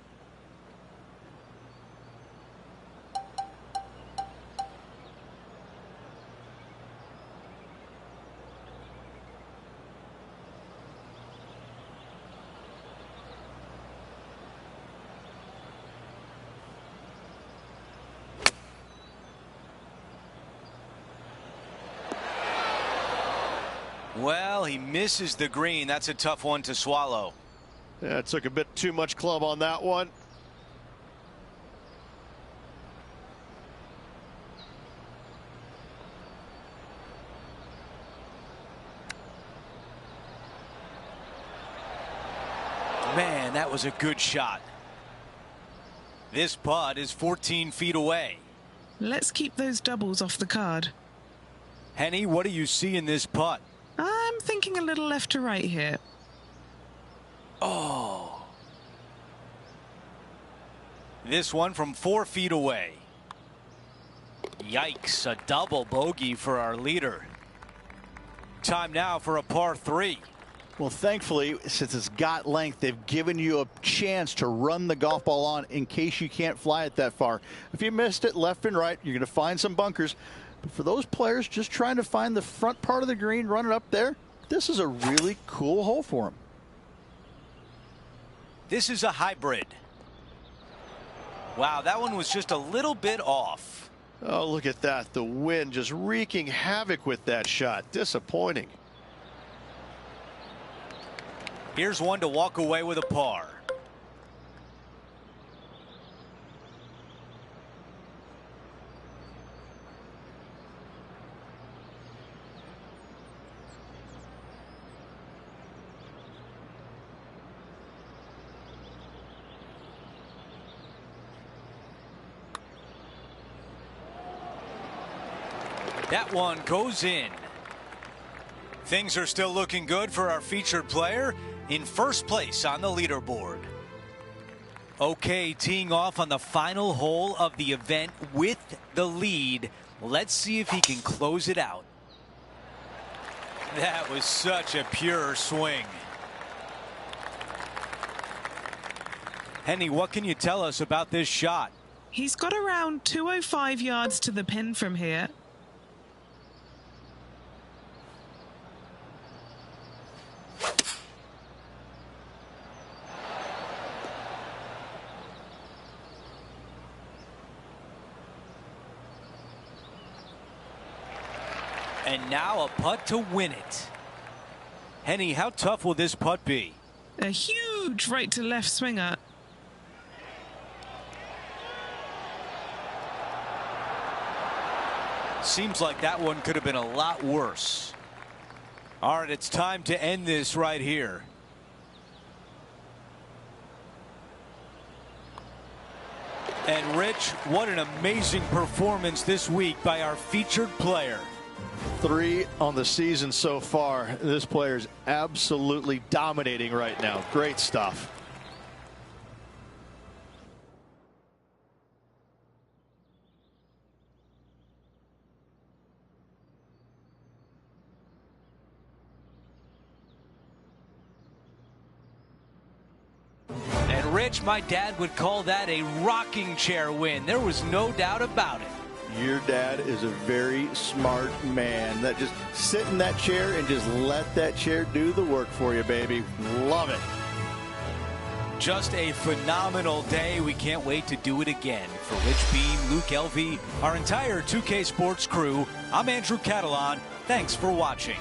Well, he misses the green. That's a tough one to swallow. Yeah, it took a bit too much club on that one. Man, that was a good shot. This putt is 14 feet away. Let's keep those doubles off the card. Henny, what do you see in this putt? I'm thinking a little left to right here. Oh. This one from 4 feet away. Yikes, a double bogey for our leader. Time now for a par 3. Well, thankfully, since it's got length, they've given you a chance to run the golf ball on in case you can't fly it that far. If you missed it left and right, you're going to find some bunkers. But for those players just trying to find the front part of the green, run it up there, this is a really cool hole for them. This is a hybrid. Wow, that one was just a little bit off. Oh, look at that. The wind just wreaking havoc with that shot. Disappointing. Here's one to walk away with a par. That one goes in. Things are still looking good for our featured player in first place on the leaderboard. Okay, teeing off on the final hole of the event with the lead. Let's see if he can close it out. That was such a pure swing. Henny, what can you tell us about this shot? He's got around 205 yards to the pin from here. And now a putt to win it. Henny, how tough will this putt be? A huge right to left swinger. Seems like that one could have been a lot worse. All right, it's time to end this right here. And Rich, what an amazing performance this week by our featured player. 3 on the season so far. This player is absolutely dominating right now. Great stuff. Rich, my dad would call that a rocking chair win. There was no doubt about it. Your dad is a very smart man. That just sit in that chair and just let that chair do the work for you, baby. Love it. Just a phenomenal day. We can't wait to do it again. For Rich Beam, Luke Elvey, our entire 2K Sports crew, I'm Andrew Catalan. Thanks for watching.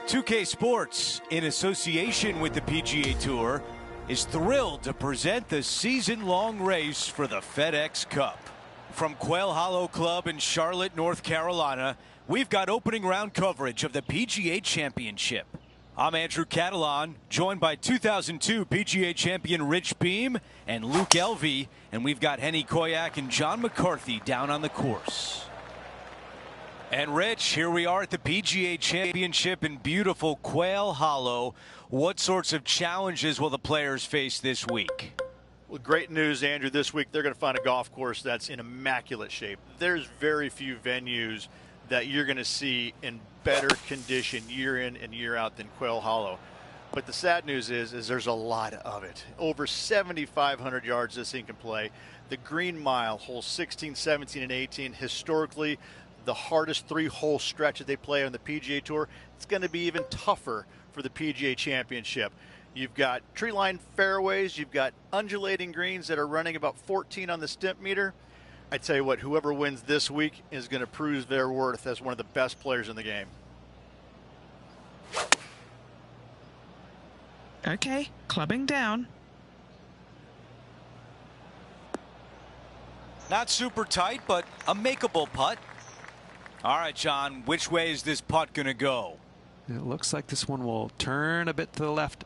2K Sports, in association with the PGA Tour, is thrilled to present the season-long race for the FedEx Cup. From Quail Hollow Club in Charlotte, North Carolina, we've got opening round coverage of the PGA Championship. I'm Andrew Catalan, joined by 2002 PGA champion Rich Beem and Luke Elvey, and we've got Henny Koyak and John McCarthy down on the course. And Rich, here we are at the PGA Championship in beautiful Quail Hollow. What sorts of challenges will the players face this week? Well, great news, Andrew. This week they're going to find a golf course that's in immaculate shape. There's very few venues that you're going to see in better condition year in and year out than Quail Hollow. But the sad news is there's a lot of it. Over 7,500 yards this thing can play. The Green Mile, holes 16, 17, and 18, historically the hardest three-hole stretch that they play on the PGA Tour. It's going to be even tougher for the PGA Championship. You've got tree-lined fairways. You've got undulating greens that are running about 14 on the stimp meter. I tell you what, whoever wins this week is going to prove their worth as one of the best players in the game. Okay, clubbing down. Not super tight, but a makeable putt. All right, John, which way is this putt going to go? It looks like this one will turn a bit to the left.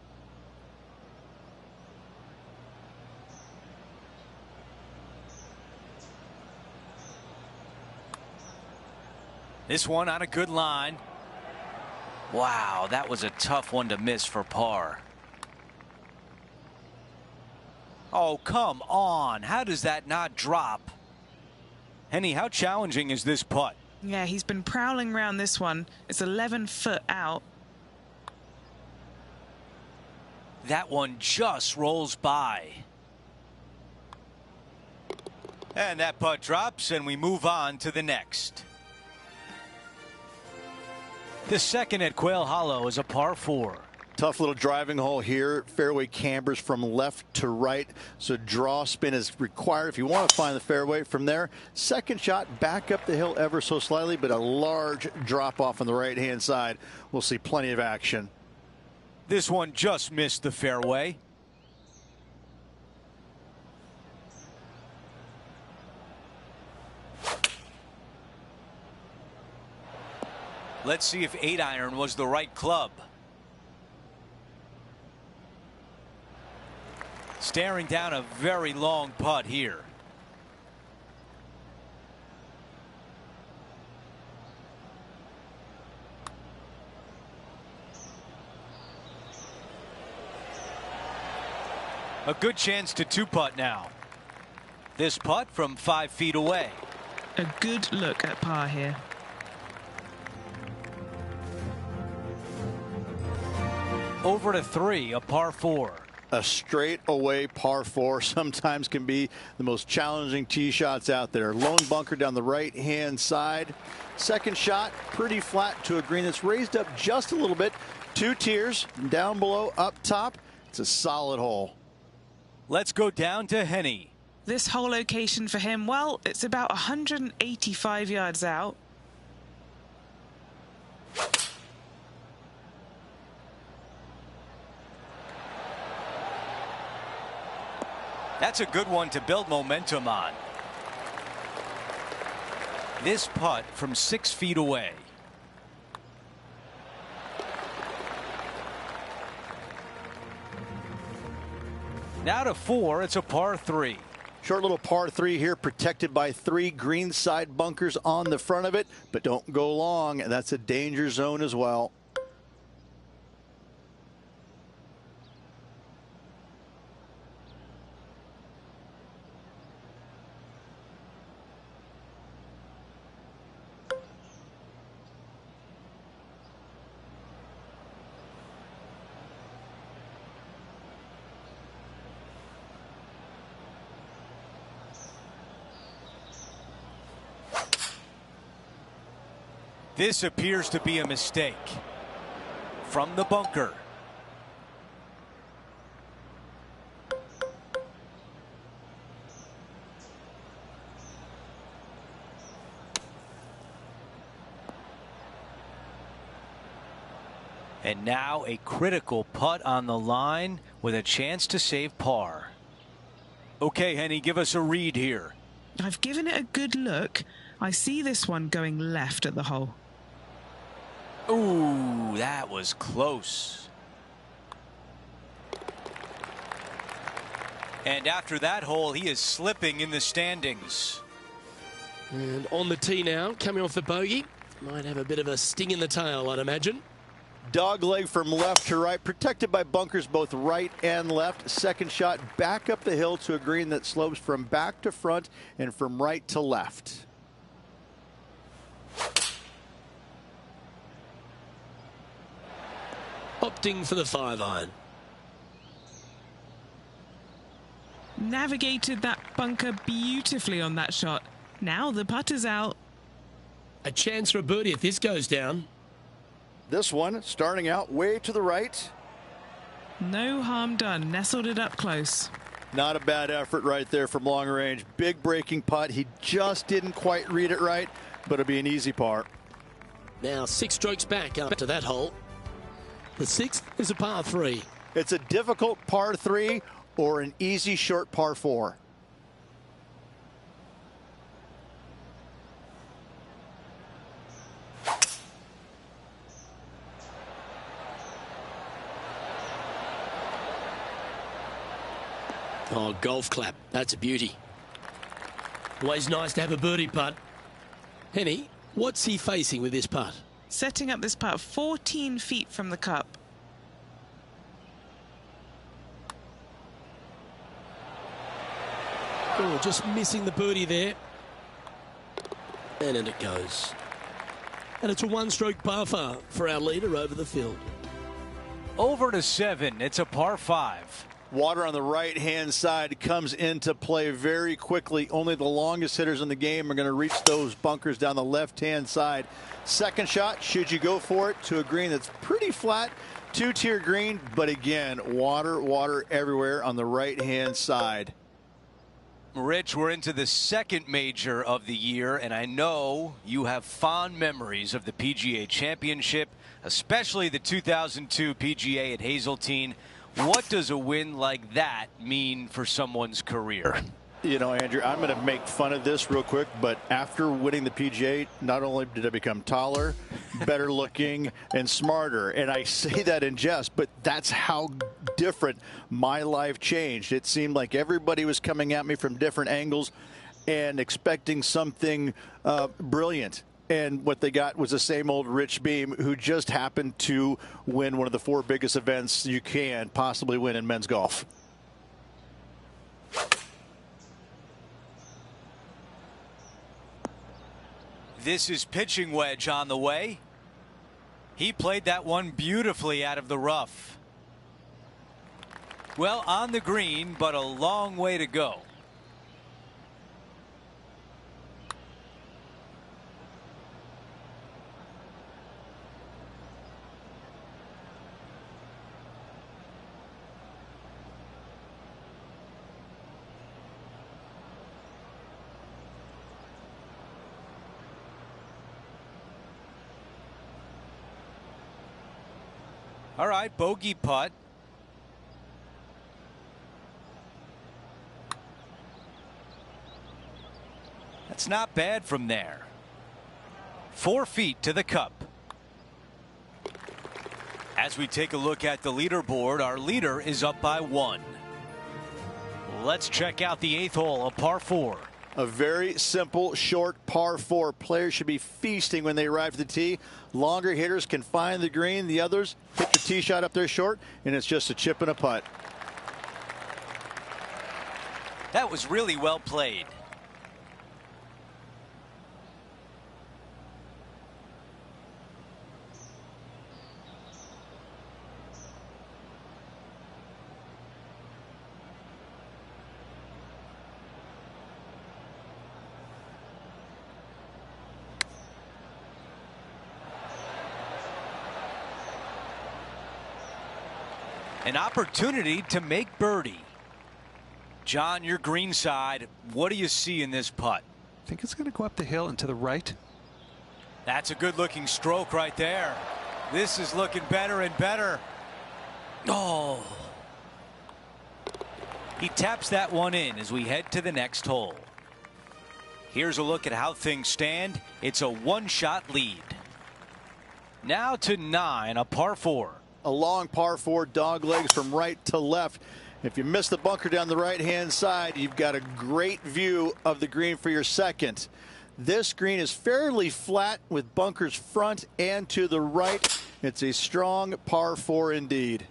This one on a good line. Wow, that was a tough one to miss for par. Oh, come on. How does that not drop? Henny, how challenging is this putt? Yeah, he's been prowling around this one. It's 11 foot out. That one just rolls by. And that putt drops, and we move on to the next. The second at Quail Hollow is a par 4. Tough little driving hole here. Fairway cambers from left to right, so draw spin is required if you want to find the fairway. From there, second shot back up the hill ever so slightly, but a large drop off on the right hand side. We'll see plenty of action. This one just missed the fairway. Let's see if 8-iron was the right club. Staring down a very long putt here. A good chance to two-putt now. This putt from 5 feet away. A good look at par here. Over to 3, a par 4. A straightaway par 4 sometimes can be the most challenging tee shots out there. Lone bunker down the right hand side. Second shot pretty flat to a green that's raised up just a little bit. 2 tiers down below, up top. It's a solid hole. Let's go down to Henny. This hole location for him, well, it's about 185 yards out. That's a good one to build momentum on. This putt from 6 feet away. Now to 4, it's a par 3. Short little par 3 here, protected by 3 greenside bunkers on the front of it, but don't go long. That's a danger zone as well. This appears to be a mistake. From the bunker. And now a critical putt on the line with a chance to save par. Okay, Henny, give us a read here. I've given it a good look. I see this one going left at the hole. Ooh, that was close. And after that hole, he is slipping in the standings. And on the tee now, coming off the bogey. Might have a bit of a sting in the tail, I'd imagine. Dog leg from left to right, protected by bunkers both right and left. Second shot back up the hill to a green that slopes from back to front and from right to left. Opting for the 5-iron. Navigated that bunker beautifully on that shot. Now the putter's out. A chance for a birdie if this goes down. This one starting out way to the right. No harm done. Nestled it up close. Not a bad effort right there from long range. Big breaking putt. He just didn't quite read it right, but it'll be an easy par. Now 6 strokes back up to that hole. The 6th is a par 3. It's a difficult par 3 or an easy short par 4. Oh, golf clap. That's a beauty. Always nice to have a birdie putt. Henny, what's he facing with this putt? Setting up this putt 14 feet from the cup. Oh, just missing the birdie there. And in it goes. And it's a 1-stroke par 5 for our leader over the field. Over to 7. It's a par 5. Water on the right-hand side comes into play very quickly. Only the longest hitters in the game are going to reach those bunkers down the left-hand side. Second shot, should you go for it, to a green that's pretty flat, 2-tier green, but again, water everywhere on the right-hand side. Rich, we're into the second major of the year, and I know you have fond memories of the PGA Championship, especially the 2002 PGA at Hazeltine. What does a win like that mean for someone's career? You know, Andrew, I'm going to make fun of this real quick, but after winning the PGA, not only did I become taller, better looking, and smarter, and I say that in jest, but that's how different my life changed. It seemed like everybody was coming at me from different angles and expecting something brilliant. And what they got was the same old Rich Beam, who just happened to win one of the 4 biggest events you can possibly win in men's golf. This is pitching wedge on the way. He played that one beautifully out of the rough. Well, on the green, but a long way to go. All right, bogey putt. That's not bad from there. 4 feet to the cup. As we take a look at the leaderboard, our leader is up by 1. Let's check out the 8th hole, a par 4. A very simple, short par 4. Players should be feasting when they arrive at the tee. Longer hitters can find the green. The others hit the tee shot up there short, and it's just a chip and a putt. That was really well played. An opportunity to make birdie. John, your green side, what do you see in this putt? I think it's going to go up the hill and to the right. That's a good looking stroke right there. This is looking better and better. Oh. He taps that one in as we head to the next hole. Here's a look at how things stand. It's a one-shot lead. Now to 9, a par 4. A long par 4, dog legs from right to left. If you miss the bunker down the right-hand side, you've got a great view of the green for your second. This green is fairly flat with bunkers front and to the right. It's a strong par 4 indeed.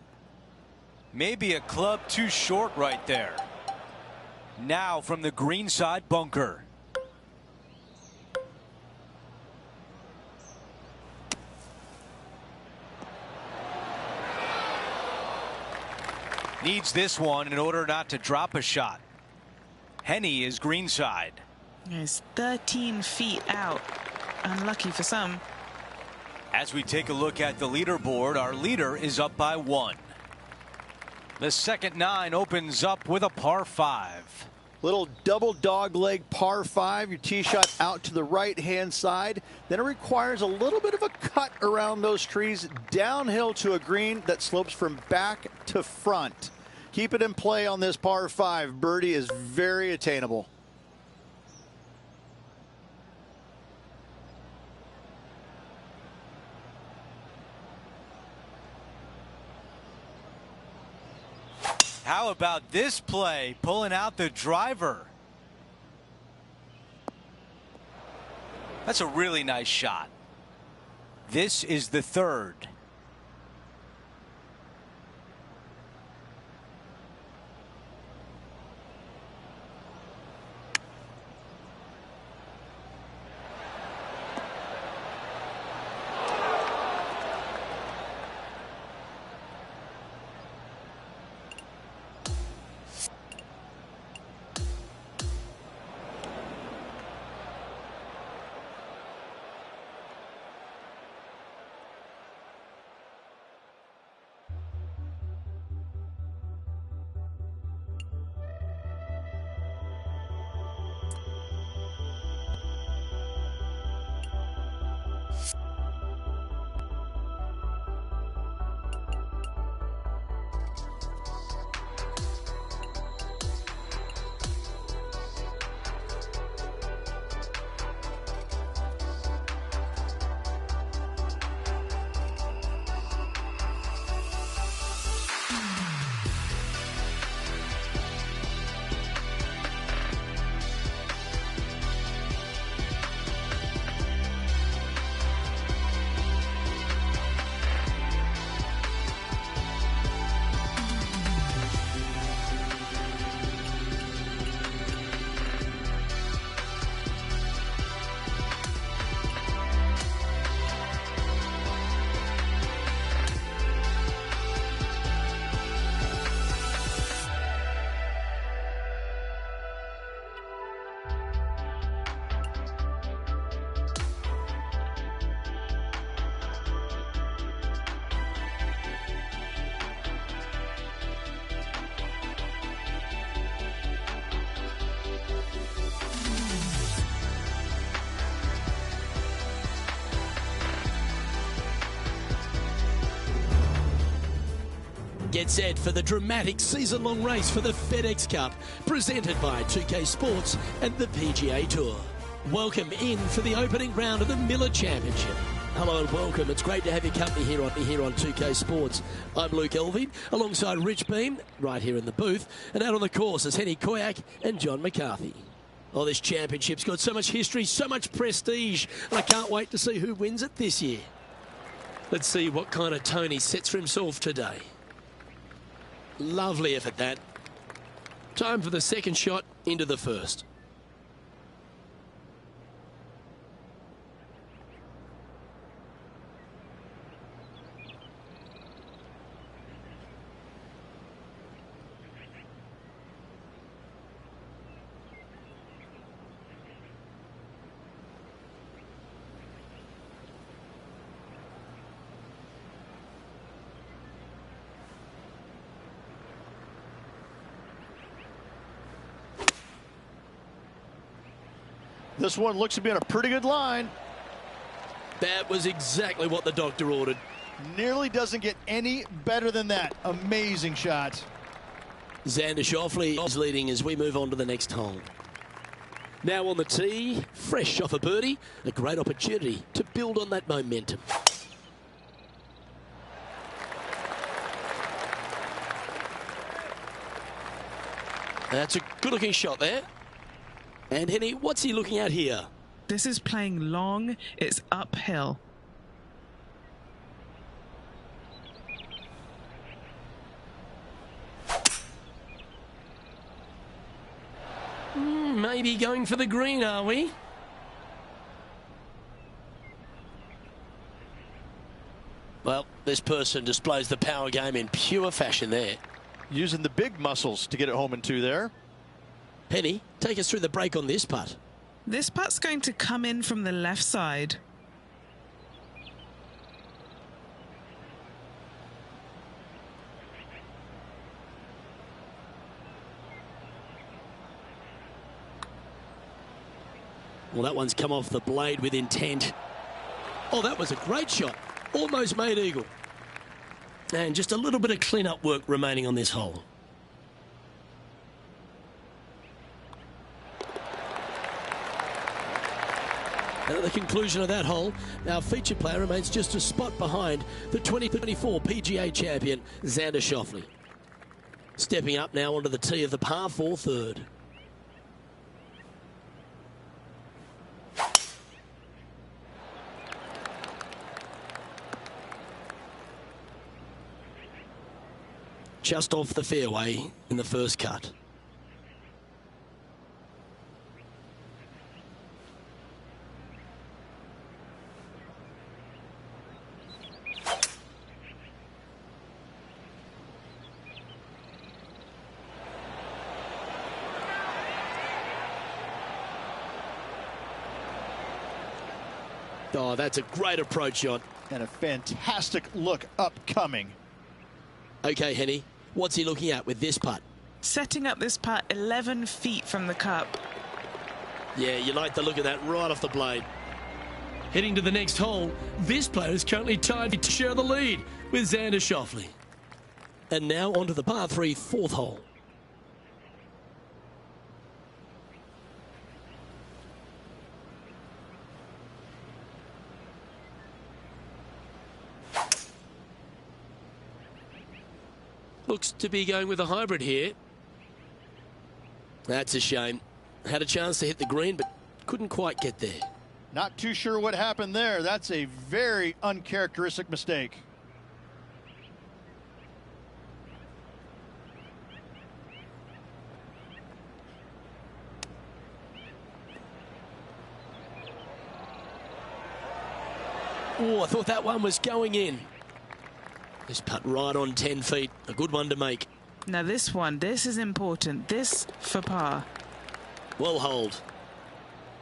Maybe a club too short right there. Now from the green side bunker. Needs this one in order not to drop a shot. Henny is greenside. It's 13 feet out. Unlucky for some. As we take a look at the leaderboard, our leader is up by 1. The second 9 opens up with a par 5. Little double dog leg par 5. Your tee shot out to the right-hand side. Then it requires a little bit of a cut around those trees downhill to a green that slopes from back to front. Keep it in play on this par 5. Birdie is very attainable. How about this play, pulling out the driver? That's a really nice shot. This is the third. Get set for the dramatic season-long race for the FedEx Cup, presented by 2K Sports and the PGA Tour. Welcome in for the opening round of the Miller Championship. Hello and welcome. It's great to have your company here on 2K Sports. I'm Luke Elving, alongside Rich Beam, right here in the booth, and out on the course is Henny Koyak and John McCarthy. Oh, this championship's got so much history, so much prestige, and I can't wait to see who wins it this year. Let's see what kind of tone he sets for himself today. Lovely effort, that. Time for the second shot into the first. This one looks to be on a pretty good line. That was exactly what the doctor ordered. Nearly doesn't get any better than that. Amazing shot. Xander Schauffele is leading as we move on to the next hole. Now on the tee, fresh off a birdie, a great opportunity to build on that momentum. That's a good-looking shot there. And Henny, what's he looking at here? This is playing long. It's uphill. Maybe going for the green, are we? Well, this person displays the power game in pure fashion there. Using the big muscles to get it home in 2 there. Penny, take us through the break on this putt. This putt's going to come in from the left side. Well, that one's come off the blade with intent. Oh, that was a great shot. Almost made eagle. And just a little bit of clean-up work remaining on this hole. And at the conclusion of that hole, our featured player remains just a spot behind the 2024 PGA champion, Xander Schauffele. Stepping up now onto the tee of the par 4 third. Just off the fairway in the first cut. Oh, that's a great approach shot. And a fantastic look upcoming. Okay, Henny, what's he looking at with this putt? Setting up this putt 11 feet from the cup. Yeah, you like the look of that right off the blade. Heading to the next hole, this player is currently tied to share the lead with Xander Schauffele. And now onto the par 3 fourth hole. Looks to be going with a hybrid here. That's a shame. Had a chance to hit the green, but couldn't quite get there. Not too sure what happened there. That's a very uncharacteristic mistake. Oh, I thought that one was going in. This putt right on 10 feet. A good one to make. Now this is important. This for par. Well holed.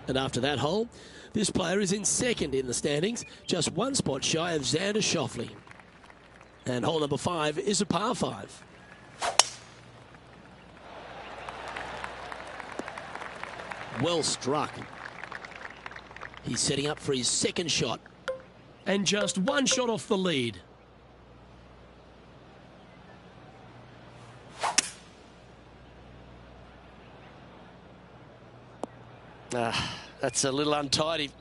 And after that hole, this player is in second in the standings, just one spot shy of Xander Schauffele. And hole number 5 is a par 5. Well struck. He's setting up for his second shot. And just one shot off the lead. That's a little untidy.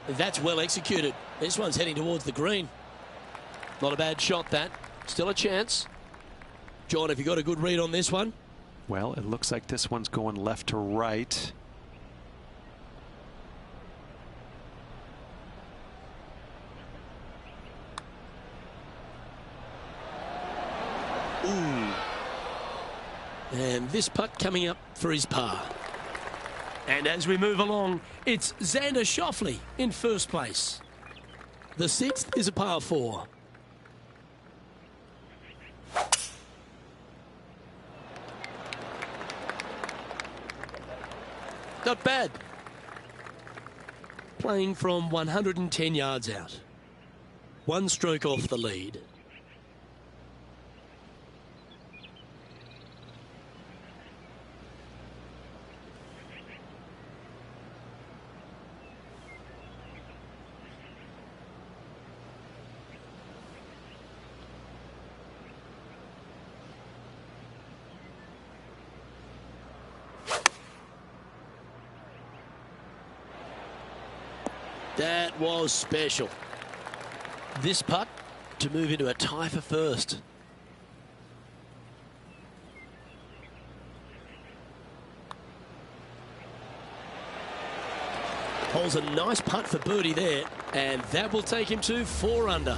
That's well executed. This one's heading towards the green. Not a bad shot, that. Still a chance. John, have you got a good read on this one? Well, it looks like this one's going left to right. Ooh. And this putt coming up for his par. And as we move along, it's Xander Schauffele in first place. The 6th is a par 4. Not bad. Playing from 110 yards out. One stroke off the lead. That was special. This putt to move into a tie for first. Holds a nice putt for birdie there, and that will take him to 4 under.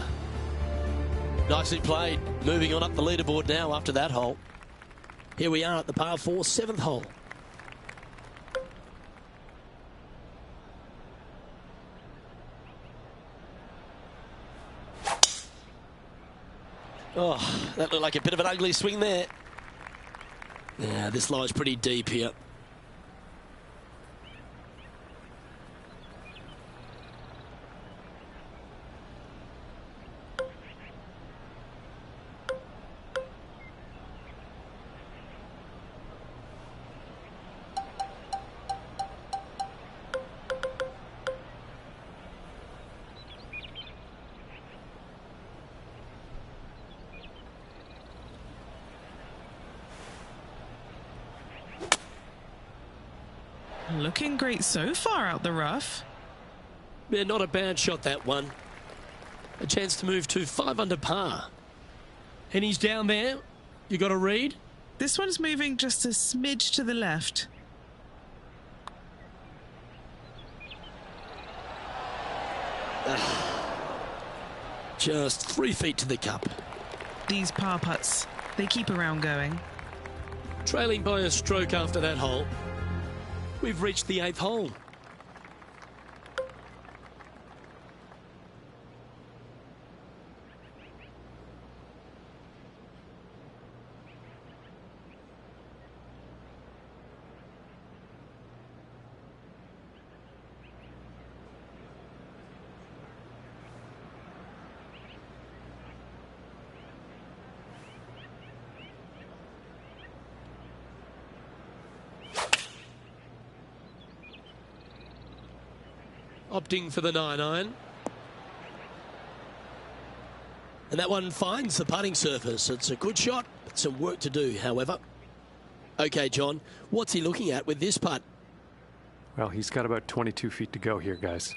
Nicely played. Moving on up the leaderboard now after that hole. Here we are at the par 4, 7th hole. Oh, that looked like a bit of an ugly swing there. Yeah, this lies pretty deep here. Looking great so far out the rough. Yeah, not a bad shot, that one. A chance to move to 5 under par. And he's down there. You got a read? This one's moving just a smidge to the left. Just 3 feet to the cup. These par putts, they keep around going. Trailing by a stroke after that hole. We've reached the 8th hole. Opting for the 9-iron. And that one finds the putting surface. It's a good shot, but some work to do, however. Okay, John, what's he looking at with this putt? Well, he's got about 22 feet to go here, guys.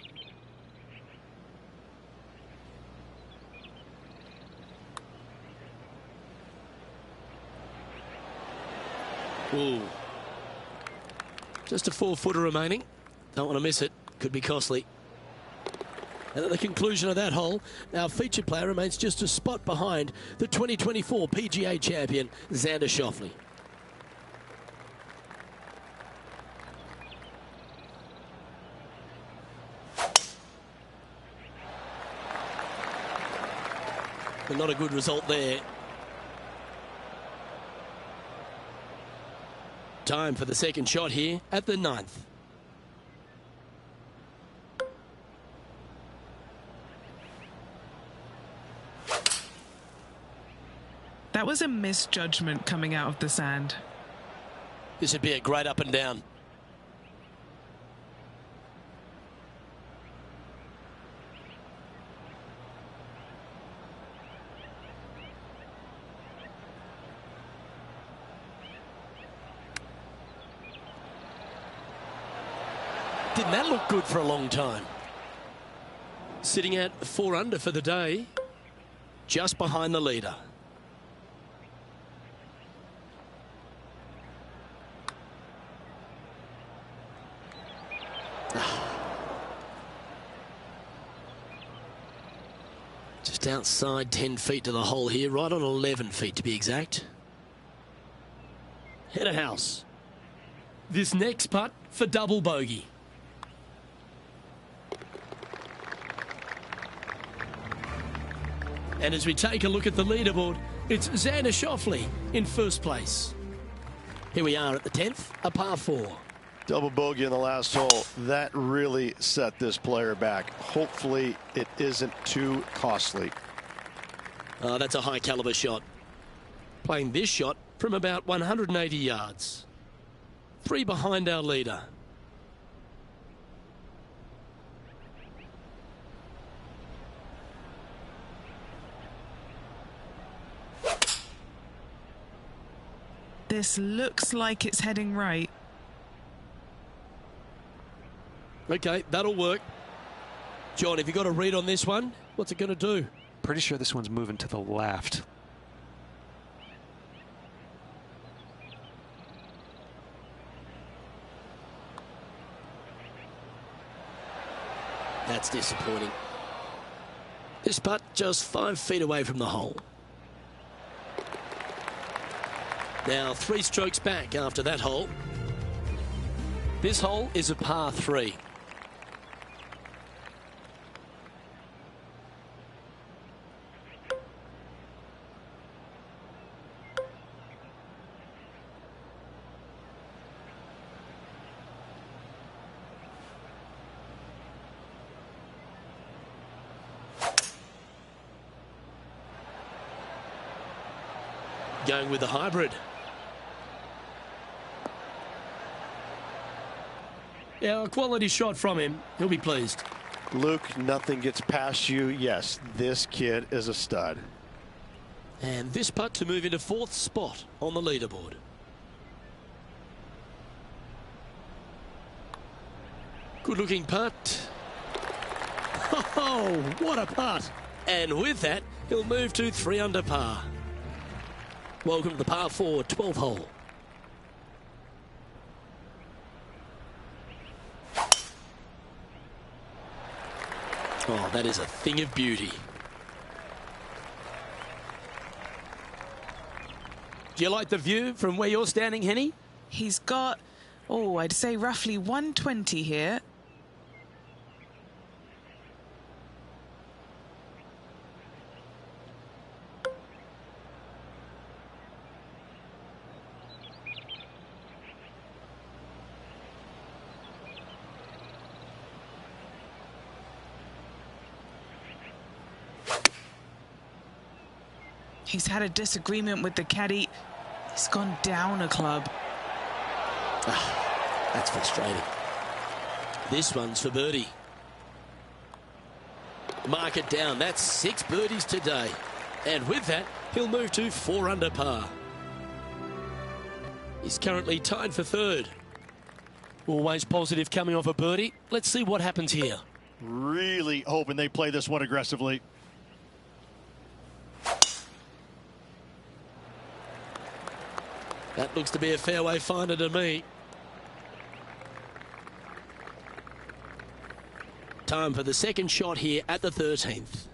Ooh. Just a 4-footer remaining. Don't want to miss it. Could be costly. And at the conclusion of that hole, our featured player remains just a spot behind the 2024 PGA champion, Xander Schauffele. But not a good result there. Time for the second shot here at the 9th. That was a misjudgment coming out of the sand. This would be a great up and down. Didn't that look good for a long time? Sitting at 4 under for the day, just behind the leader. Just outside 10 feet to the hole here, right on 11 feet to be exact. Head of house. This next putt for double bogey. And as we take a look at the leaderboard, it's Xander Schauffele in first place. Here we are at the 10th, a par 4. Double bogey in the last hole. That really set this player back. Hopefully it isn't too costly. That's a high caliber shot. Playing this shot from about 180 yards. 3 behind our leader. This looks like it's heading right. Okay, that'll work. John, have you got a read on this one? What's it going to do? Pretty sure this one's moving to the left. That's disappointing. This putt just 5 feet away from the hole. Now 3 strokes back after that hole. This hole is a par 3. Going with the hybrid. Yeah, a quality shot from him. He'll be pleased. Luke, nothing gets past you. Yes, this kid is a stud. And this putt to move into 4th spot on the leaderboard. Good looking putt. Oh, what a putt. And with that, he'll move to 3 under par. Welcome to the par 4 12th hole. Oh, that is a thing of beauty. Do you like the view from where you're standing, Henny? He's got, oh, I'd say roughly 120 here. He's had a disagreement with the caddy. He's gone down a club. That's frustrating. This one's for birdie. Mark it down. That's 6 birdies today. And with that, he'll move to 4 under par. He's currently tied for 3rd. Always positive coming off a birdie. Let's see what happens here. Really hoping they play this one aggressively. That looks to be a fairway finder to me. Time for the second shot here at the 13th.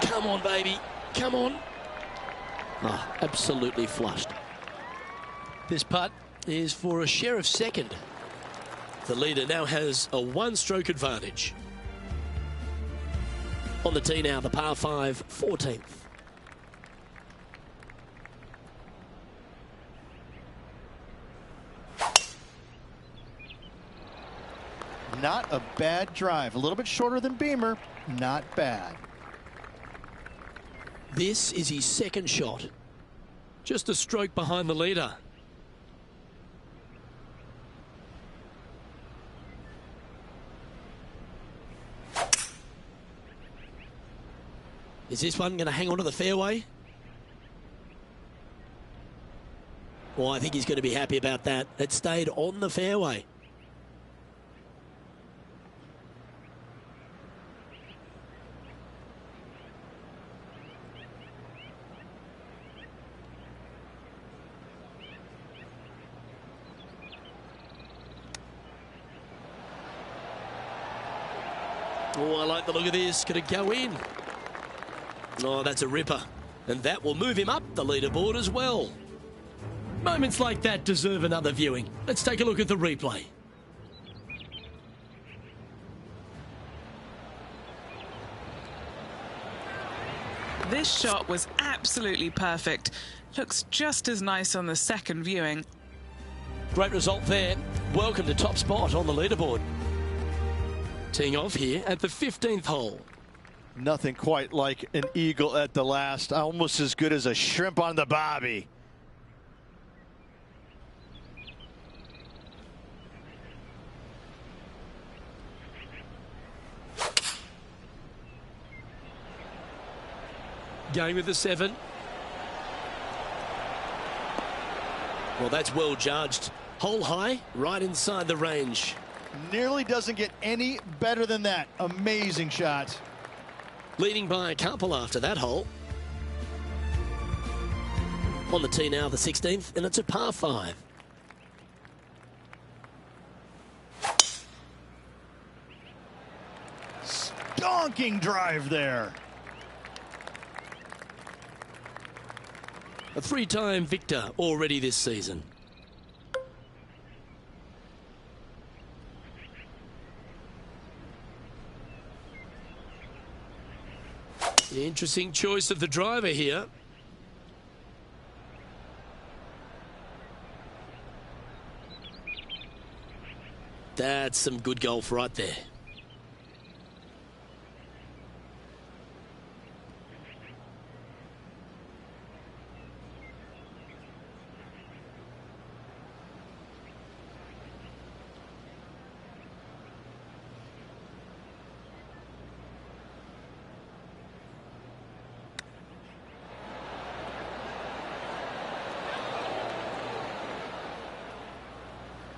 Come on, baby. Come on. Oh, absolutely flushed. This putt is for a share of 2nd. The leader now has a 1-stroke advantage. On the tee now, the par 5 14th. Not a bad drive. A little bit shorter than Beamer. Not bad. This is his 2nd shot. Just a stroke behind the leader. Is this one going to hang on to the fairway? Well, I think he's going to be happy about that. It stayed on the fairway. Oh, I like the look of this. Could it go in? Oh, that's a ripper. And that will move him up the leaderboard as well. Moments like that deserve another viewing. Let's take a look at the replay. This shot was absolutely perfect. Looks just as nice on the second viewing. Great result there. Welcome to top spot on the leaderboard. Teeing off here at the 15th hole. Nothing quite like an eagle at the last. Almost as good as a shrimp on the bobby. Going with the 7. Well, that's well judged. Hole high, right inside the range. Nearly doesn't get any better than that. Amazing shot. Leading by a couple after that hole. On the tee now, the 16th, and it's a par 5. Stonking drive there. A 3-time victor already this season. The interesting choice of the driver here. That's some good golf right there.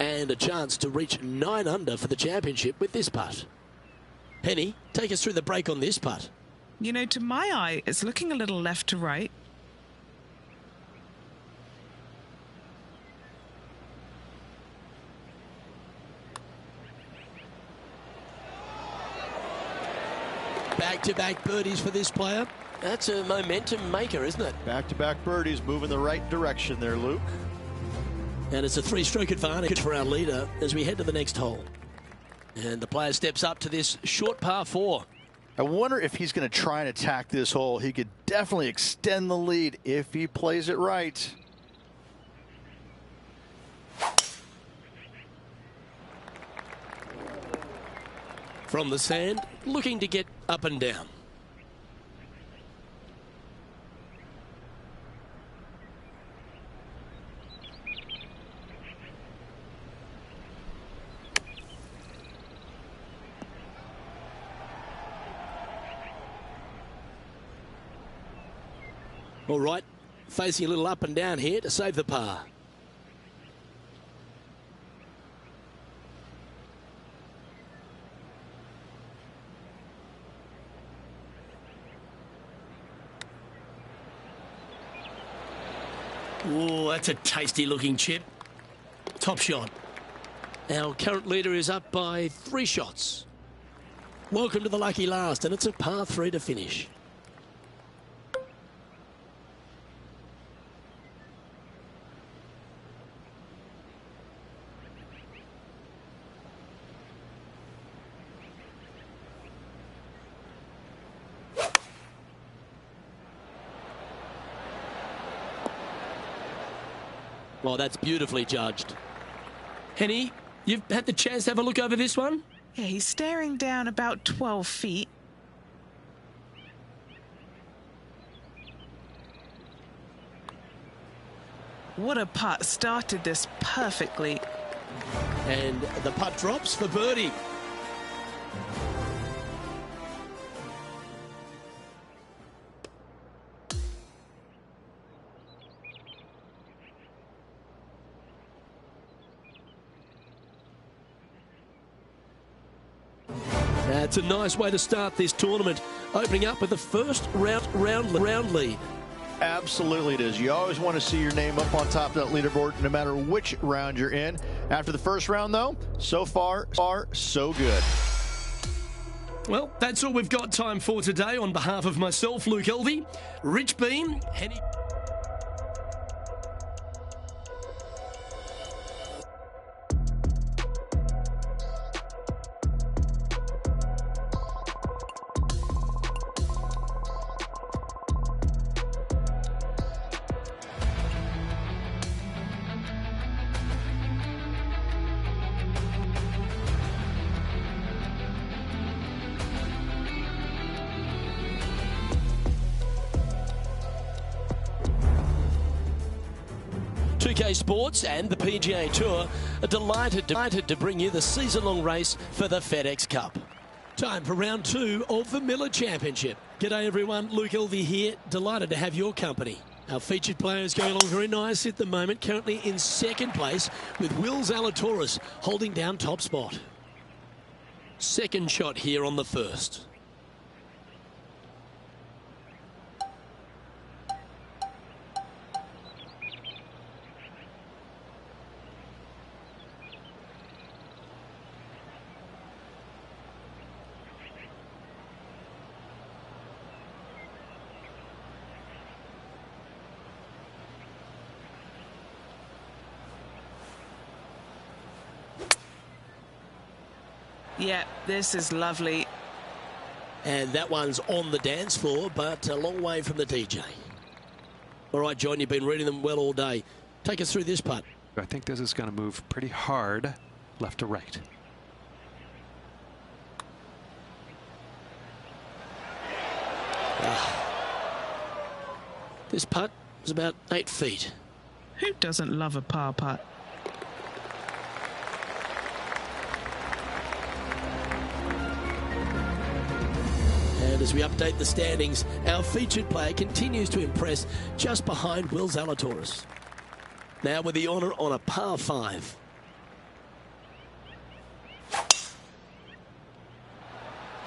And a chance to reach 9 under for the championship with this putt. Henny, take us through the break on this putt. You know, to my eye, it's looking a little left to right. Back-to-back birdies for this player. That's a momentum maker, isn't it? Back-to-back birdies, moving the right direction there, Luke. And it's a 3-stroke advantage for our leader as we head to the next hole. And the player steps up to this short par 4. I wonder if he's going to try and attack this hole. He could definitely extend the lead if he plays it right. From the sand, looking to get up and down. All right, facing a little up and down here to save the par. Oh, that's a tasty looking chip. Top shot. Our current leader is up by 3 shots. Welcome to the lucky last, and it's a par 3 to finish. Well, that's beautifully judged. Henny, you've had the chance to have a look over this one? Yeah, he's staring down about 12 feet. What a putt. Started this perfectly. And the putt drops for birdie. That's a nice way to start this tournament, opening up with the first round lead. Absolutely it is. You always want to see your name up on top of that leaderboard, no matter which round you're in. After the first round, though, so far, so good. Well, that's all we've got time for today. On behalf of myself, Luke Elvey, Rich Bean, Henny... BJ Sports and the PGA Tour are delighted to bring you the season-long race for the FedEx Cup. Time for round 2 of the Miller Championship. G'day everyone, Luke Elvey here, delighted to have your company. Our featured player is going along very nice at the moment, currently in second place with Will Zalatoris holding down top spot. Second shot here on the first. Yeah, this is lovely. And that one's on the dance floor, but a long way from the DJ. All right, John, you've been reading them well all day. Take us through this putt. I think this is going to move pretty hard left to right. This putt is about 8 feet. Who doesn't love a par putt? And as we update the standings, our featured player continues to impress just behind Will Zalatoris. Now with the honour on a par 5.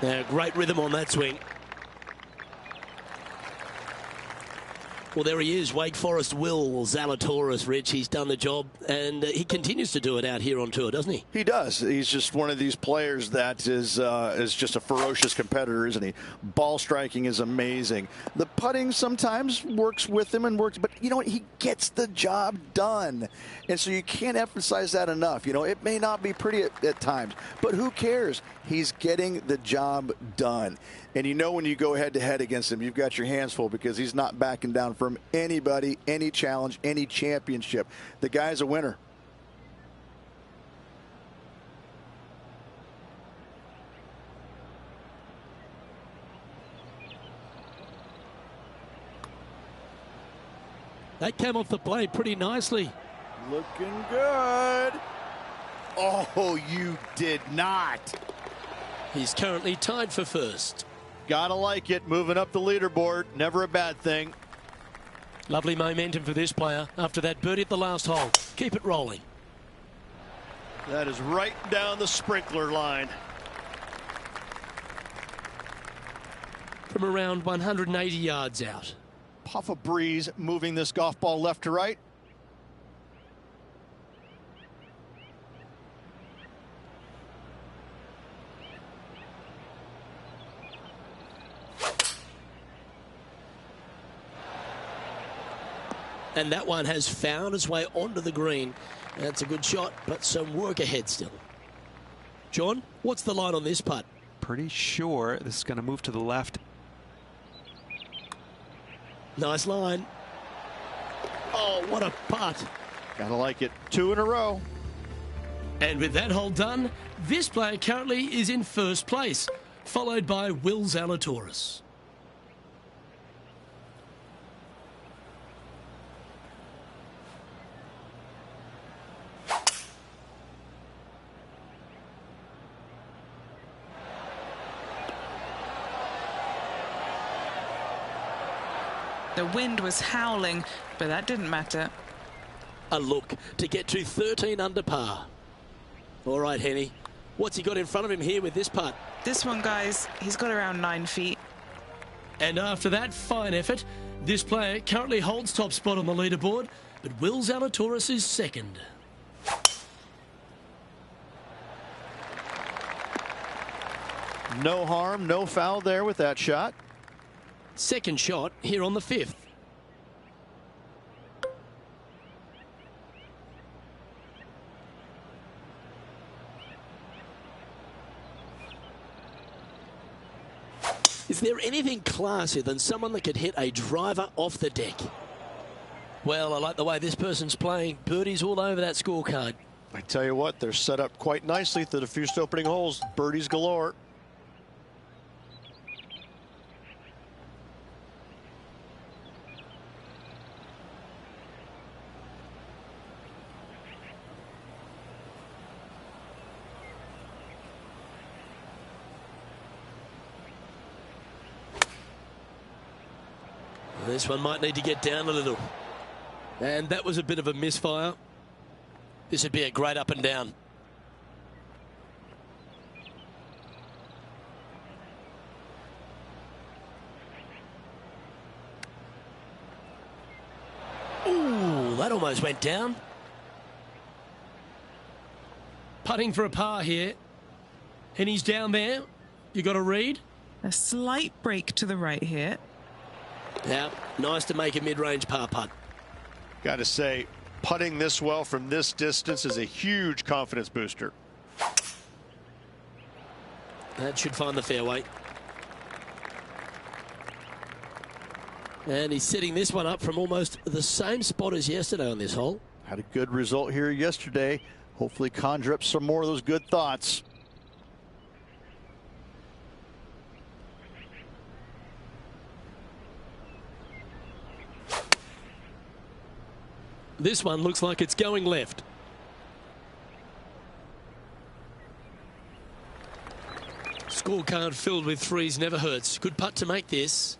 Now great rhythm on that swing. Well, there he is, Wake Forest Will Zalatoris, Rich. He's done the job, and he continues to do it out here on tour, doesn't he? He does. He's just one of these players that is just a ferocious competitor, isn't he? Ball striking is amazing. The putting sometimes works with him and works, but you know what? He gets the job done. And so you can't emphasize that enough. You know, it may not be pretty at times, but who cares? He's getting the job done. And you know when you go head-to-head against him, you've got your hands full because he's not backing down from anybody, any challenge, any championship. The guy's a winner. That came off the plate pretty nicely. Looking good. Oh, you did not. He's currently tied for first. Gotta like it. Moving up the leaderboard. Never a bad thing. Lovely momentum for this player after that birdie at the last hole. Keep it rolling. That is right down the sprinkler line. From around 180 yards out. Puff of breeze moving this golf ball left to right. And that one has found its way onto the green. That's a good shot, but some work ahead still. John, what's the line on this putt? Pretty sure this is going to move to the left. Nice line. Oh, what a putt. Gotta like it. 2 in a row. And with that hole done, this player currently is in first place, followed by Will Zalatoris. The wind was howling, but that didn't matter. A look to get to 13 under par. All right, Henny. What's he got in front of him here with this putt? This one, guys, he's got around 9 feet. And after that fine effort, this player currently holds top spot on the leaderboard, but Will Zalatoris is second. No harm, no foul there with that shot. Second shot here on the 5th. Is there anything classier than someone that could hit a driver off the deck? Well, I like the way this person's playing. Birdies all over that scorecard. I tell you what, they're set up quite nicely through the first opening holes. Birdies galore. This one might need to get down a little. And that was a bit of a misfire. This would be a great up and down. Ooh, that almost went down. Putting for a par here. And he's down there. You got to read. A slight break to the right here. Yeah, nice to make a mid-range par putt. Got to say, putting this well from this distance is a huge confidence booster. That should find the fairway. And he's setting this one up from almost the same spot as yesterday on this hole. Had a good result here yesterday. Hopefully conjure up some more of those good thoughts. This one looks like it's going left. Scorecard filled with threes never hurts. Good putt to make this.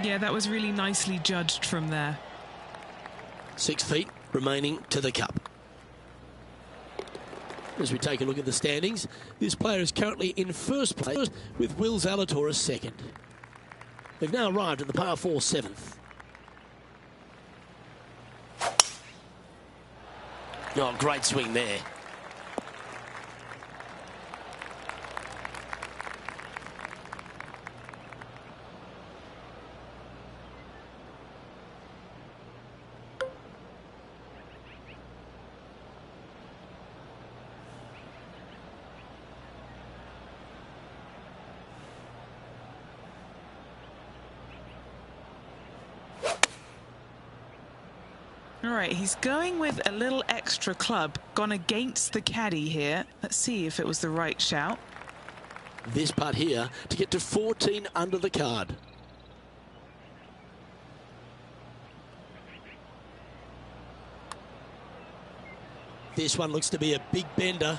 Yeah, that was really nicely judged from there. 6 feet remaining to the cup. As we take a look at the standings, this player is currently in first place with Will Zalatoris second. They've now arrived at the par 4 7th. Oh, great swing there. All right, he's going with a little extra club, gone against the caddy here. Let's see if it was the right shout. This putt here to get to 14 under the card. This one looks to be a big bender.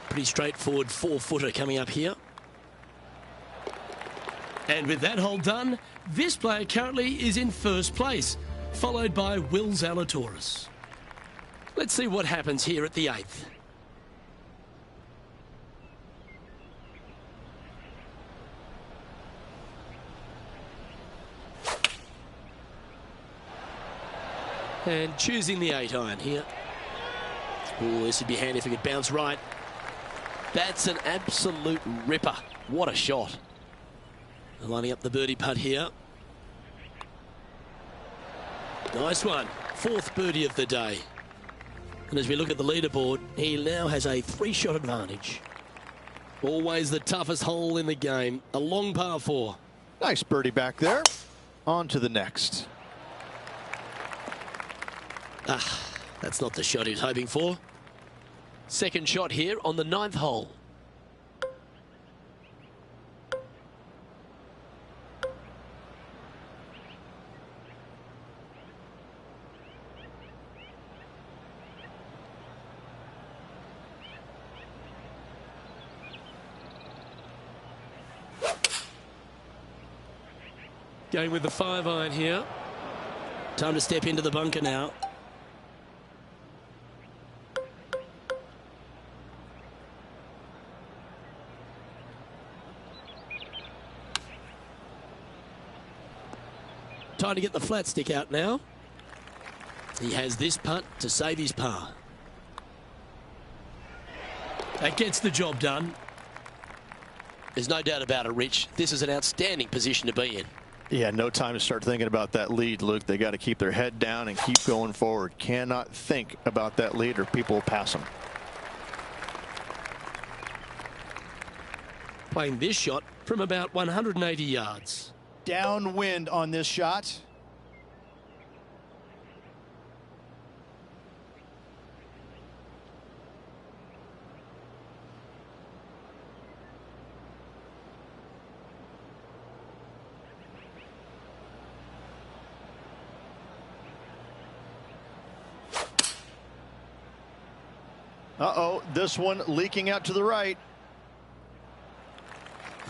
Pretty straightforward 4-footer coming up here. And with that hole done, this player currently is in first place, followed by Will Zalatoris. Let's see what happens here at the 8th. And choosing the 8-iron here. Oh, this would be handy if it could bounce right. That's an absolute ripper. What a shot. Lining up the birdie putt here. Nice one. 4th birdie of the day. And as we look at the leaderboard, he now has a 3-shot advantage. Always the toughest hole in the game. A long par 4. Nice birdie back there. On to the next. That's not the shot he was hoping for. Second shot here on the 9th hole. Going with the 5-iron here. Time to step into the bunker now. Time to get the flat stick out now. He has this putt to save his par. That gets the job done. There's no doubt about it, Rich. This is an outstanding position to be in. Yeah, no time to start thinking about that lead, Luke. They got to keep their head down and keep going forward. Cannot think about that lead or people will pass them. Playing this shot from about 180 yards. Downwind on this shot. Uh-oh, this one leaking out to the right.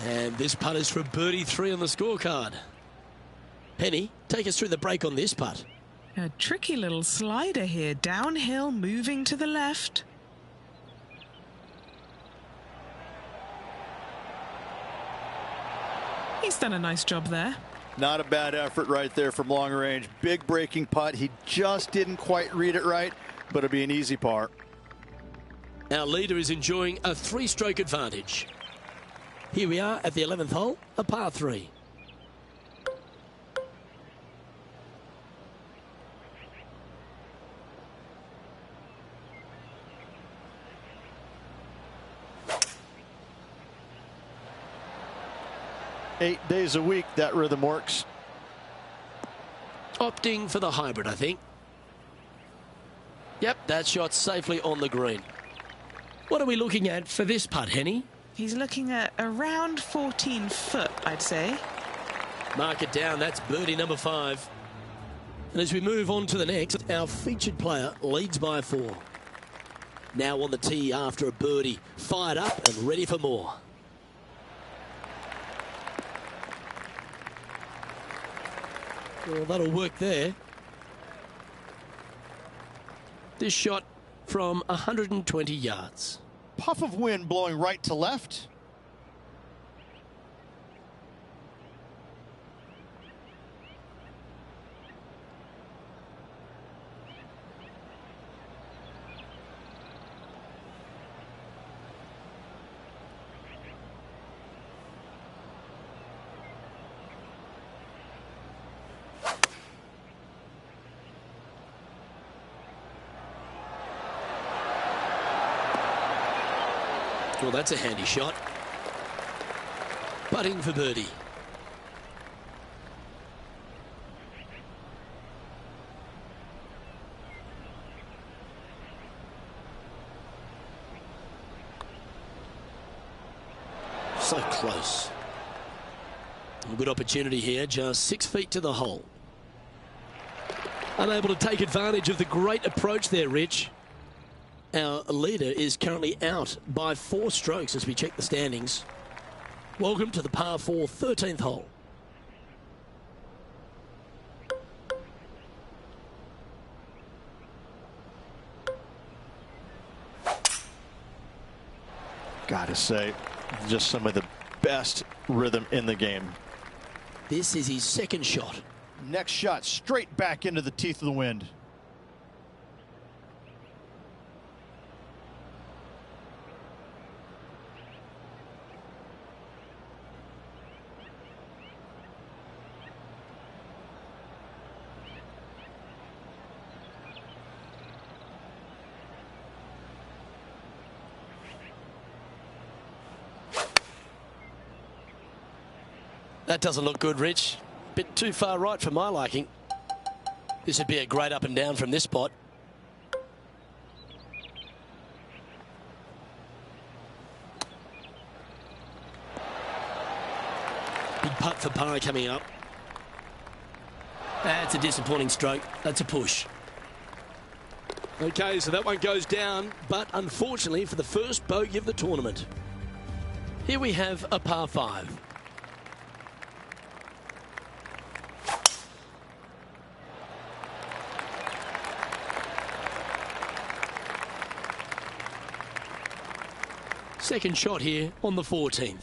And this putt is for birdie 3 on the scorecard. Penny, take us through the break on this putt. A tricky little slider here, downhill, moving to the left. He's done a nice job there. Not a bad effort right there from long range. Big breaking putt. He just didn't quite read it right, but it'll be an easy par. Our leader is enjoying a 3-stroke advantage. Here we are at the 11th hole, a par 3. Eight days a week, that rhythm works. Opting for the hybrid, I think. Yep, that shot safely on the green. What are we looking at for this putt, Henny? He's looking at around 14 foot, I'd say. Mark it down, that's birdie number 5. And as we move on to the next, our featured player leads by 4. Now on the tee after a birdie, fired up and ready for more. Well, that'll work there. This shot from 120 yards. Puff of wind blowing right to left. Well, that's a handy shot. Putting for birdie. So close. A good opportunity here, just 6 feet to the hole. Unable to take advantage of the great approach there, Rich. Our leader is currently out by 4 strokes as we check the standings. Welcome to the par 4 13th hole. Gotta say, just some of the best rhythm in the game. This is his second shot. Next shot straight back into the teeth of the wind. That doesn't look good, Rich. Bit too far right for my liking. This would be a great up and down from this spot. Big putt for par coming up. That's a disappointing stroke. That's a push. Okay, so that one goes down, but unfortunately for the first bogey of the tournament. Here we have a par 5. Second shot here on the 14th.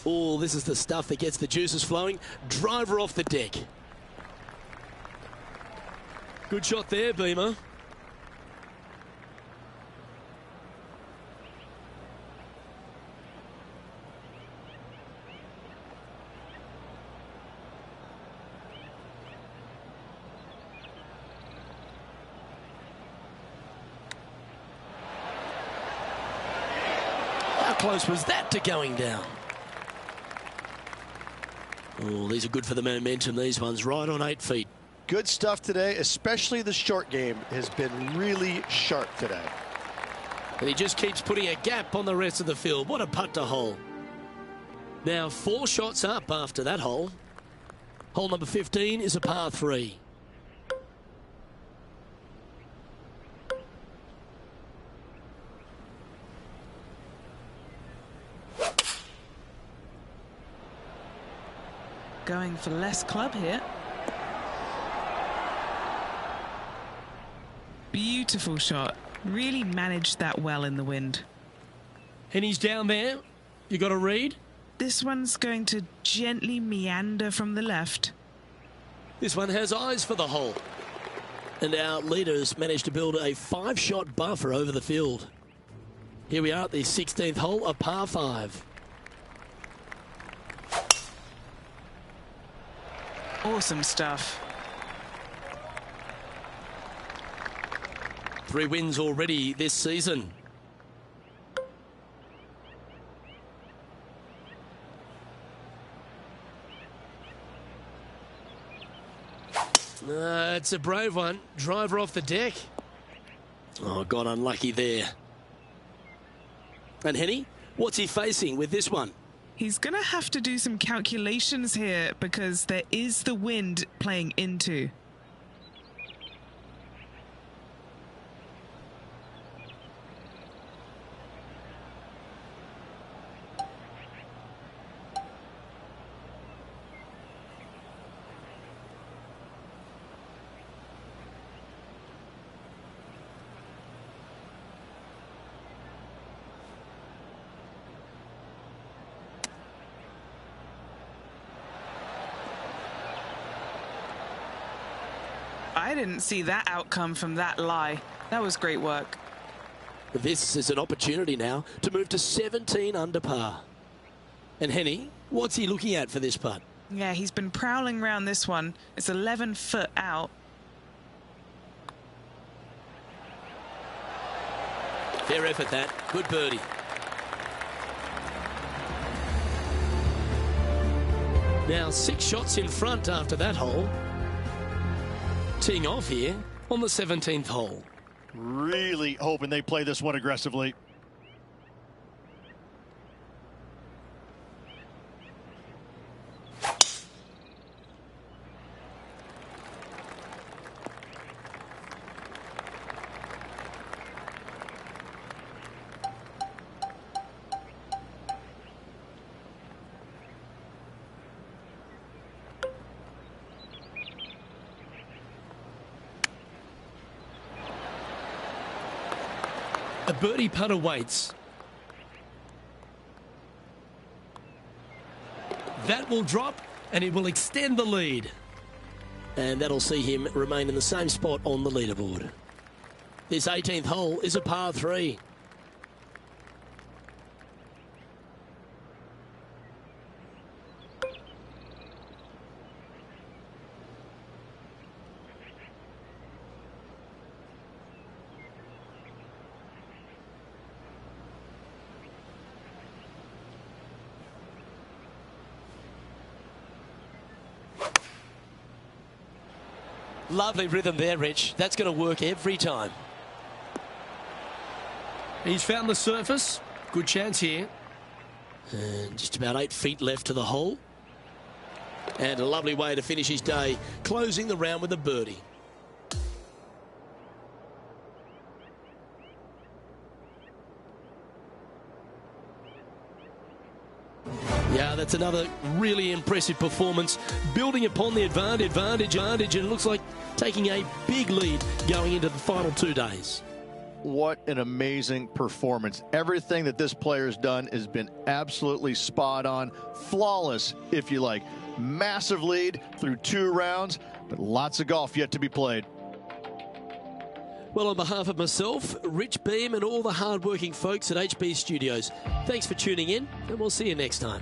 Oh, this is the stuff that gets the juices flowing. Driver off the deck. Good shot there, Beamer. How close was that to going down? Oh, these are good for the momentum, these ones, right on 8 feet. Good stuff today, especially the short game has been really sharp today. And he just keeps putting a gap on the rest of the field. What a putt to hole. Now 4 shots up after that hole. Hole number 15 is a par 3. Going for less club here. Beautiful shot. Really managed that well in the wind. And he's down there. You got to read. This one's going to gently meander from the left. This one has eyes for the hole. And our leaders managed to build a 5-shot buffer over the field. Here we are at the 16th hole, a par 5. Awesome stuff. 3 wins already this season. It's a brave one. Driver off the deck. Oh, got unlucky there. And Henny, what's he facing with this one? He's going to have to do some calculations here because there is the wind playing into. I didn't see that outcome from that lie. That was great work. This is an opportunity now to move to 17 under par. And Henny, what's he looking at for this putt? Yeah, he's been prowling around this one. It's 11 foot out. Fair effort, that. Good birdie. Now 6 shots in front after that hole. Teeing off here on the 17th hole. Really hoping they play this one aggressively. A birdie putt awaits. That will drop and it will extend the lead. And that'll see him remain in the same spot on the leaderboard. This 18th hole is a par 3. Lovely rhythm there, Rich. That's going to work every time. He's found the surface. Good chance here. And just about 8 feet left to the hole. And a lovely way to finish his day, closing the round with a birdie. Yeah, that's another really impressive performance, building upon the advantage, and it looks like taking a big lead going into the final 2 days. What an amazing performance. Everything that this player's done has been absolutely spot on, flawless, if you like. Massive lead through 2 rounds, but lots of golf yet to be played. Well, on behalf of myself, Rich Beam, and all the hard-working folks at HB Studios, thanks for tuning in, and we'll see you next time.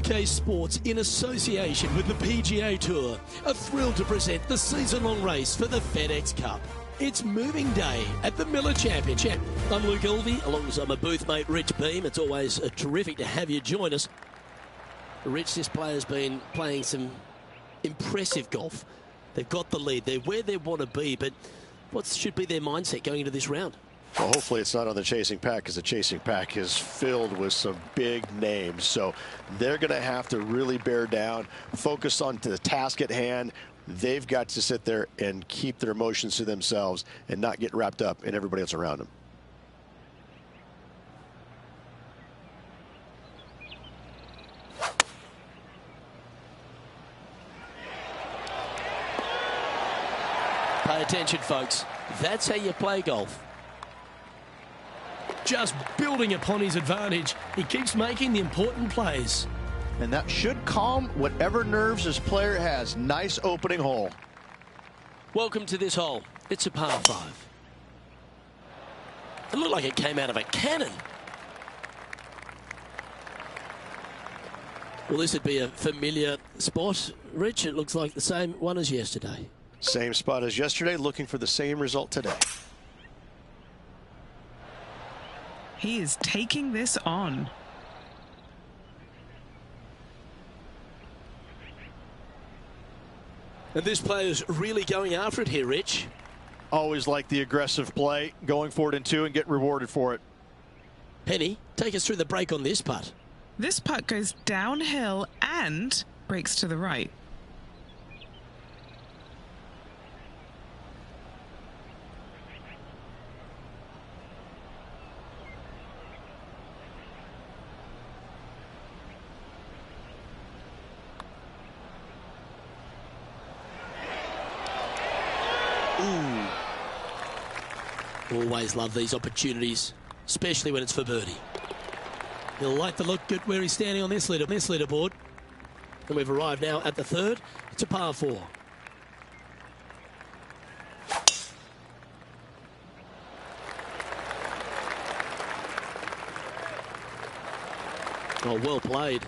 UK Sports, in association with the PGA Tour, are thrilled to present the season-long race for the FedEx Cup. It's moving day at the Miller Championship. I'm Luke Elvey, alongside my booth mate Rich Beam. It's always terrific to have you join us. Rich, this player's been playing some impressive golf. They've got the lead. They're where they want to be, but what should be their mindset going into this round? Well, hopefully it's not on the chasing pack, because the chasing pack is filled with some big names. So they're going to have to really bear down, focus on the task at hand. They've got to sit there and keep their emotions to themselves and not get wrapped up in everybody else around them. Pay attention, folks. That's how you play golf. Just building upon his advantage, he keeps making the important plays. And that should calm whatever nerves this player has. Nice opening hole. Welcome to this hole. It's a par 5. It looked like it came out of a cannon. Well, this would be a familiar spot, Rich. It looks like the same one as yesterday. Same spot as yesterday, looking for the same result today. He is taking this on. And this player's really going after it here, Rich. Always like the aggressive play, going for it in 2 and get rewarded for it. Penny, take us through the break on this putt. This putt goes downhill and breaks to the right. Always love these opportunities, especially when it's for birdie. He'll like the look at where he's standing on this leaderboard. And we've arrived now at the 3rd. It's a par 4. Oh, well played.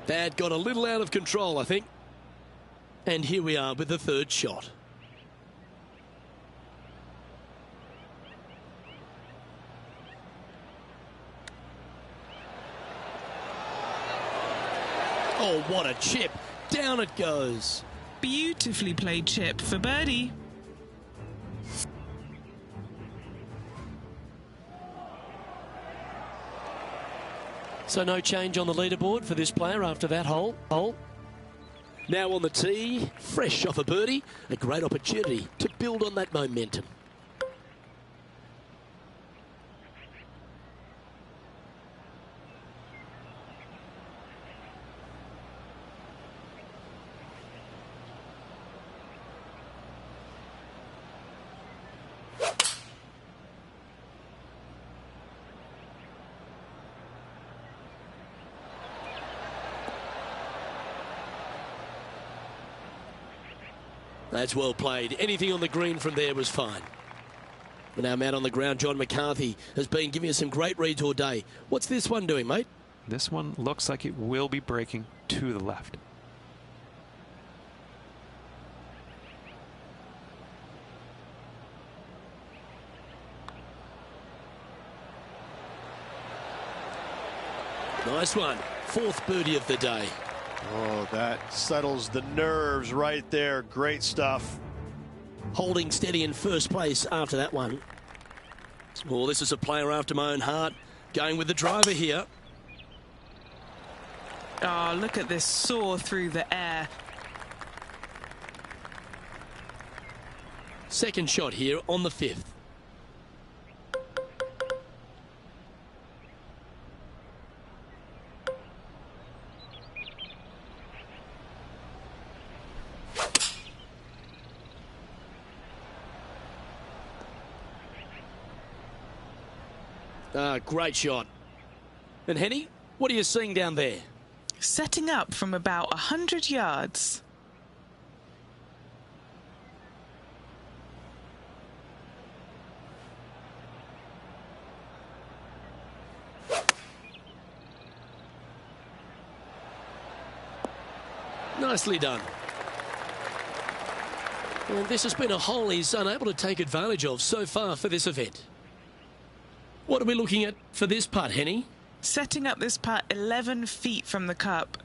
That got a little out of control, I think. And here we are with the 3rd shot. Oh, what a chip. Down it goes. Beautifully played chip for birdie. So no change on the leaderboard for this player after that hole. Now on the tee, fresh off a birdie, a great opportunity to build on that momentum. That's well played. Anything on the green from there was fine. But now man on the ground, John McCarthy, has been giving us some great reads all day. What's this one doing, mate? This one looks like it will be breaking to the left. Nice one. 4th birdie of the day. Oh, that settles the nerves right there. Great stuff. Holding steady in 1st place after that one. Well, this is a player after my own heart. Going with the driver here. Oh, look at this soar through the air. 2nd shot here on the 5th. Great shot. And Henny, what are you seeing down there? Setting up from about 100 yards. Nicely done. And this has been a hole he's unable to take advantage of so far for this event. What are we looking at for this putt, Henny? Setting up this putt 11 feet from the cup.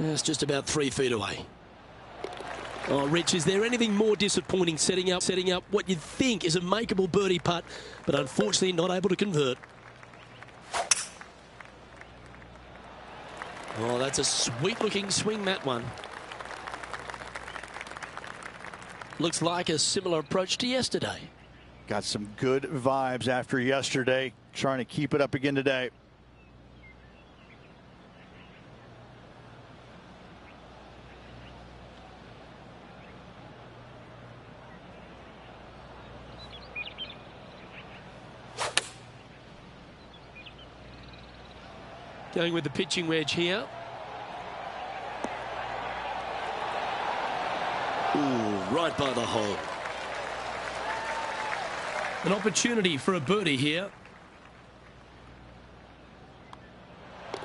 It's just about 3 feet away. Oh, Rich, is there anything more disappointing setting up what you think is a makeable birdie putt, but unfortunately not able to convert? Oh, that's a sweet-looking swing, that one. Looks like a similar approach to yesterday. Got some good vibes after yesterday. Trying to keep it up again today. Going with the pitching wedge here. Ooh, right by the hole. An opportunity for a birdie here.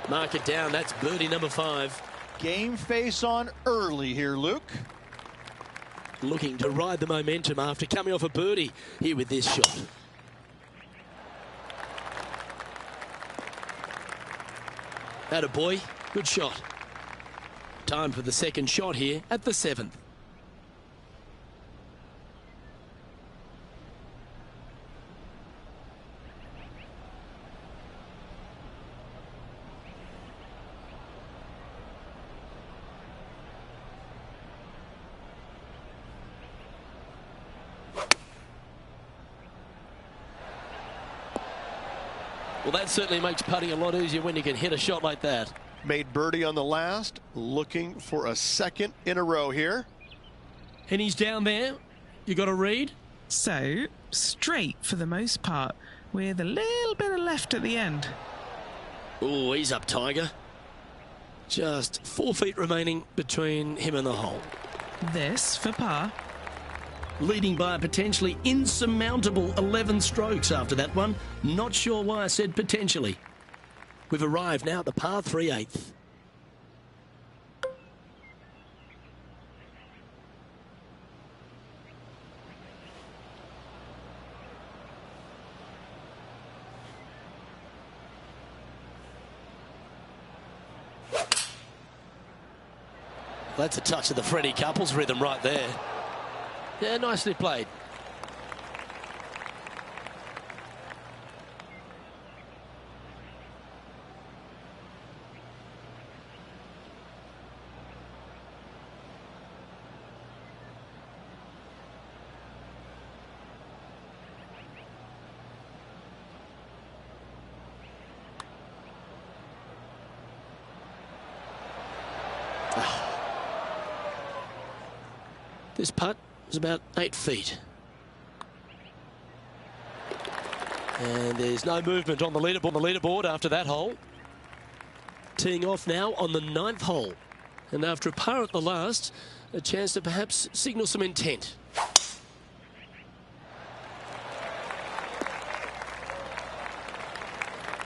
Mark it down. That's birdie number 5. Game face on early here, Luke. Looking to ride the momentum after coming off a birdie here with this shot. Attaboy, good shot. Time for the second shot here at the 7th. Well, that certainly makes putting a lot easier when you can hit a shot like that. Made birdie on the last, looking for a second in a row here. And he's down there. You got a read? So, straight for the most part, with a little bit of left at the end. Oh, he's up, Tiger. Just 4 feet remaining between him and the hole. This for par. Leading by a potentially insurmountable 11 strokes after that one. Not sure why I said potentially. We've arrived now at the par 3/8. That's a touch of the Freddie Couples rhythm right there. Yeah, nicely played. This putt is about 8 feet. And there's no movement on the leaderboard after that hole. Teeing off now on the 9th hole. And after a par at the last, a chance to perhaps signal some intent.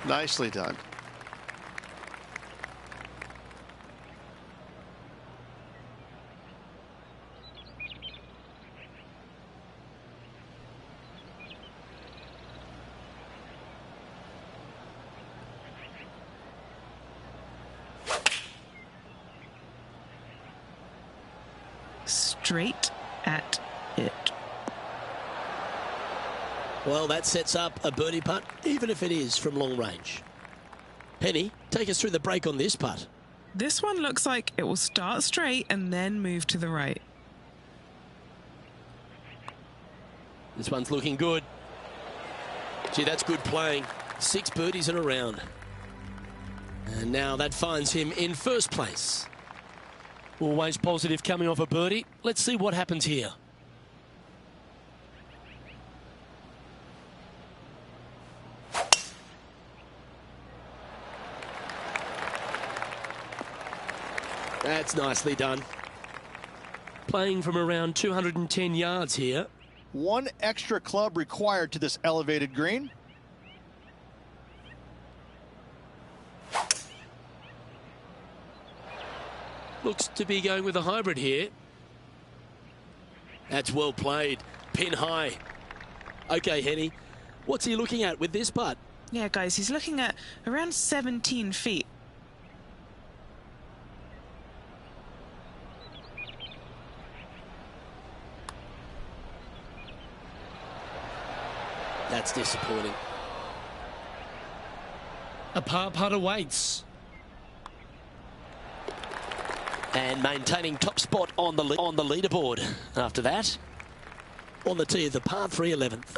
Nicely done. Straight at it. Well, that sets up a birdie putt, even if it is from long range. Penny, take us through the break on this putt. This one looks like it will start straight and then move to the right. This one's looking good. Gee, that's good playing. 6 birdies in a round. And now that finds him in first place. Always positive coming off a birdie. Let's see what happens here. That's nicely done. Playing from around 210 yards here. 1 extra club required to this elevated green. Looks to be going with a hybrid here. That's well played. Pin high. Okay, Henny. What's he looking at with this putt? Yeah, guys, he's looking at around 17 feet. That's disappointing. A par putt awaits. And maintaining top spot on the leaderboard after that. On the tee of the par 3 11th.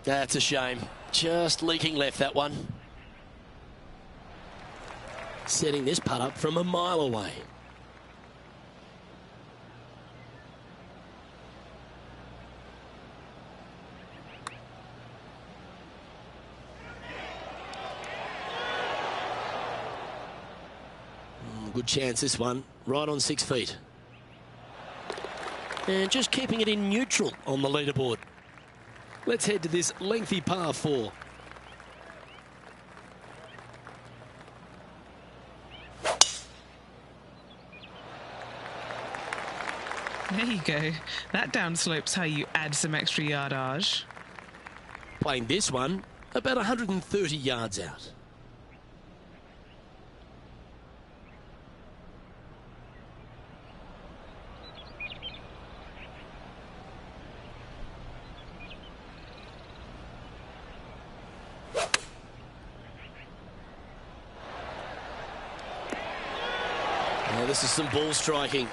That's a shame. Just leaking left, that one. Setting this putt up from a mile away. Good chance, this one. Right on 6 feet. And just keeping it in neutral on the leaderboard. Let's head to this lengthy par 4. There you go. That downslope's how you add some extra yardage. Playing this one about 130 yards out. Oh, this is some ball striking.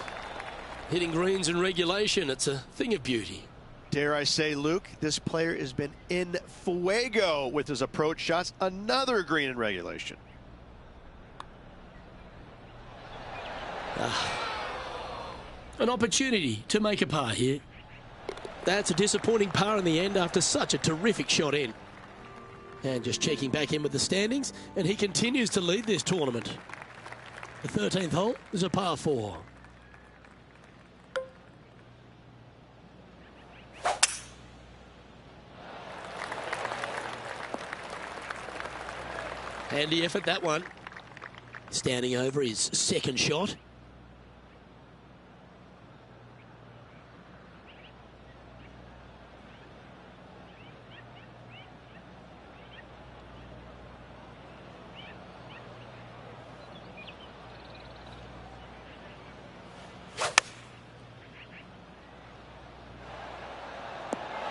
Hitting greens in regulation, it's a thing of beauty. Dare I say, Luke, this player has been in fuego with his approach shots. Another green in regulation. An opportunity to make a par here. That's a disappointing par in the end after such a terrific shot in. And just checking back in with the standings, and he continues to lead this tournament. The 13th hole is a par 4. Handy effort, that one. Standing over his second shot.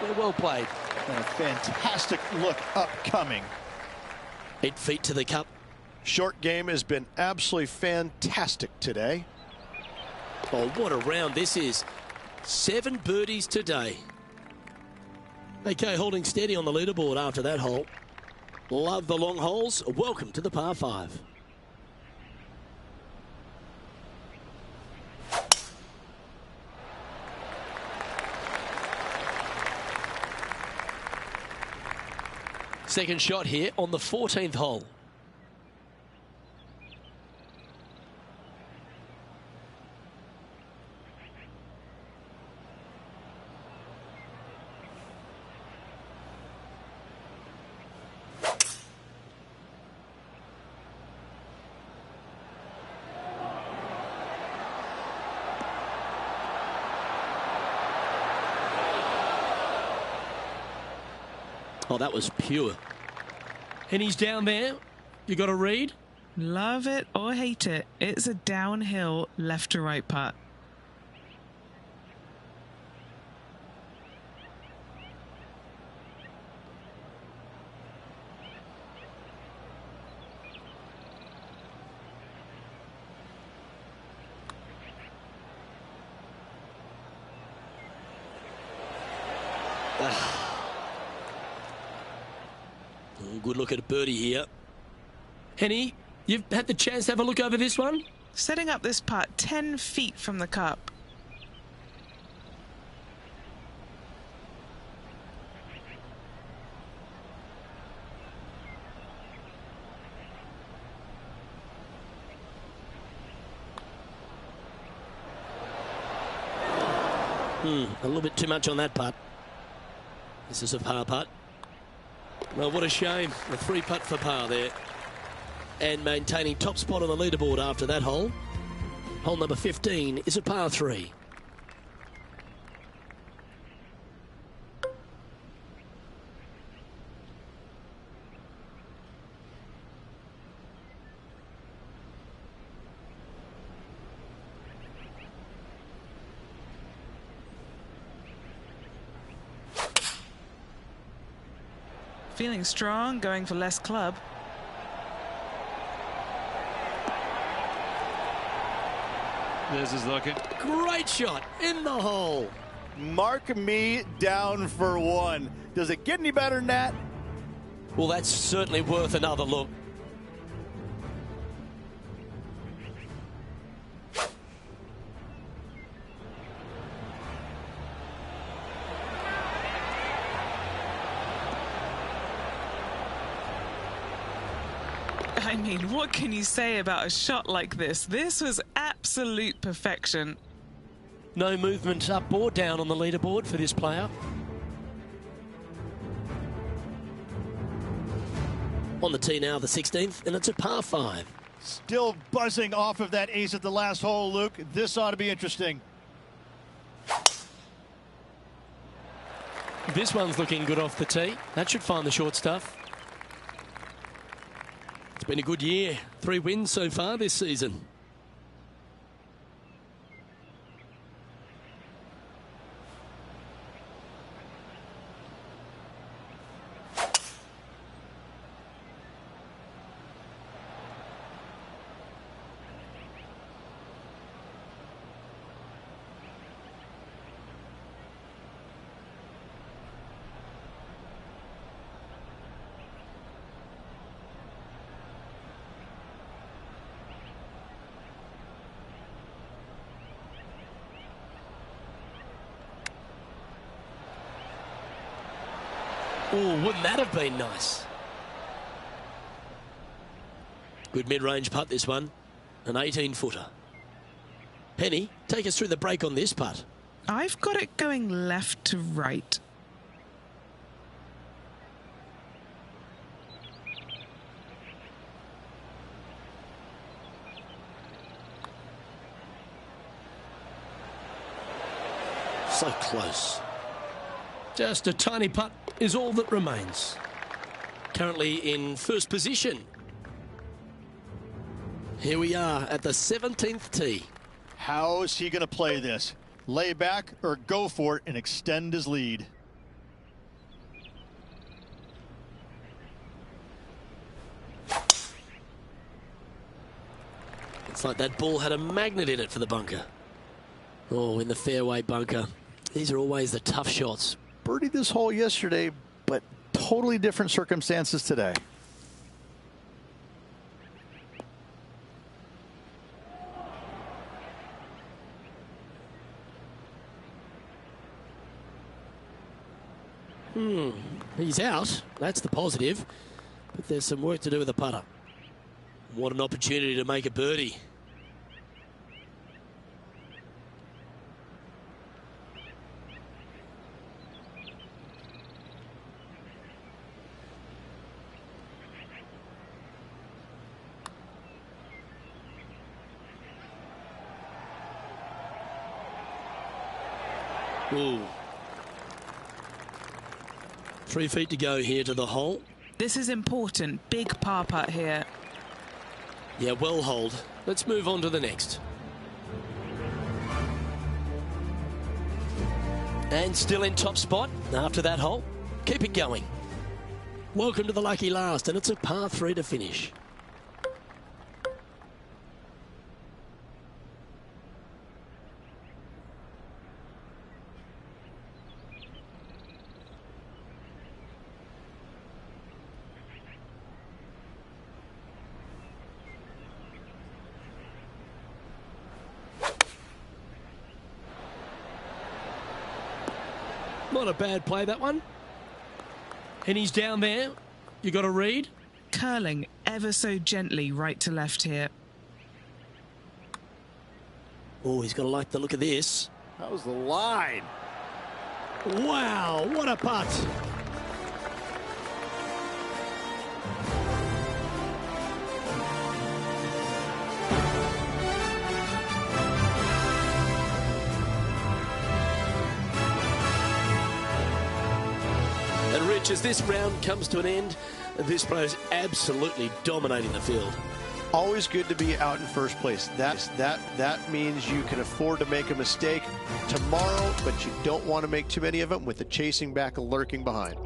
Yeah, well played. And a fantastic look upcoming. 8 feet to the cup. Short game has been absolutely fantastic today. Oh, what a round this is. 7 birdies today. Okay, holding steady on the leaderboard after that hole. Love the long holes. Welcome to the par 5. Second shot here on the 14th hole. Oh, that was pure. And he's down there. You got to read. Love it or hate it, it's a downhill left to right putt. Good look at a birdie here. Henny, you've had the chance to have a look over this one? Setting up this putt 10 feet from the cup. A little bit too much on that putt. This is a par putt. Well, what a shame. A 3 putt for par there. And maintaining top spot on the leaderboard after that hole. Hole number 15 is a par 3. Feeling strong, going for less club. This is looking. Great shot in the hole. Mark me down for 1. Does it get any better than that? Well, that's certainly worth another look. I mean, what can you say about a shot like this? This was absolute perfection. No movement up or down on the leaderboard for this player. On the tee now, the 16th, and it's a par 5. Still buzzing off of that ace at the last hole, Luke. This ought to be interesting. This one's looking good off the tee. That should find the short stuff. It's been a good year. 3 wins so far this season. Oh, wouldn't that have been nice? Good mid-range putt, this one. An 18-footer. Penny, take us through the break on this putt. I've got it going left to right. So close. Just a tiny putt is all that remains. Currently in first position. Here we are at the 17th tee. How is he going to play this? Lay back or go for it and extend his lead? It's like that ball had a magnet in it for the bunker. Oh, in the fairway bunker. These are always the tough shots. Birdied this hole yesterday, but totally different circumstances today. He's out. That's the positive. But there's some work to do with the putter. What an opportunity to make a birdie. Ooh. 3 feet to go here to the hole. This is important. Big par putt here. Yeah, well hold. Let's move on to the next. And still in top spot after that hole. Keep it going. Welcome to the lucky last, and it's a par 3 to finish. Not a bad play, that one. And he's down there. You got to read. Curling ever so gently right to left here. Oh, he's got to like the look of this. How's the line? Wow, what a putt. And Rich, as this round comes to an end, this player is absolutely dominating the field. Always good to be out in first place. That means you can afford to make a mistake tomorrow, but you don't want to make too many of them with the chasing back lurking behind.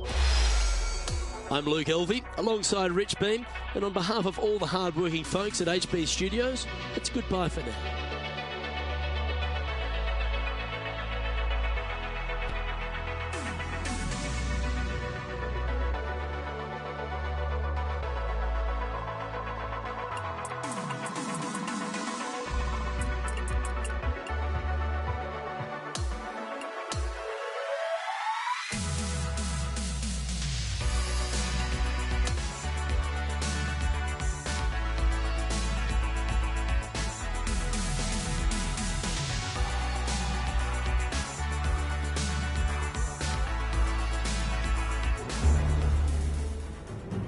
I'm Luke Elvey, alongside Rich Beam, and on behalf of all the hard-working folks at HB Studios, it's goodbye for now.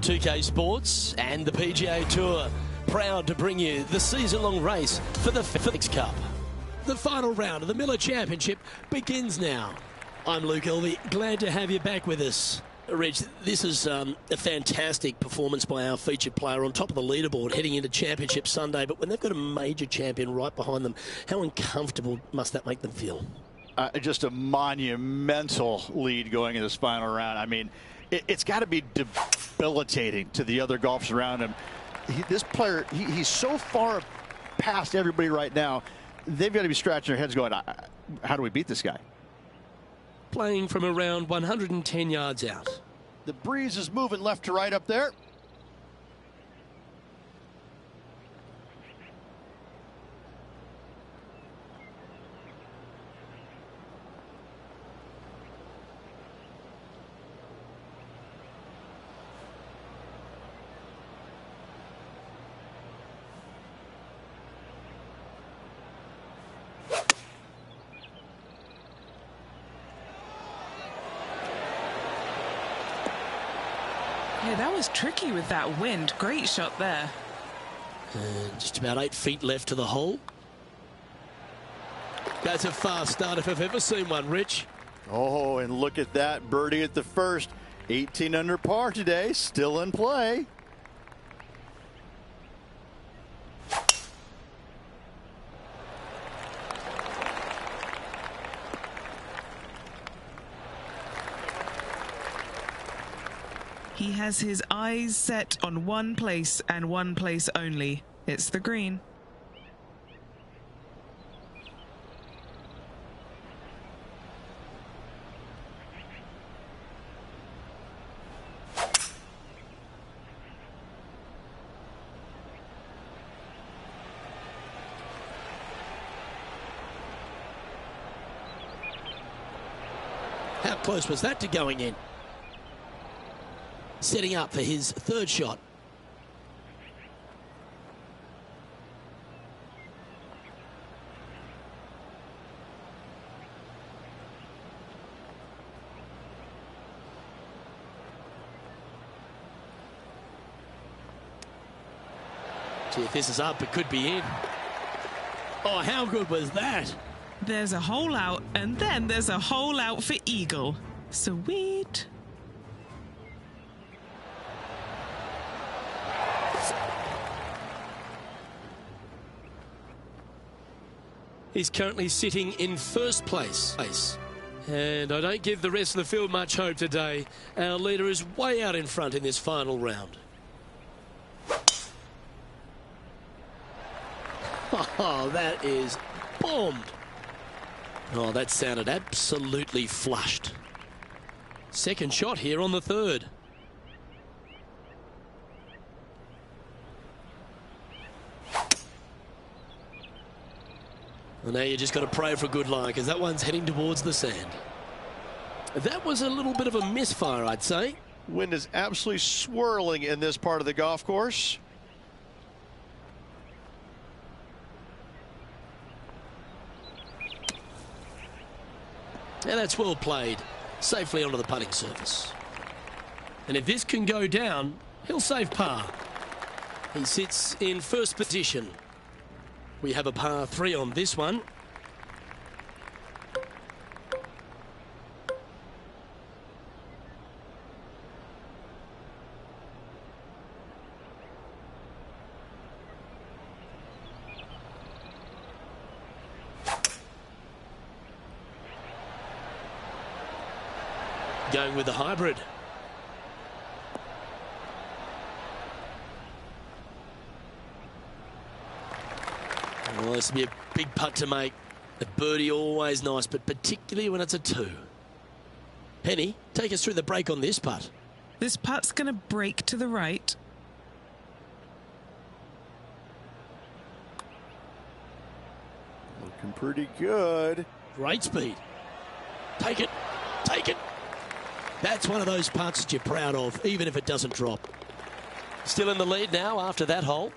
Pga Sports and the PGA Tour proud to bring you the season-long race for the FedEx Cup. The final round of the Miller Championship begins now. I'm Luke Elvey, glad to have you back with us. Rich, this is a fantastic performance by our featured player on top of the leaderboard heading into Championship Sunday, but when they've got a major champion right behind them, how uncomfortable must that make them feel? Just a monumental lead going in this final round. I mean, it's got to be debilitating to the other golfers around him. This player, he's so far past everybody right now. They've got to be scratching their heads going, how do we beat this guy? Playing from around 110 yards out. The breeze is moving left to right up there. Yeah, that was tricky with that wind. Great shot there. And just about 8 feet left to the hole. That's a fast start if I've ever seen one, Rich. Oh, and look at that birdie at the first. 18 under par today, still in play. He has his eyes set on one place and one place only. It's the green. How close was that to going in? Setting up for his third shot. See if this is up, it could be in. Oh, how good was that? There's a hole out, and then there's a hole out for eagle. Sweet. He's currently sitting in first place. And I don't give the rest of the field much hope today. Our leader is way out in front in this final round. Oh, that is bombed. Oh, that sounded absolutely flushed. Second shot here on the third. Well, now you just got to pray for a good line because that one's heading towards the sand. That was a little bit of a misfire, I'd say. Wind is absolutely swirling in this part of the golf course. And that's well played, safely onto the putting surface. And if this can go down, he'll save par. He sits in first position. We have a par 3 on this one. Going with the hybrid. Well, this will be a big putt to make. A birdie always nice, but particularly when it's a 2. Penny, take us through the break on this putt. This putt's going to break to the right. Looking pretty good. Great speed. Take it. Take it. That's one of those putts that you're proud of, even if it doesn't drop. Still in the lead now after that hole.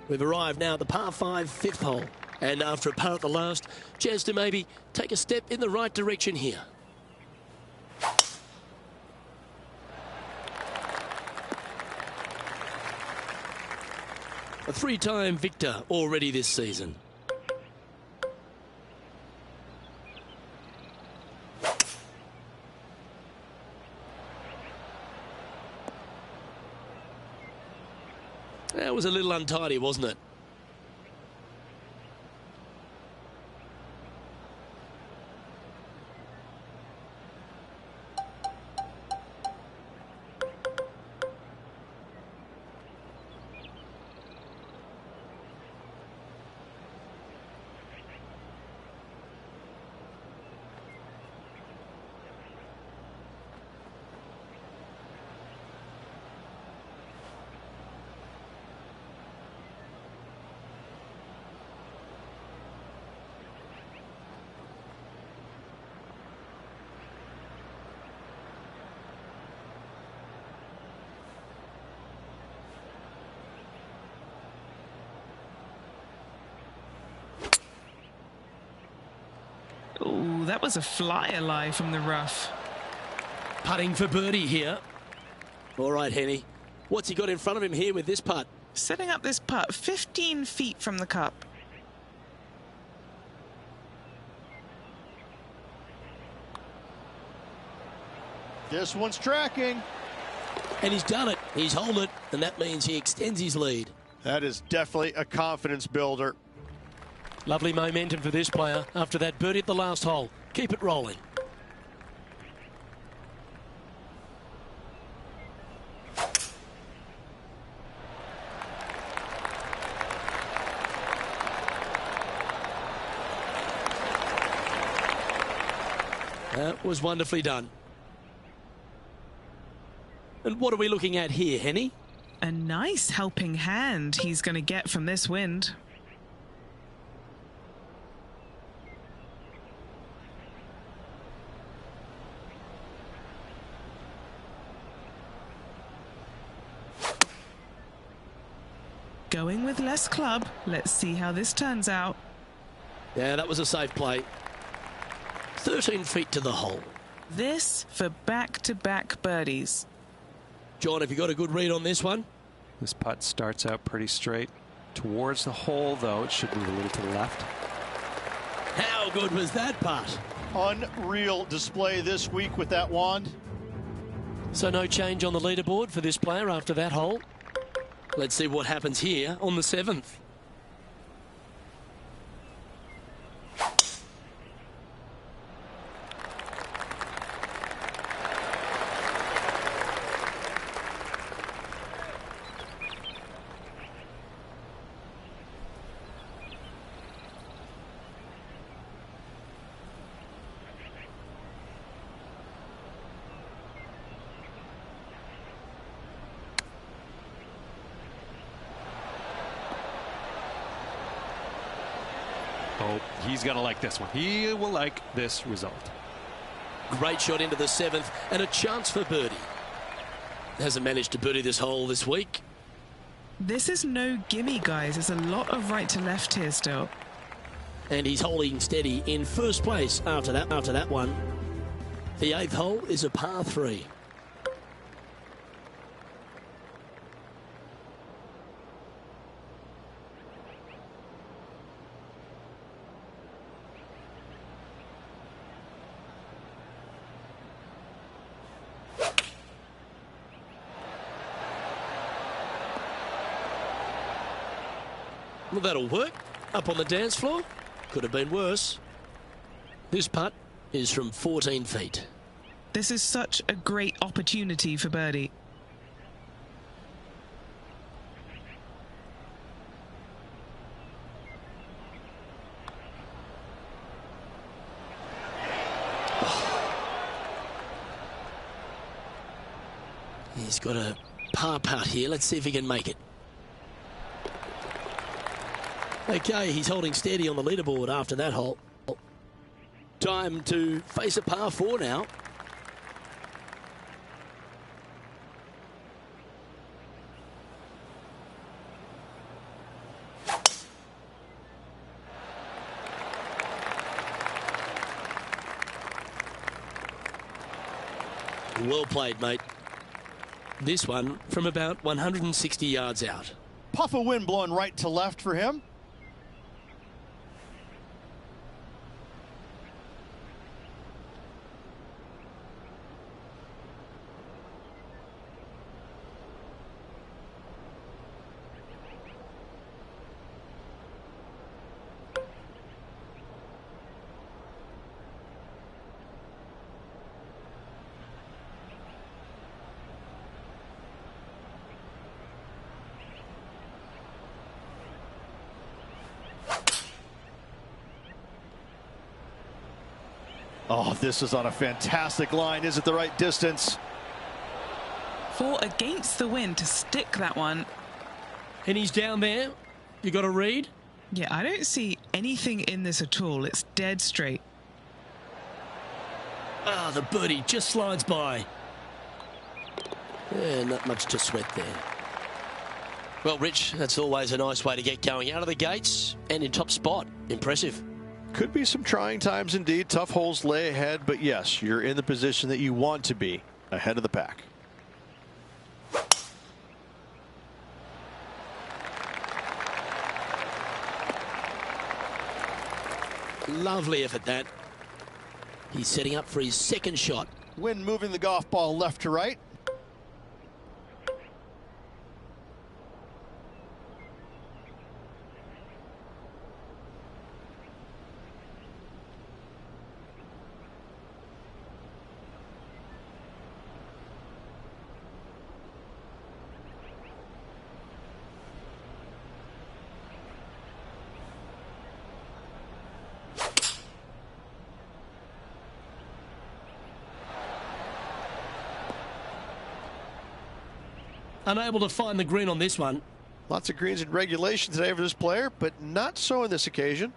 We've arrived now at the par 5 5th hole. And after a par at the last, chance to maybe take a step in the right direction here. A 3-time victor already this season. That was a little untidy, wasn't it? Oh, that was a flyer lie from the rough. Putting for birdie here. All right, Henny. What's he got in front of him here with this putt? Setting up this putt 15 feet from the cup. This one's tracking. And he's done it. He's holed it, and that means he extends his lead. That is definitely a confidence builder. Lovely momentum for this player after that birdie at the last hole. Keep it rolling. That was wonderfully done. And what are we looking at here, Henny? A nice helping hand he's going to get from this wind. Going with less club. Let's see how this turns out. Yeah, that was a safe play. 13 feet to the hole. This for back-to-back birdies. John, have you got a good read on this one? This putt starts out pretty straight towards the hole, though. It should move a little to the left. How good was that putt? Unreal display this week with that wand. So no change on the leaderboard for this player after that hole. Let's see what happens here on the 7th. Oh, he's going to like this one. He will like this result. Great shot into the 7th and a chance for birdie. Hasn't managed to birdie this hole this week. This is no gimme, guys. There's a lot of right to left here still. And he's holding steady in first place after that one. The 8th hole is a par 3. Well, that'll work. Up on the dance floor. Could have been worse. This putt is from 14 feet. This is such a great opportunity for birdie. He's got a par putt here. Let's see if he can make it. Okay, he's holding steady on the leaderboard after that hole. Time to face a par 4 now. Well played, mate. This one from about 160 yards out. Puff of wind blowing right to left for him. Oh, this is on a fantastic line. Is it the right distance? 4 against the wind to stick that one. And he's down there. You got a read? Yeah, I don't see anything in this at all. It's dead straight. Ah, the birdie just slides by. Yeah, not much to sweat there. Well, Rich, that's always a nice way to get going out of the gates and in top spot. Impressive. Could be some trying times indeed. Tough holes lay ahead, but yes, you're in the position that you want to be, ahead of the pack. Lovely effort, that. He's setting up for his second shot. Wind moving the golf ball left to right. Unable to find the green on this one. Lots of greens in regulation today for this player, but not so on this occasion.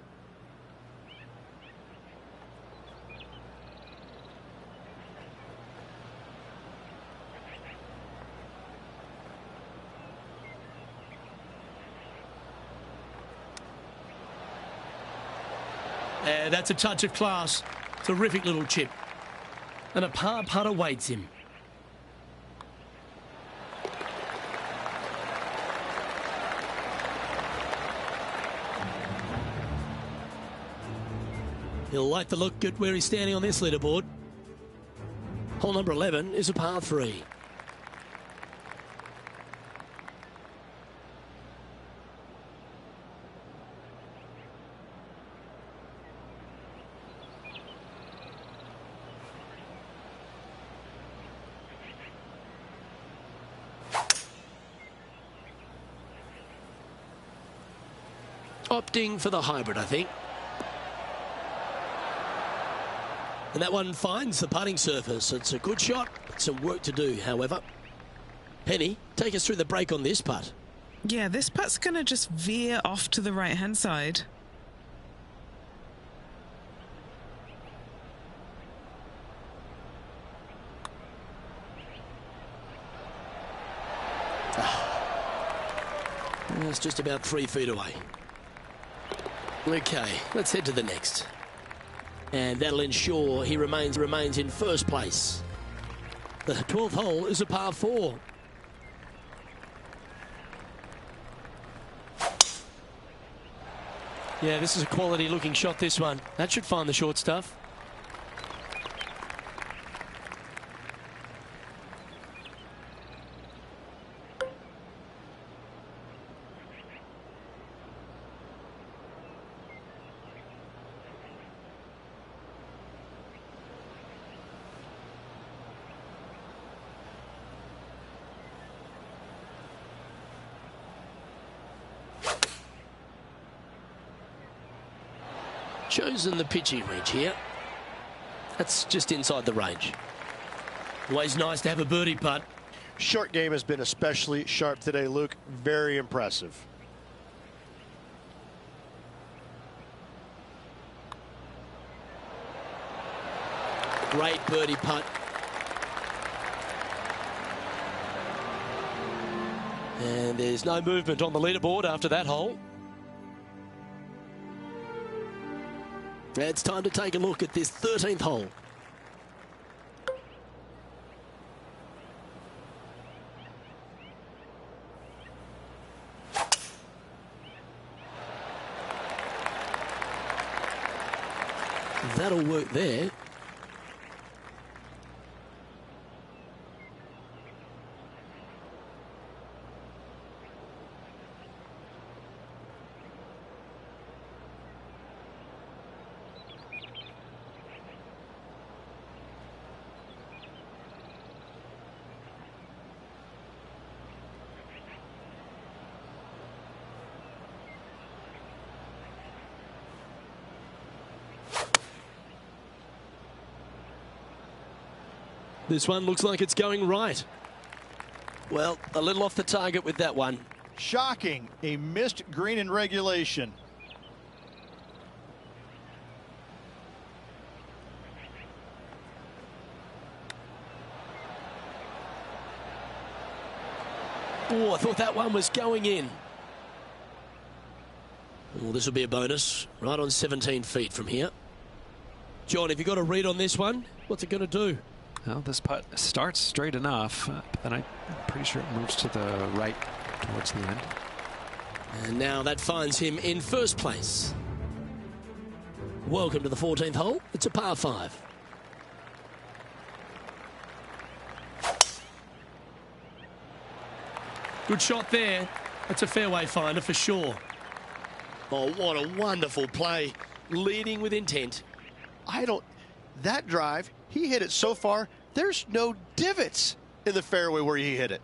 That's a touch of class. Terrific little chip. And a par putt awaits him. He'll like the look at where he's standing on this leaderboard. Hole number 11 is a par 3. Opting for the hybrid, I think. And that one finds the putting surface. It's a good shot. Some work to do, however. Penny, take us through the break on this putt. Yeah, this putt's going to just veer off to the right-hand side. It's just about 3 feet away. Okay, let's head to the next. And that'll ensure he remains in first place. The 12th hole is a par 4. Yeah, this is a quality looking shot, this one. That should find the short stuff. Chosen the pitching range here. That's just inside the range. Always nice to have a birdie putt. Short game has been especially sharp today, Luke. Very impressive. Great birdie putt. And there's no movement on the leaderboard after that hole. It's time to take a look at this 13th hole. That'll work there. This one looks like it's going right. Well, a little off the target with that one. Shocking. A missed green in regulation. Oh, I thought that one was going in. Well, this will be a bonus. Right on 17 feet from here. John, have you got a read on this one? What's it going to do? Well, this putt starts straight enough, but then I'm pretty sure it moves to the right towards the end. And now that finds him in first place. Welcome to the 14th hole. It's a par 5. Good shot there. That's a fairway finder for sure. Oh, what a wonderful play. Leading with intent. That drive, he hit it so far, there's no divots in the fairway where he hit it.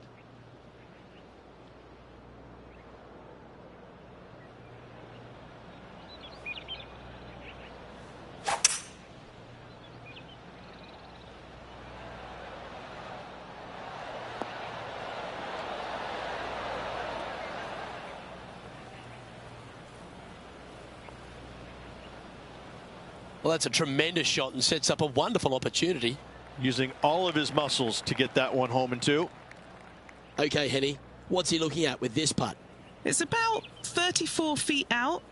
Well, that's a tremendous shot and sets up a wonderful opportunity. Using all of his muscles to get that one home in 2. Okay, Henny, what's he looking at with this putt? It's about 34 feet out.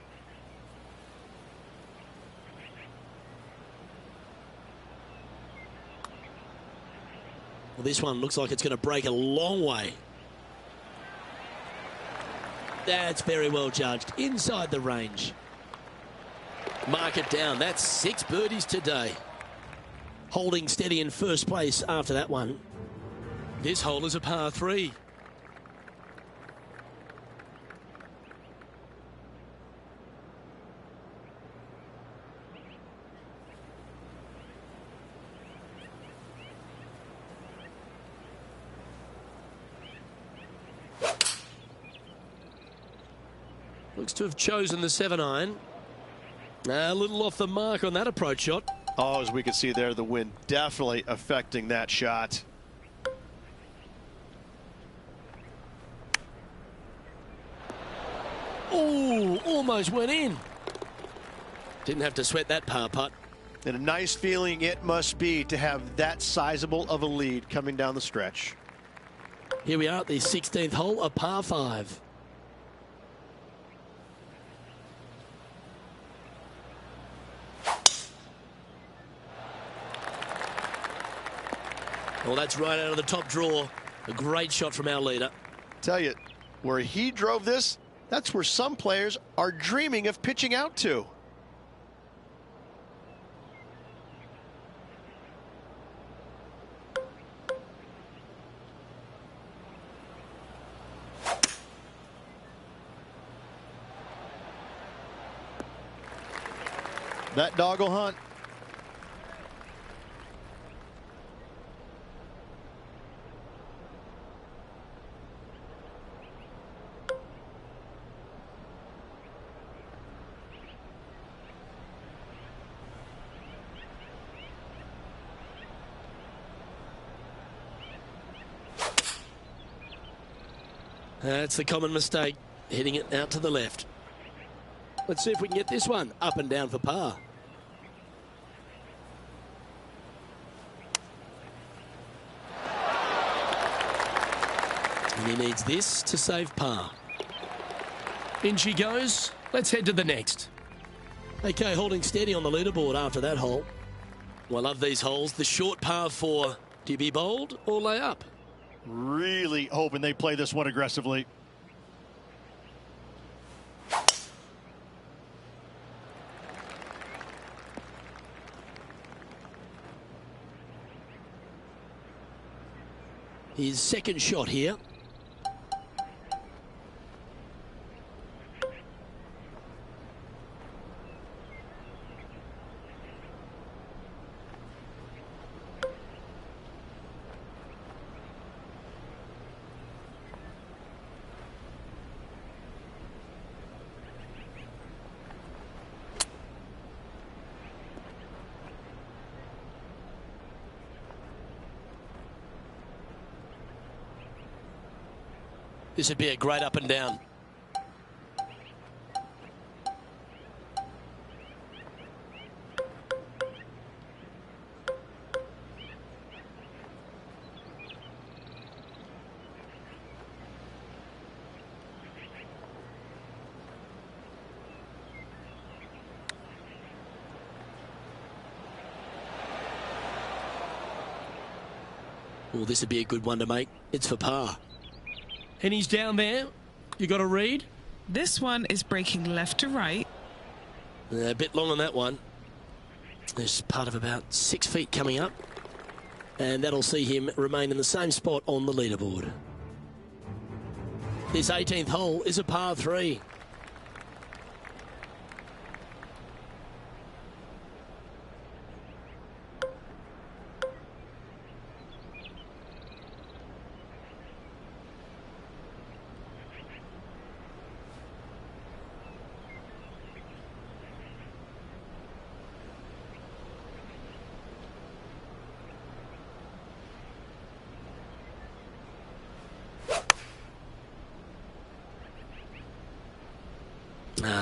Well, this one looks like it's going to break a long way. That's very well judged. Inside the range. Mark it down. That's 6 birdies today. Holding steady in first place after that one. This hole is a par 3. Looks to have chosen the 7-iron. A little off the mark on that approach shot. Oh, as we can see there, the wind definitely affecting that shot. Oh, almost went in. Didn't have to sweat that par putt. And a nice feeling it must be to have that sizable of a lead coming down the stretch. Here we are at the 16th hole, a par 5. Well, that's right out of the top draw. A great shot from our leader. Tell you, where he drove this, that's where some players are dreaming of pitching out to. That dog will hunt. That's the common mistake, hitting it out to the left. Let's see if we can get this one up and down for par. And he needs this to save par. In she goes. Let's head to the next. Okay, holding steady on the leaderboard after that hole. Well, I love these holes. The short par 4. Do you be bold or lay up? Really hoping they play this one aggressively. His second shot here. This would be a great up and down. Well, this would be a good one to make. It's for par. And he's down there. You got a read? This one is breaking left to right. A bit long on that one. There's part of about 6 feet coming up. And that'll see him remain in the same spot on the leaderboard. This 18th hole is a par 3.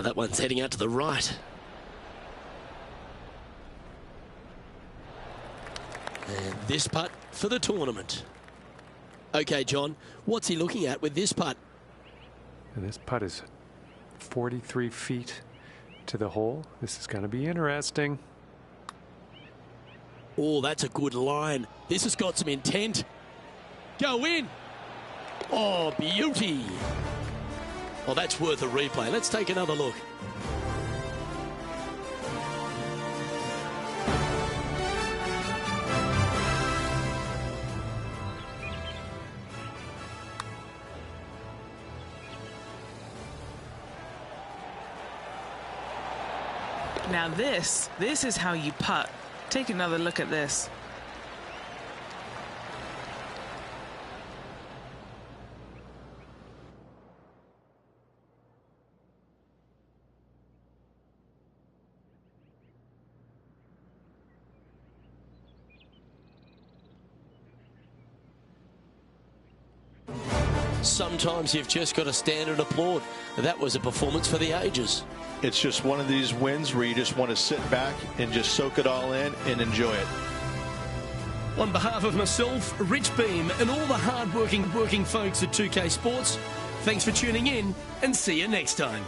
That one's heading out to the right. And this putt for the tournament. Okay, John, what's he looking at with this putt? And this putt is 43 feet to the hole. This is going to be interesting. Oh, that's a good line. This has got some intent. Go in. Oh, beauty. Well, that's worth a replay. Let's take another look. Now this is how you putt. Take another look at this. Sometimes you've just got to stand and applaud. That was a performance for the ages. It's just one of these wins where you just want to sit back and just soak it all in and enjoy it. On behalf of myself, Rich Beam, and all the hard-working folks at 2K Sports, thanks for tuning in and see you next time.